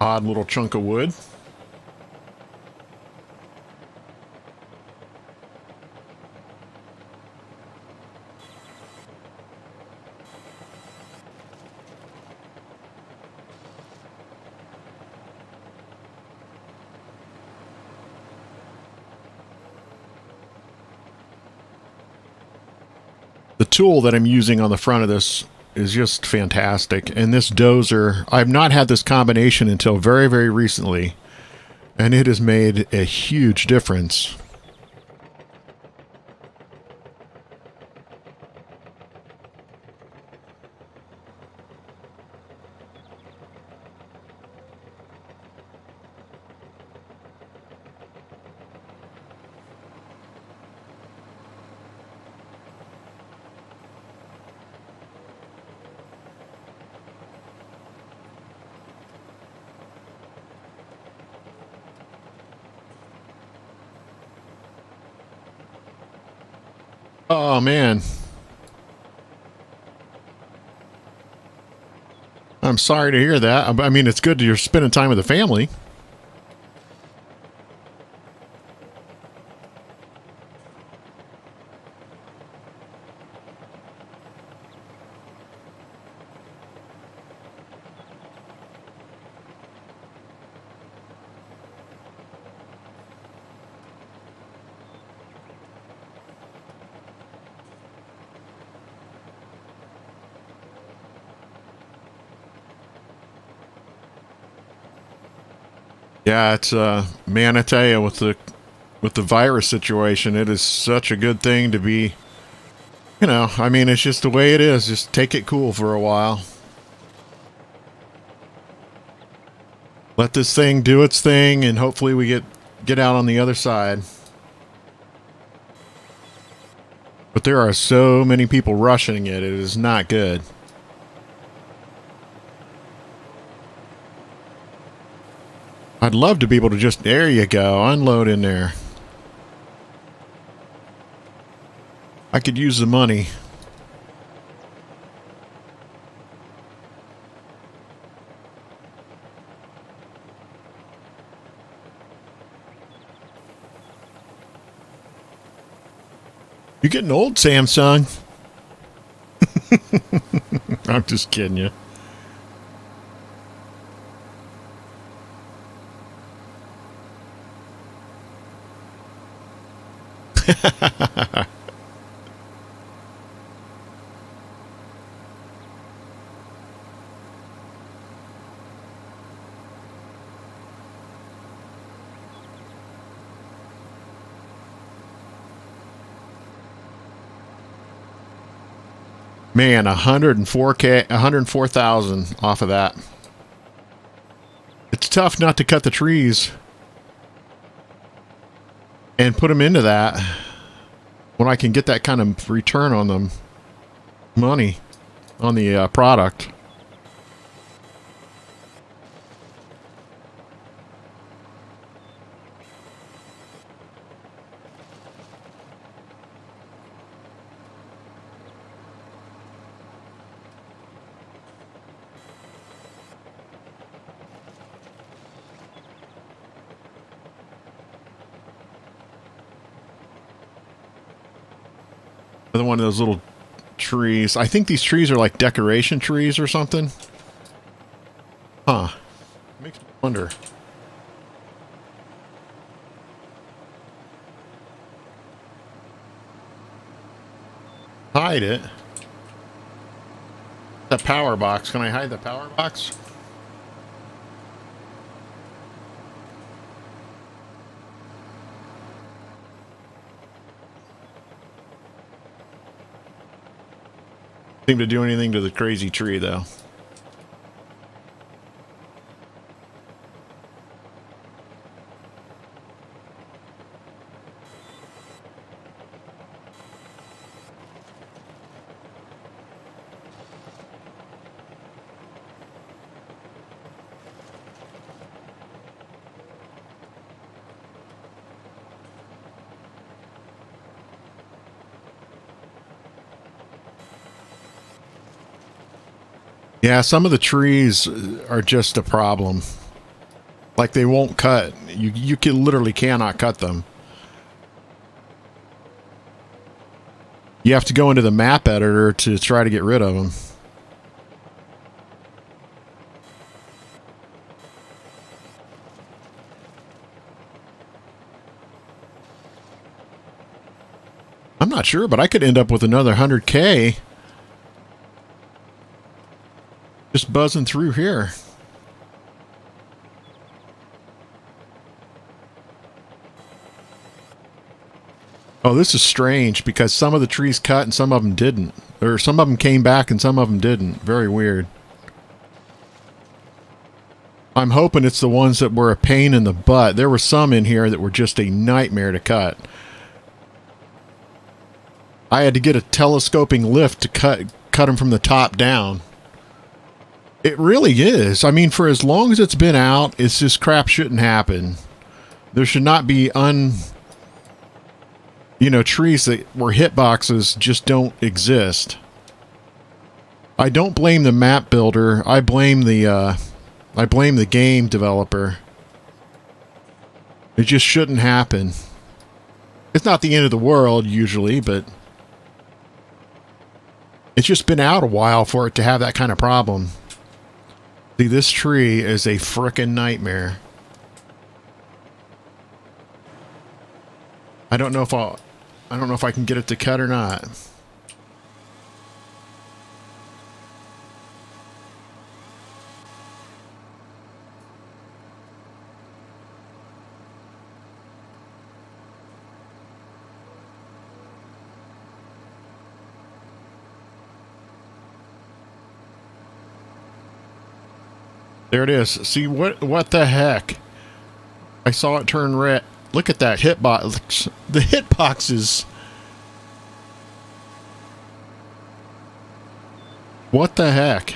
Odd little chunk of wood. The tool that I'm using on the front of this is just fantastic. And this dozer, I've not had this combination until very, very recently, and it has made a huge difference. Oh, man. I'm sorry to hear that. I mean, it's good that you're spending time with the family. Yeah, it's man, I tell you, with the virus situation, it is such a good thing to be. I mean, it's just the way it is. Just take it cool for a while. Let this thing do its thing, and hopefully we get out on the other side. But there are so many people rushing it. It is not good. I'd love to be able to just, there you go, unload in there. I could use the money. You're getting old, Samsung. I'm just kidding you. Man, 104K, 104,000 off of that. It's tough not to cut the trees and put them into that when I can get that kind of return on them money on the product. Another one of those little trees. I think these trees are like decoration trees or something. Huh. Makes me wonder. Hide it. The power box. Can I hide the power box? Seem to do anything to the crazy tree though. Yeah, some of the trees are just a problem. Like they won't cut. You can literally cannot cut them. You have to go into the map editor to try to get rid of them. I'm not sure, but I could end up with another 100K just buzzing through here. Oh, this is strange because some of the trees cut and some of them didn't. Or some of them came back and some of them didn't. Very weird. I'm hoping it's the ones that were a pain in the butt. There were some in here that were just a nightmare to cut. I had to get a telescoping lift to cut them from the top down. It really is. I mean, for as long as it's been out, it's just crap shouldn't happen. There should not be trees that where hitboxes just don't exist. I don't blame the map builder. I blame the game developer. It just shouldn't happen. It's not the end of the world usually, but it's just been out a while for it to have that kind of problem. See, this tree is a frickin' nightmare. I don't know if I can get it to cut or not. There it is. See, what the heck? I saw it turn red. Look at that hitbox. The hitboxes. What the heck?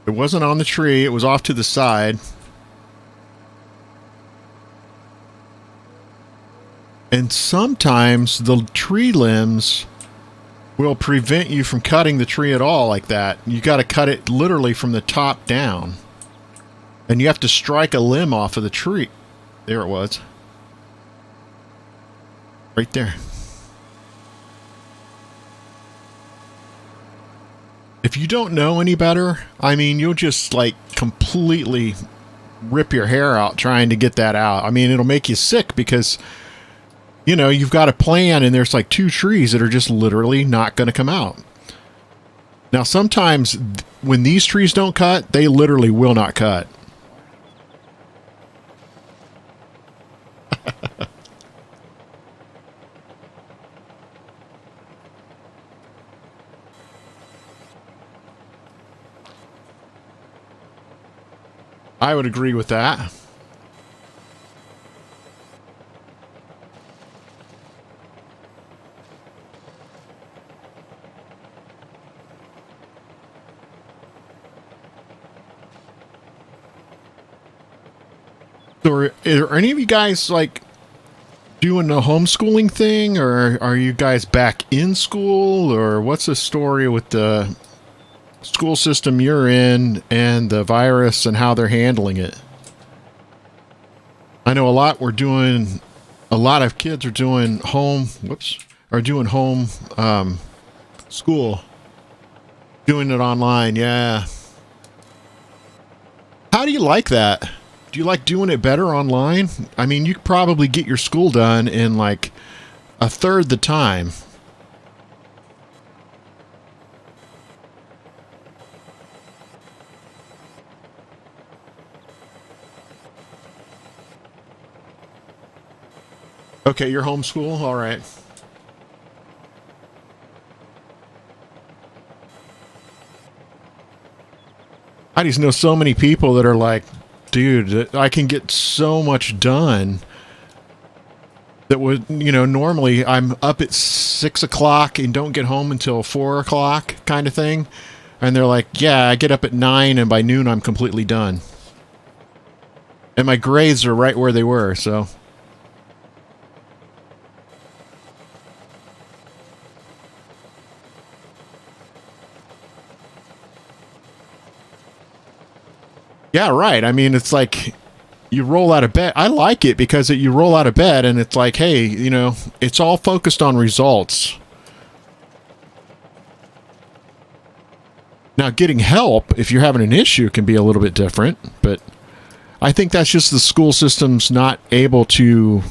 It wasn't on the tree. It was off to the side. And sometimes the tree limbs will prevent you from cutting the tree at all like that. You got to cut it literally from the top down. And you have to strike a limb off of the tree. There it was. Right there. If you don't know any better, I mean, you'll just like completely rip your hair out trying to get that out. I mean, it'll make you sick because, you've got a plan and there's like 2 trees that are just literally not going to come out. Now, sometimes when these trees don't cut, they literally will not cut. I would agree with that. So are any of you guys like doing a homeschooling thing, or are you guys back in school, or what's the story with the school system you're in and the virus and how they're handling it? I know a lot of kids are doing home school, doing it online. Yeah. How do you like that? Do you like doing it better online? I mean, you could probably get your school done in like a third the time. Okay, you're homeschool? All right. I just know so many people that are like, dude, I can get so much done that would, normally I'm up at 6 o'clock and don't get home until 4 o'clock kind of thing. And they're like, yeah, I get up at 9 and by noon I'm completely done. And my grades are right where they were, so. Yeah, right. I mean, it's like you roll out of bed. I like it because you roll out of bed and it's like, hey, it's all focused on results. Now, getting help if you're having an issue can be a little bit different, but I think that's just the school system's not able to.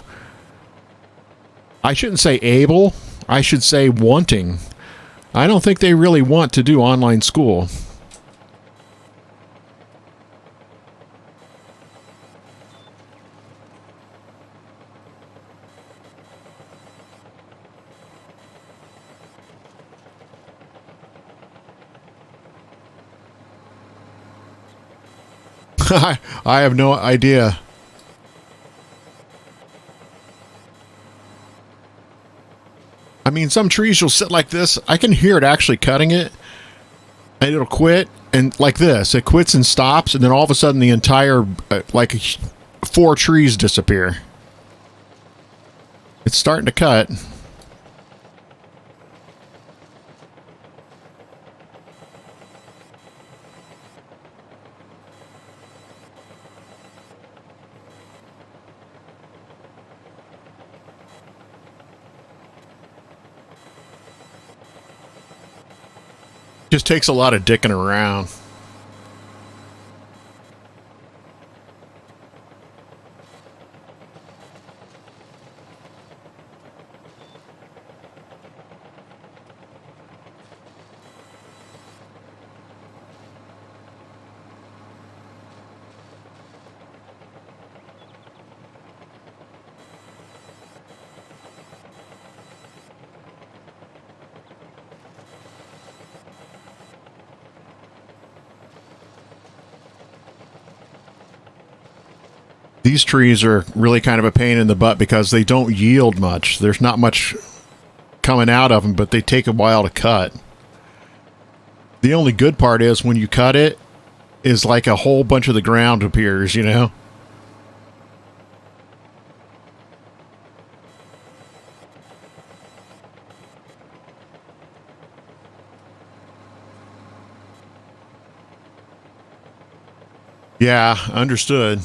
I shouldn't say able. I should say wanting. I don't think they really want to do online school. I have no idea. I mean, some trees you'll sit like this. I can hear it actually cutting it, and it'll quit, and like this, it quits and stops, and then all of a sudden the entire, 4 trees disappear. It's starting to cut. Just takes a lot of dicking around. These trees are really kind of a pain in the butt because they don't yield much. There's not much coming out of them, but they take a while to cut. The only good part is when you cut it, is like a whole bunch of the ground appears, you know? Yeah, understood.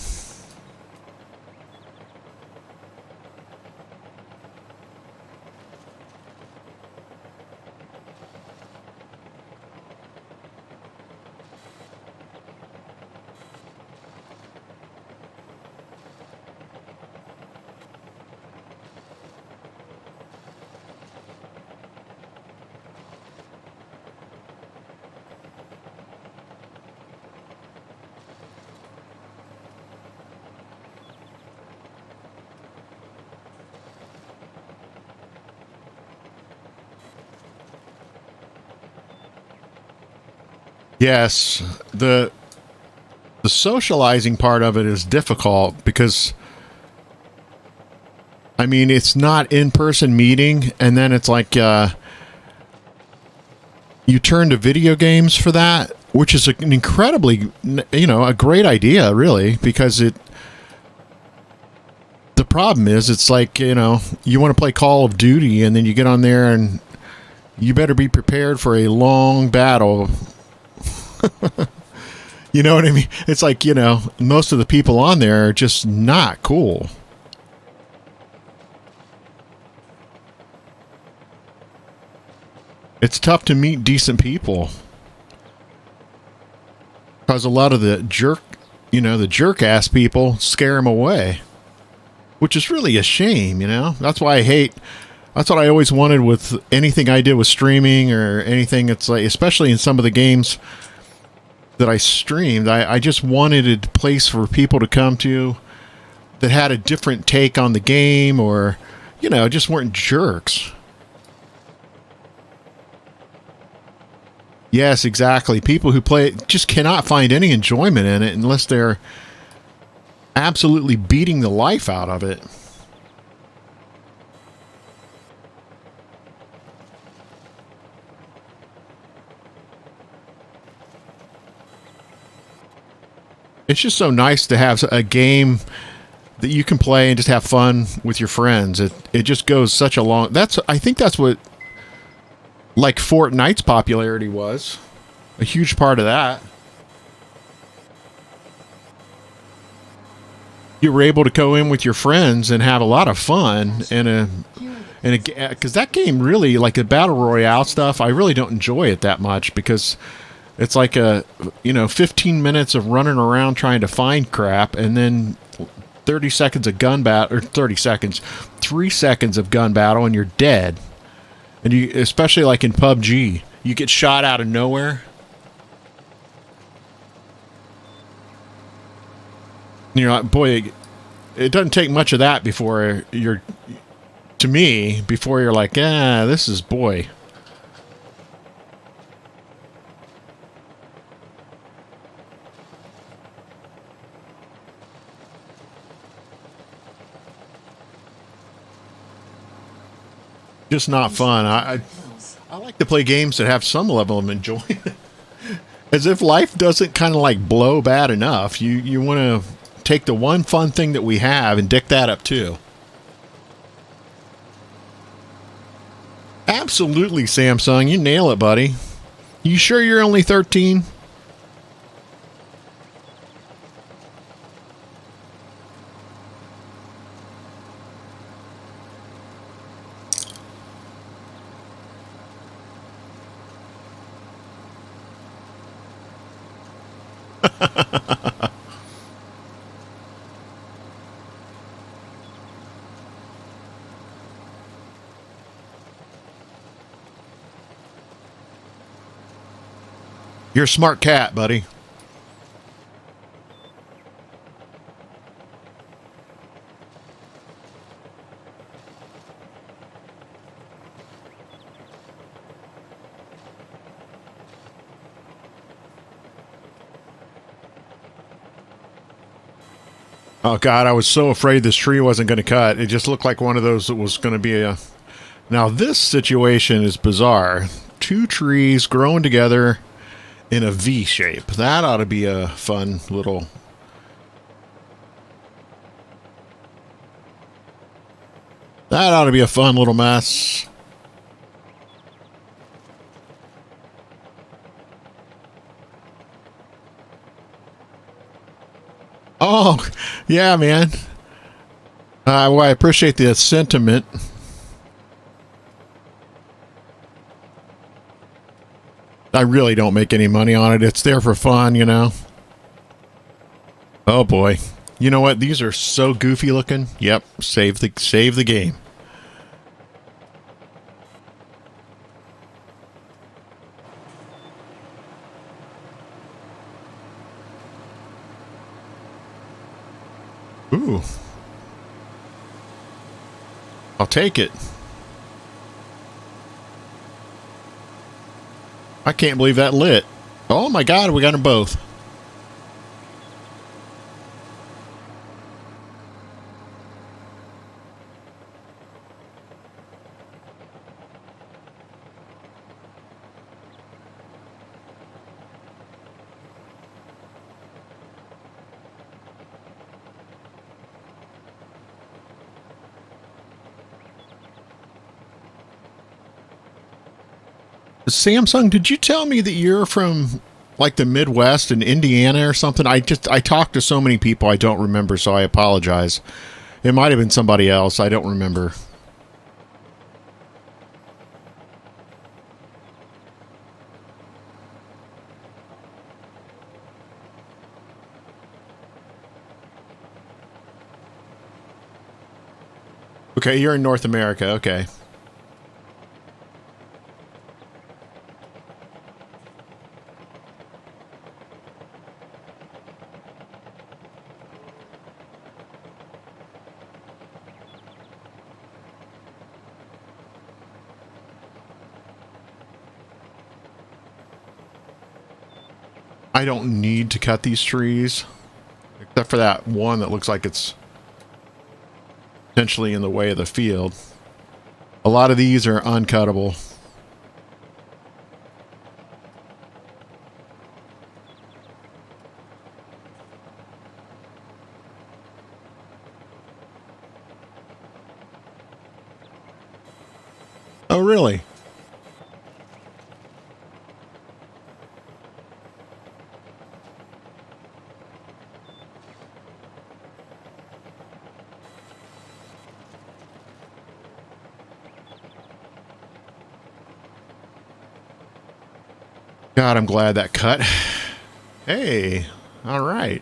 Yes, the socializing part of it is difficult because I mean it's not in-person meeting, and then it's like you turn to video games for that, which is an incredibly, you know, a great idea, really, because the problem is it's like, you know, you want to play Call of Duty and then you get on there and you better be prepared for a long battle. You know what I mean? It's like, you know, most of the people on there are just not cool. It's tough to meet decent people because a lot of the jerk ass people scare them away, which is really a shame, you know? That's why that's what I always wanted with anything I did with streaming or anything. It's like, especially in some of the games that I streamed, I just wanted a place for people to come to that had a different take on the game, or, you know, just weren't jerks. Yes, exactly. People who play it just cannot find any enjoyment in it unless they're absolutely beating the life out of it. It's just so nice to have a game that you can play and just have fun with your friends. It just goes such a long... I think that's what, like, Fortnite's popularity was. A huge part of that. You were able to go in with your friends and have a lot of fun because that game really, like the battle royale stuff, I really don't enjoy it that much because it's like 15 minutes of running around trying to find crap, and then 30 seconds of gun battle, or 30 seconds, 3 seconds of gun battle, and you're dead. And you, especially like in PUBG, you get shot out of nowhere. You know, boy, it doesn't take much of that before you're like, this is boy. Just not fun. I like to play games that have some level of enjoyment. As if life doesn't kind of like blow bad enough. You want to take the one fun thing that we have and dick that up too. Absolutely, Samsung. You nail it, buddy. You sure you're only 13? You're a smart cat, buddy. Oh, God, I was so afraid this tree wasn't going to cut. It just looked like one of those that was going to be a... Now, this situation is bizarre. Two trees growing together in a V shape. That ought to be a fun little... That ought to be a fun little mess. Oh, yeah, man. Well, I appreciate the sentiment. I really don't make any money on it. It's there for fun, you know. Oh boy. You know what? These are so goofy looking. Yep, save the game. Ooh. I'll take it. I can't believe that lit. Oh my God, we got them both. Samsung, did you tell me that you're from like the Midwest in Indiana or something? I talked to so many people I don't remember, so I apologize. It might have been somebody else. I don't remember. Okay, you're in North America. Okay. I don't need to cut these trees, except for that one that looks like it's potentially in the way of the field. A lot of these are uncuttable. Oh, really? God, I'm glad that cut. Hey, all right.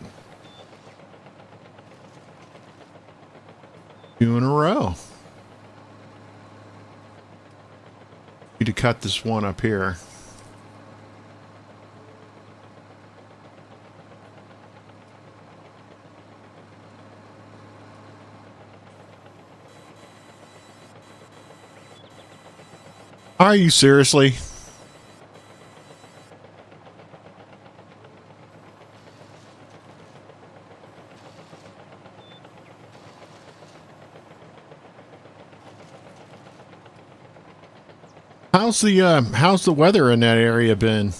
2 in a row. Need to cut this one up here. Are you seriously? How's the weather in that area been?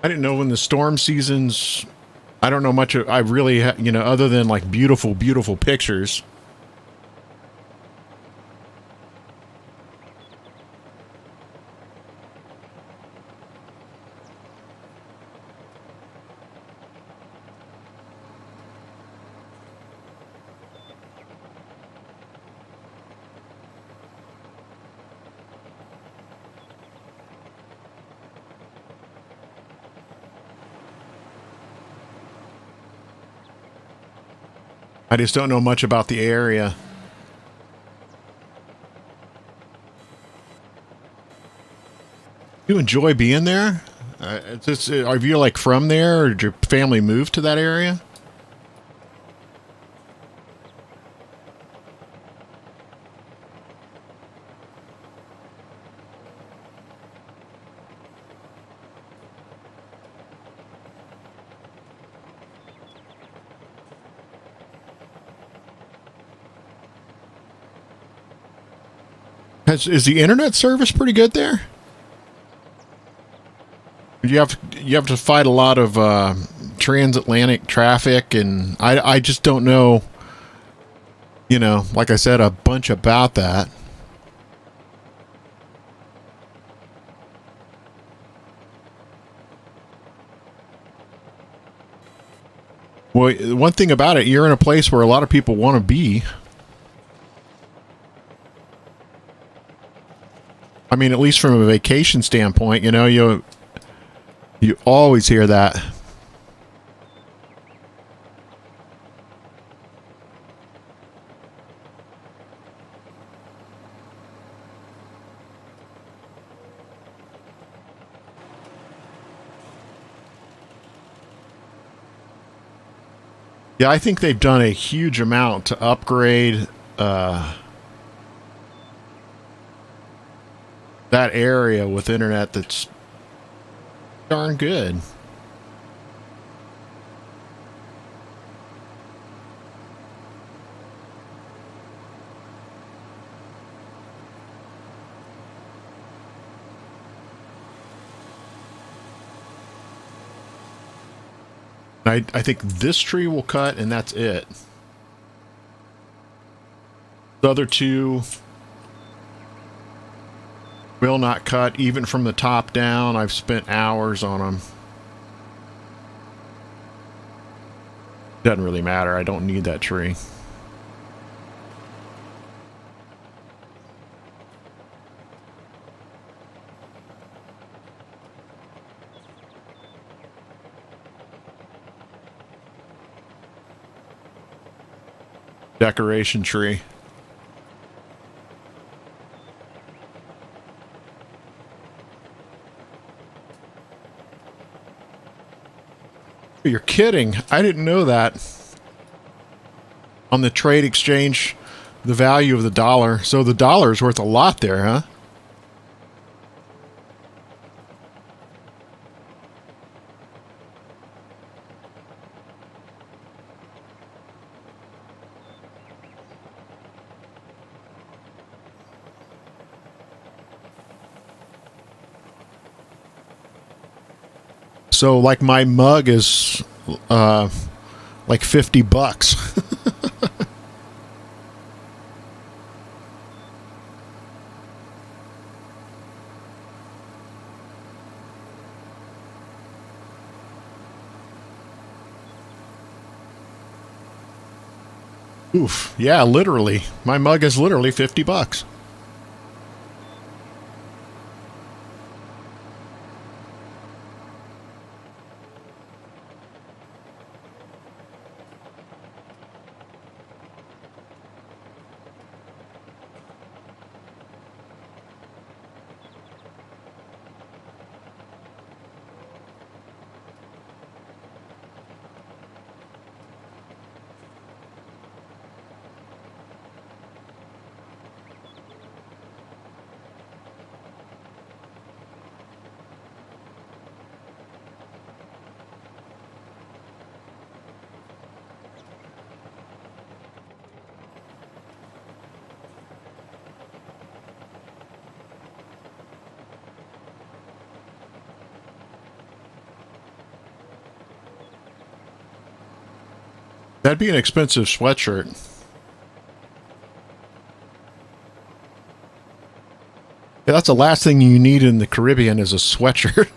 I didn't know when the storm seasons. I don't know much. I really, you know, other than like beautiful, beautiful pictures. I just don't know much about the area. You enjoy being there? Are you like from there, or did your family move to that area? Is the internet service pretty good there? You have to fight a lot of transatlantic traffic, and I just don't know. Like I said, a bunch about that. Well, one thing about it, you're in a place where a lot of people want to be. I mean, at least from a vacation standpoint, you always hear that. Yeah, I think they've done a huge amount to upgrade that area with internet that's darn good. I think this tree will cut, and that's it. The other two will not cut, even from the top down. I've spent hours on them. Doesn't really matter. I don't need that tree. Decoration tree. You're kidding. I didn't know that. On the trade exchange, the value of the dollar. So the dollar is worth a lot there, huh? So like my mug is like $50. Oof. Yeah, literally. My mug is literally $50. That'd be an expensive sweatshirt. Yeah, that's the last thing you need in the Caribbean is a sweatshirt.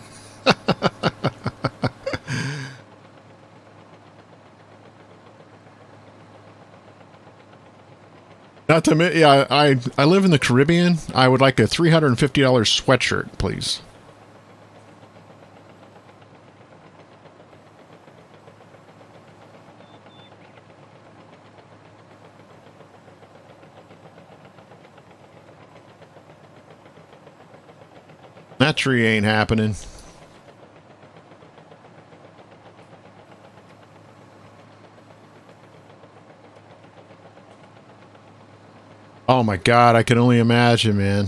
Not to mention, yeah, I live in the Caribbean. I would like a $350 sweatshirt, please. That tree ain't happening. Oh my God, I can only imagine, man.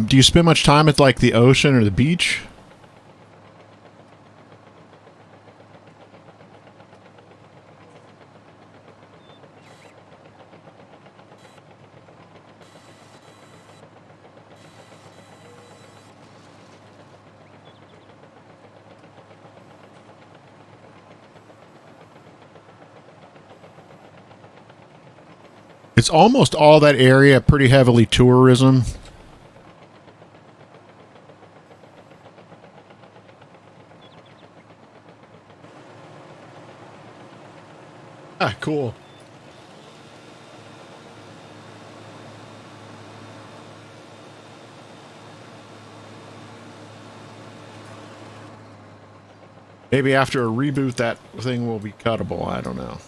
Do you spend much time at like the ocean or the beach? It's almost all that area pretty heavily tourism. Ah, cool. Maybe after a reboot, that thing will be cuttable. I don't know.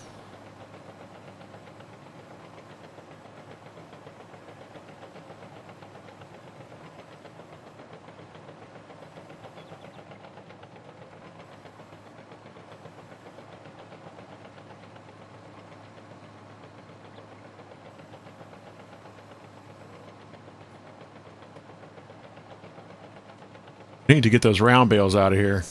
I need to get those round bales out of here.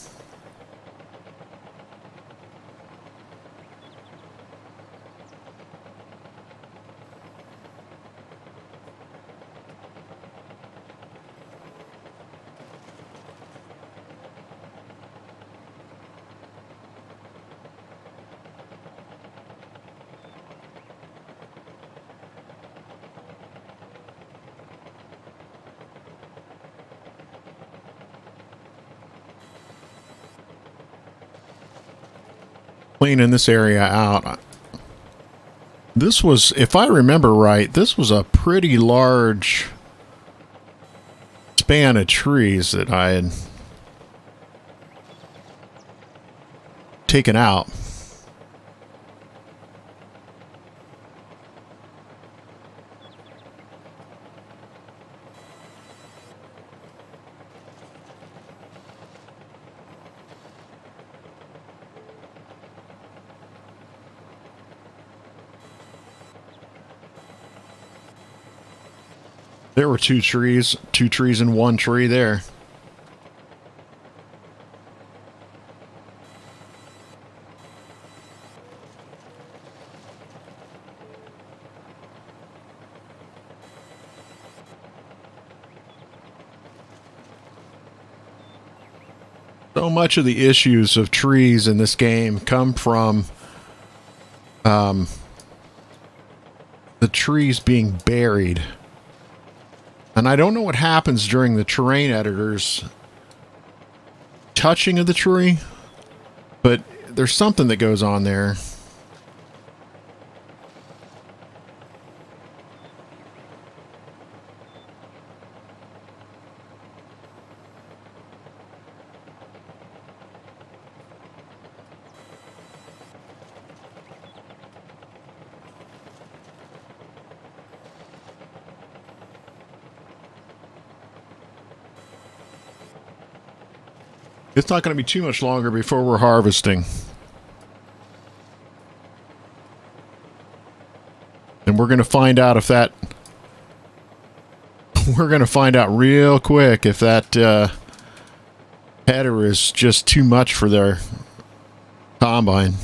Cleaning this area out. This was, if I remember right, this was a pretty large span of trees that I had taken out. There were two trees and one tree there. So much of the issues of trees in this game come from the trees being buried. And I don't know what happens during the terrain editor's touching of the tree, but there's something that goes on there. It's not going to be too much longer before we're harvesting. And we're going to find out if that... We're going to find out real quick if that header is just too much for their combine.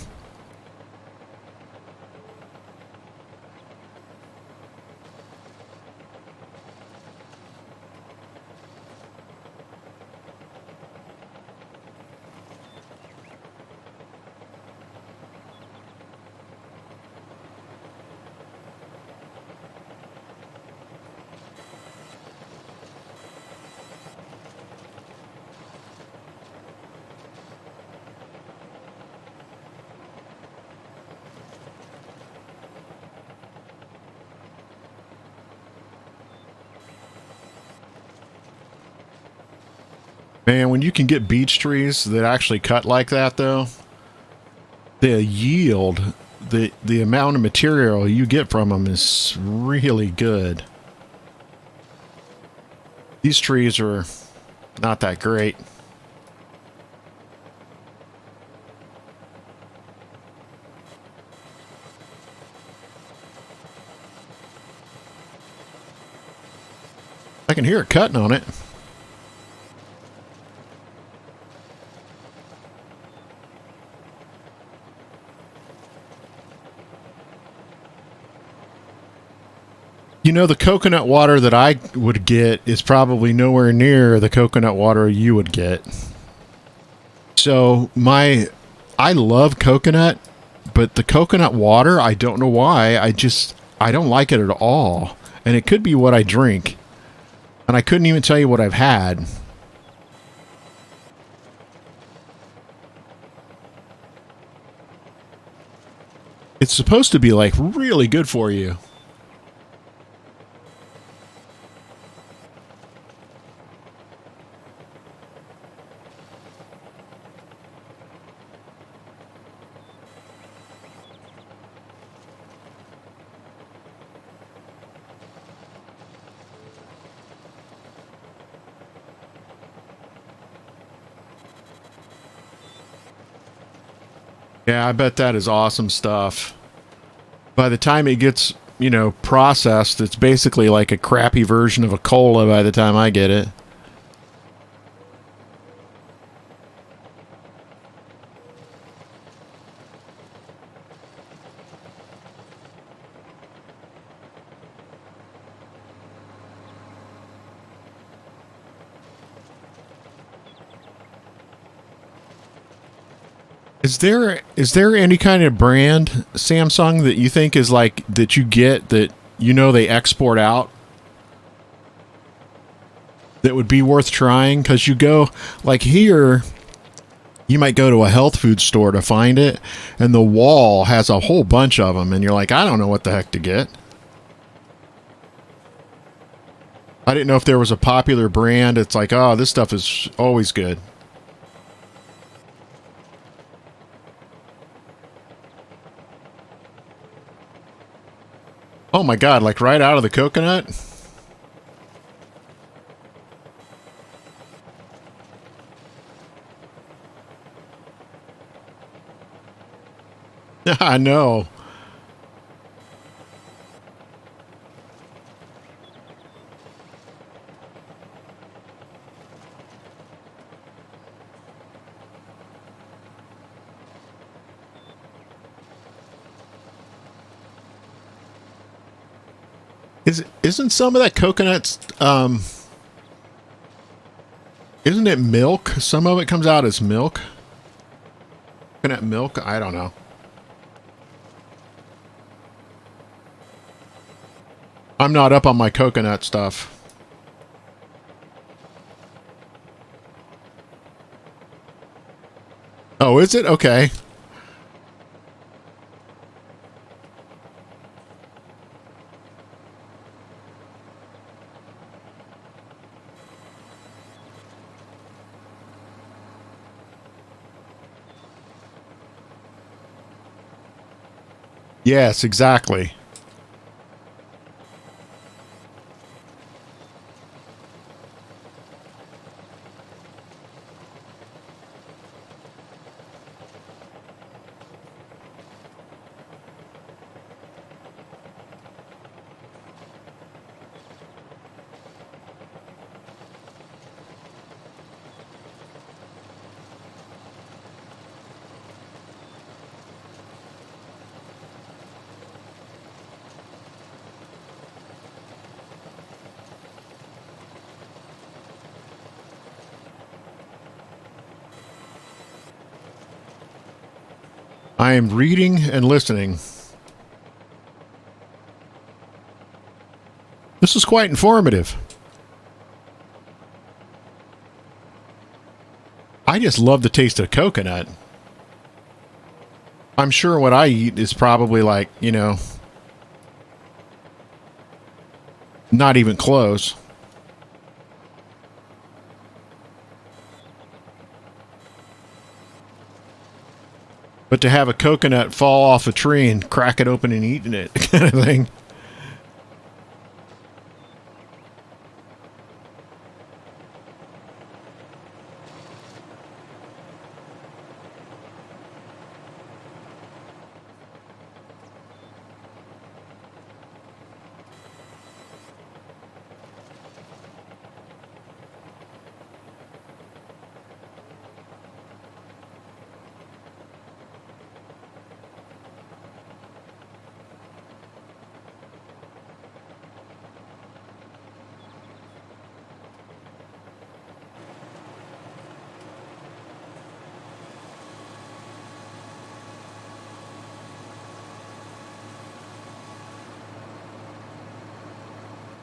Man, when you can get beech trees that actually cut like that, though, the yield, the amount of material you get from them is really good. These trees are not that great. I can hear it cutting on it. You know, the coconut water that I would get is probably nowhere near the coconut water you would get. So I love coconut, but the coconut water, I don't know why. I don't like it at all. And it could be what I drink. And I couldn't even tell you what I've had. It's supposed to be like really good for you. Yeah, I bet that is awesome stuff. By the time it gets, processed, it's basically like a crappy version of a cola by the time I get it. Is there any kind of brand Samsung that you think is like that you get that they export out that would be worth trying? Because you go like here, you might go to a health food store to find it, and the wall has a whole bunch of them, and you're like, I don't know what the heck to get. I didn't know if there was a popular brand. It's like, oh, this stuff is always good. Oh my God, like right out of the coconut? I know. Isn't some of that coconut isn't it milk? Some of it comes out as milk. Coconut milk? I don't know. I'm not up on my coconut stuff. Oh, is it? Okay. Yes, exactly. I am reading and listening. This is quite informative. I just love the taste of coconut. I'm sure what I eat is probably like, not even close. but to have a coconut fall off a tree and crack it open and eating it kind of thing.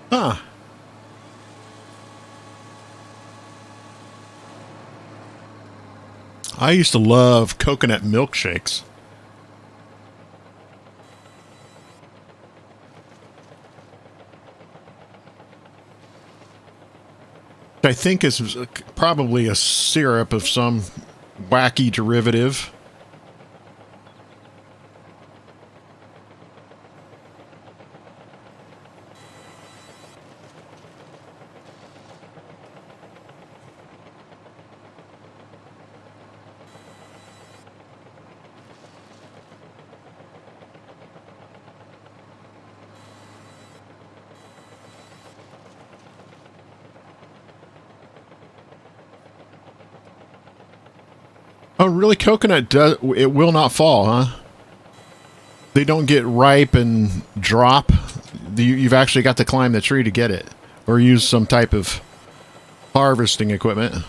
Huh. I used to love coconut milkshakes. I think is probably a syrup of some wacky derivative. Oh, really? Coconut does it will not fall, huh? They don't get ripe and drop. You've actually got to climb the tree to get it, or use some type of harvesting equipment.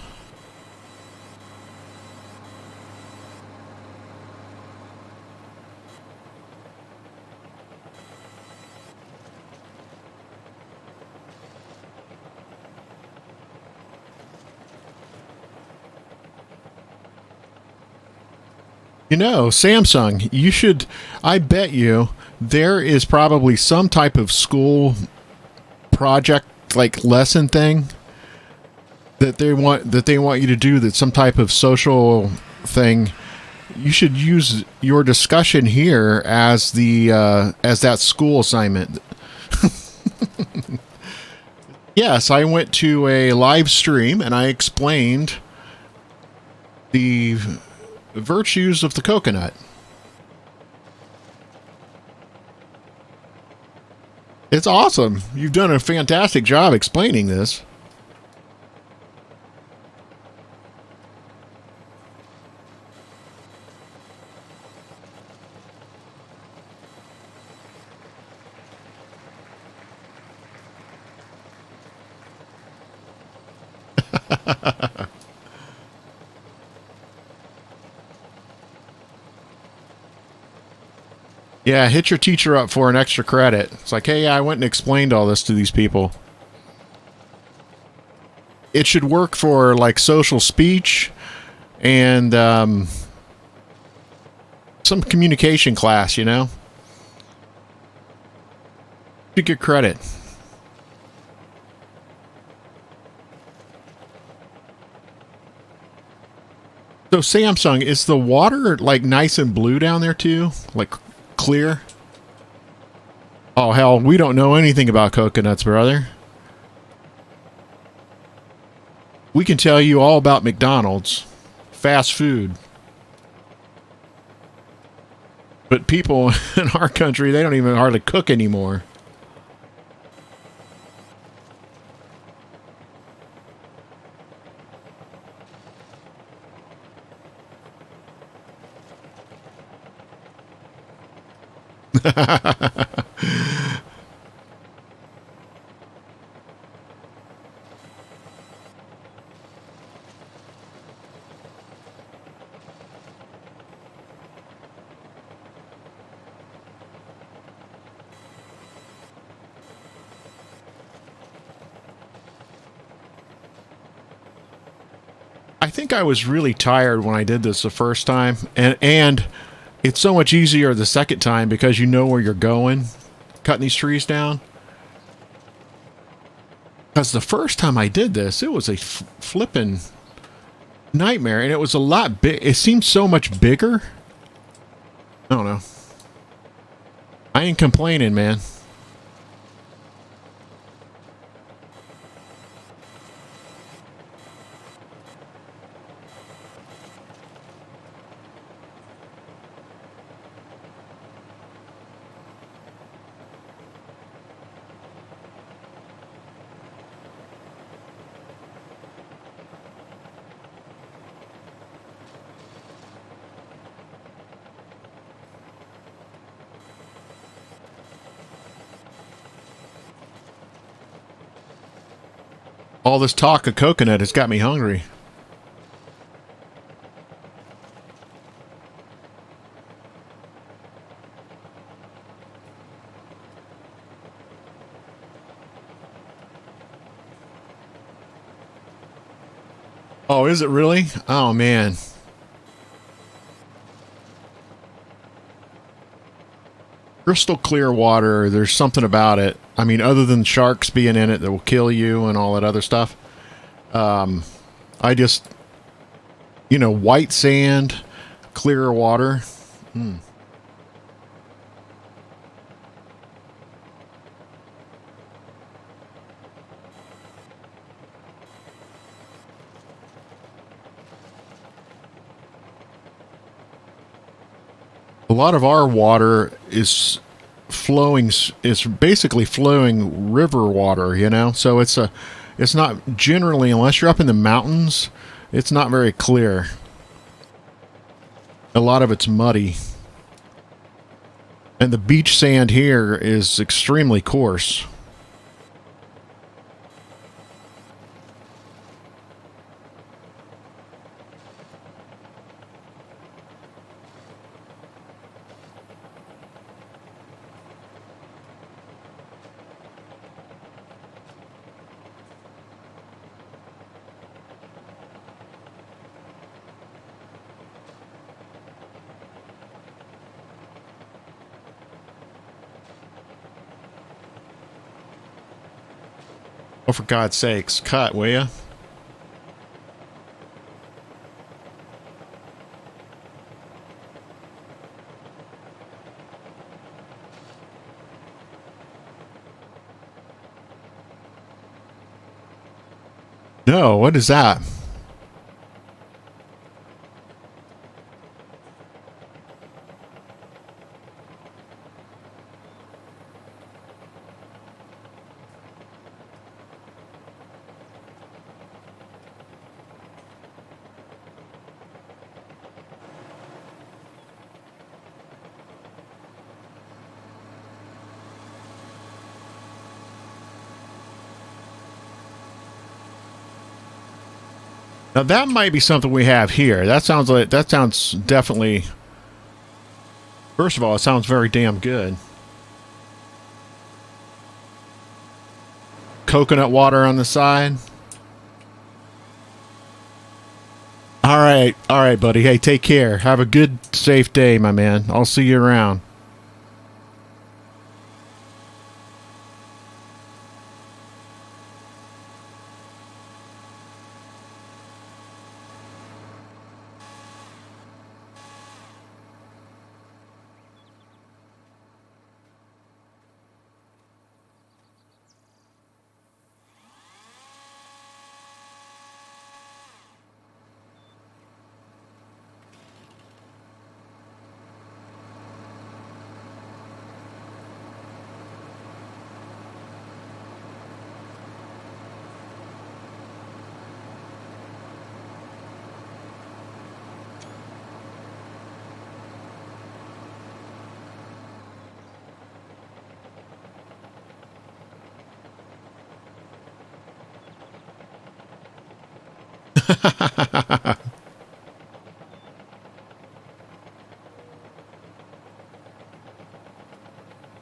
You know, Samsung, you should, I bet you there is probably some type of school project, like lesson thing that they want you to do, that's some type of social thing. You should use your discussion here as the as that school assignment. Yes, I went to a live stream and I explained the virtues of the coconut. It's awesome. You've done a fantastic job explaining this. Yeah, hit your teacher up for an extra credit. It's like, hey, I went and explained all this to these people. It should work for like social speech and some communication class, you know? You get credit. So Samsung, is the water like nice and blue down there too? Like clear? Oh hell, we don't know anything about coconuts, brother. We can tell you all about McDonald's, fast food. But people in our country, they don't even hardly cook anymore. I think I was really tired when I did this the first time, and it's so much easier the second time because you know where you're going, cutting these trees down. Because the first time I did this, it was a flippin' nightmare, and it was a lot big. It seemed so much bigger I don't know. I ain't complaining, man. All this talk of coconut has got me hungry. Oh, is it really? Oh, man. Crystal clear water, there's something about it. I mean, other than sharks being in it that will kill you and all that other stuff. I just, white sand, clear water. Mm. A lot of our water is flowing, it's basically flowing river water, so it's not generally, unless you're up in the mountains, it's not very clear. A lot of it's muddy, and the beach sand here is extremely coarse. Oh, for God's sakes, cut, will ya? No, what is that? Now that might be something we have here. That sounds definitely. First of all, it sounds very damn good. Coconut water on the side. All right, buddy. Hey, take care. Have a good, safe day, my man. I'll see you around.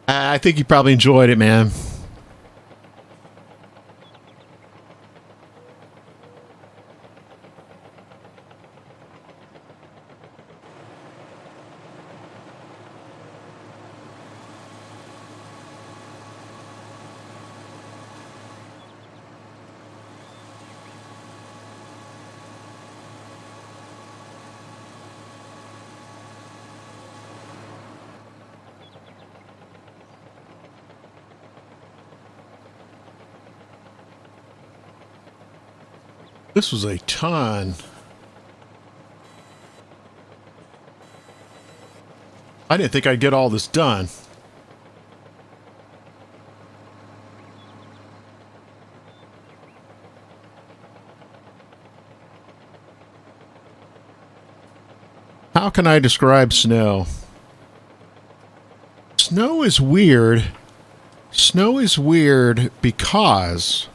I think you probably enjoyed it, man. This was a ton. I didn't think I'd get all this done. How can I describe snow? Snow is weird. Snow is weird because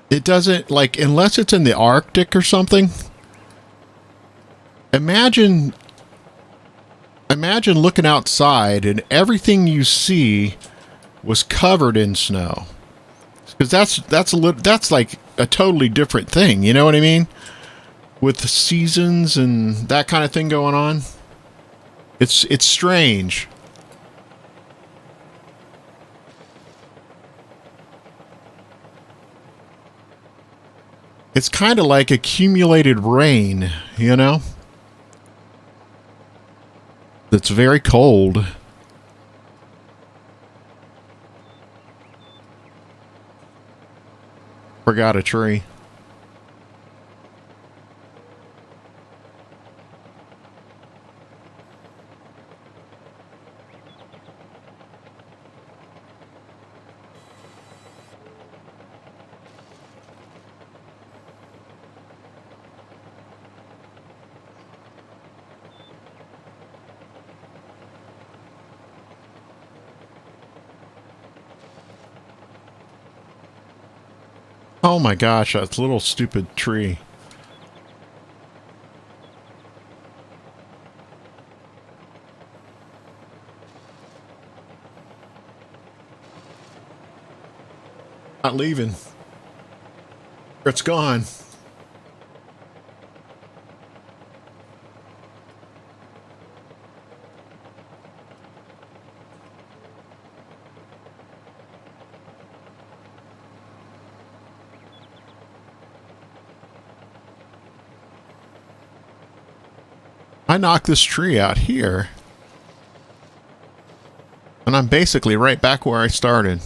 it doesn't, like, unless it's in the Arctic or something. Imagine looking outside and everything you see was covered in snow. Because that's like a totally different thing, you know what I mean? With the seasons and that kind of thing going on. It's strange. It's kind of like accumulated rain, you know? It's very cold. Forgot a tree. Oh my gosh, that little stupid tree. Not leaving. It's gone. I knocked this tree out here. And I'm basically right back where I started.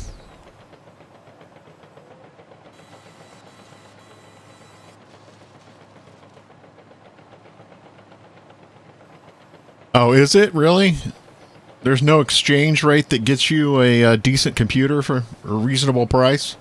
Oh, is it really? There's no exchange rate that gets you a decent computer for a reasonable price?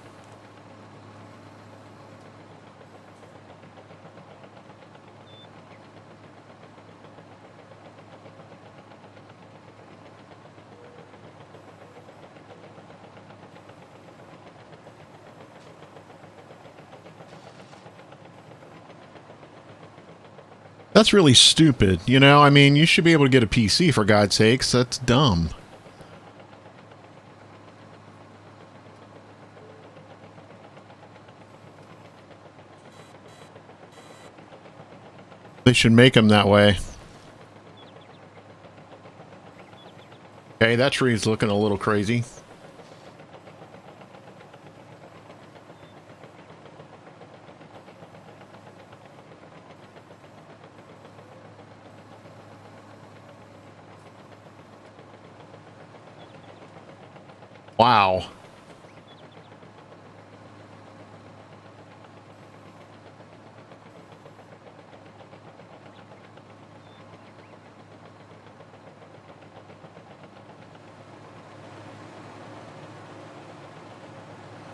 That's really stupid, you know? I mean, you should be able to get a PC, for God's sakes. That's dumb. They should make them that way. Okay, that tree's looking a little crazy. Wow.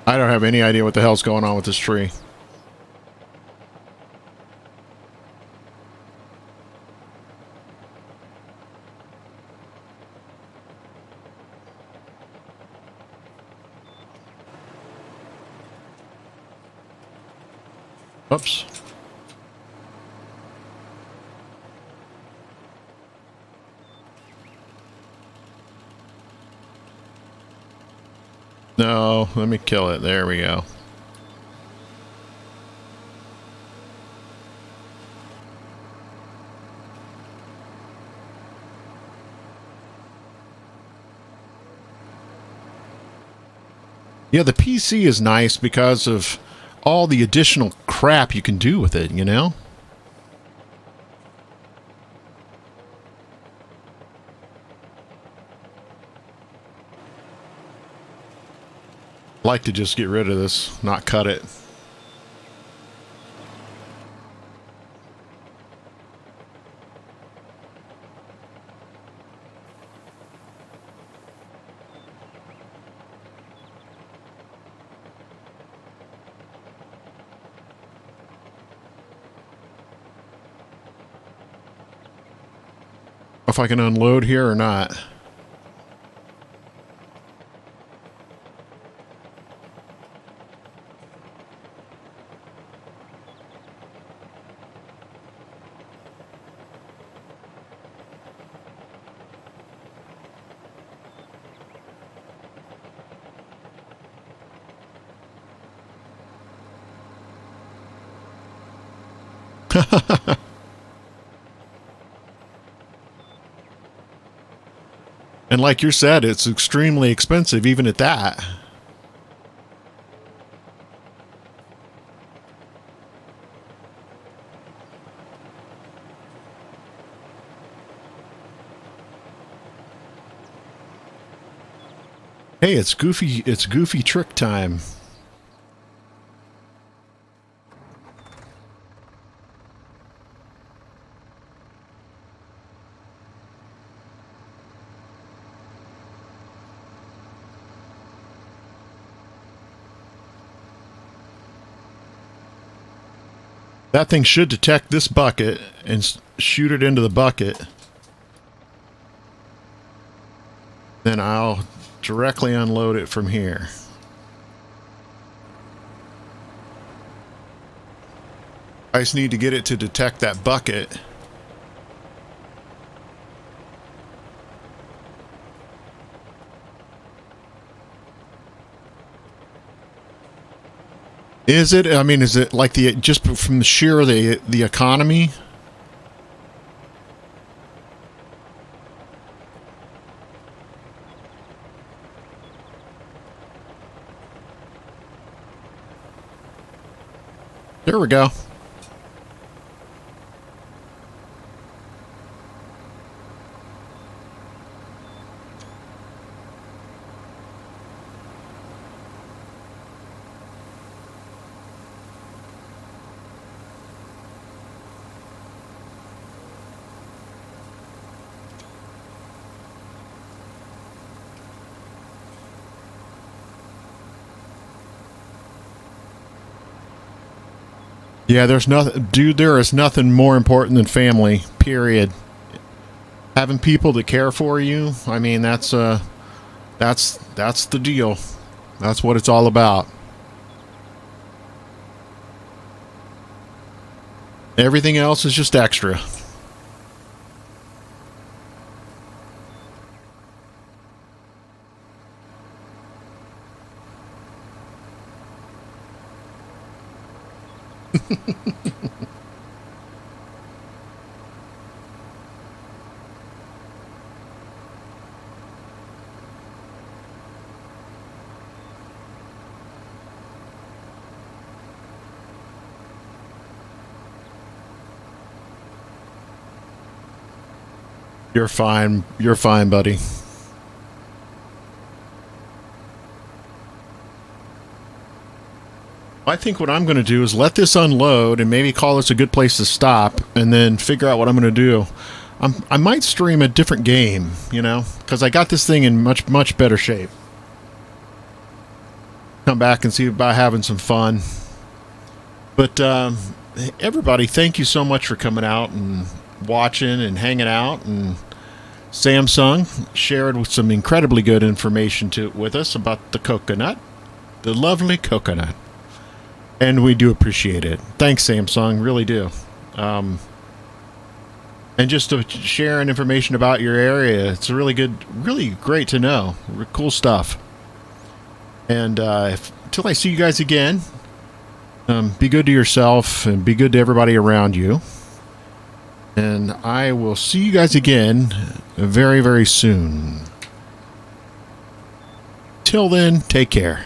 I don't have any idea what the hell's going on with this tree. Oops. No, let me kill it. There we go. Yeah, the PC is nice because of all the additional crap you can do with it, you know? I'd like to just get rid of this, not cut it. if I can unload here or not. And like you said, it's extremely expensive even at that. Hey, it's goofy trick time. That thing should detect this bucket and shoot it into the bucket. Then I'll directly unload it from here. I just need to get it to detect that bucket. Is it? I mean, is it like just from the sheer the economy? There we go. Yeah, there's nothing, dude. There is nothing more important than family. Period. Having people that care for you. I mean, that's the deal. That's what it's all about. Everything else is just extra. You're fine. You're fine, buddy. I think what I'm going to do is let this unload and maybe call this a good place to stop and then figure out what I'm going to do. I might stream a different game, you know, because I got this thing in much better shape. Come back and see about having some fun. But everybody, thank you so much for coming out and watching and hanging out. And Samsung shared some incredibly good information with us about the coconut, the lovely coconut. And we do appreciate it. Thanks, Samsung. Really do. And just to sharing information about your area, it's really good, really great to know. Cool stuff. And until I see you guys again, be good to yourself and be good to everybody around you. And I will see you guys again very, very soon. Till then, take care.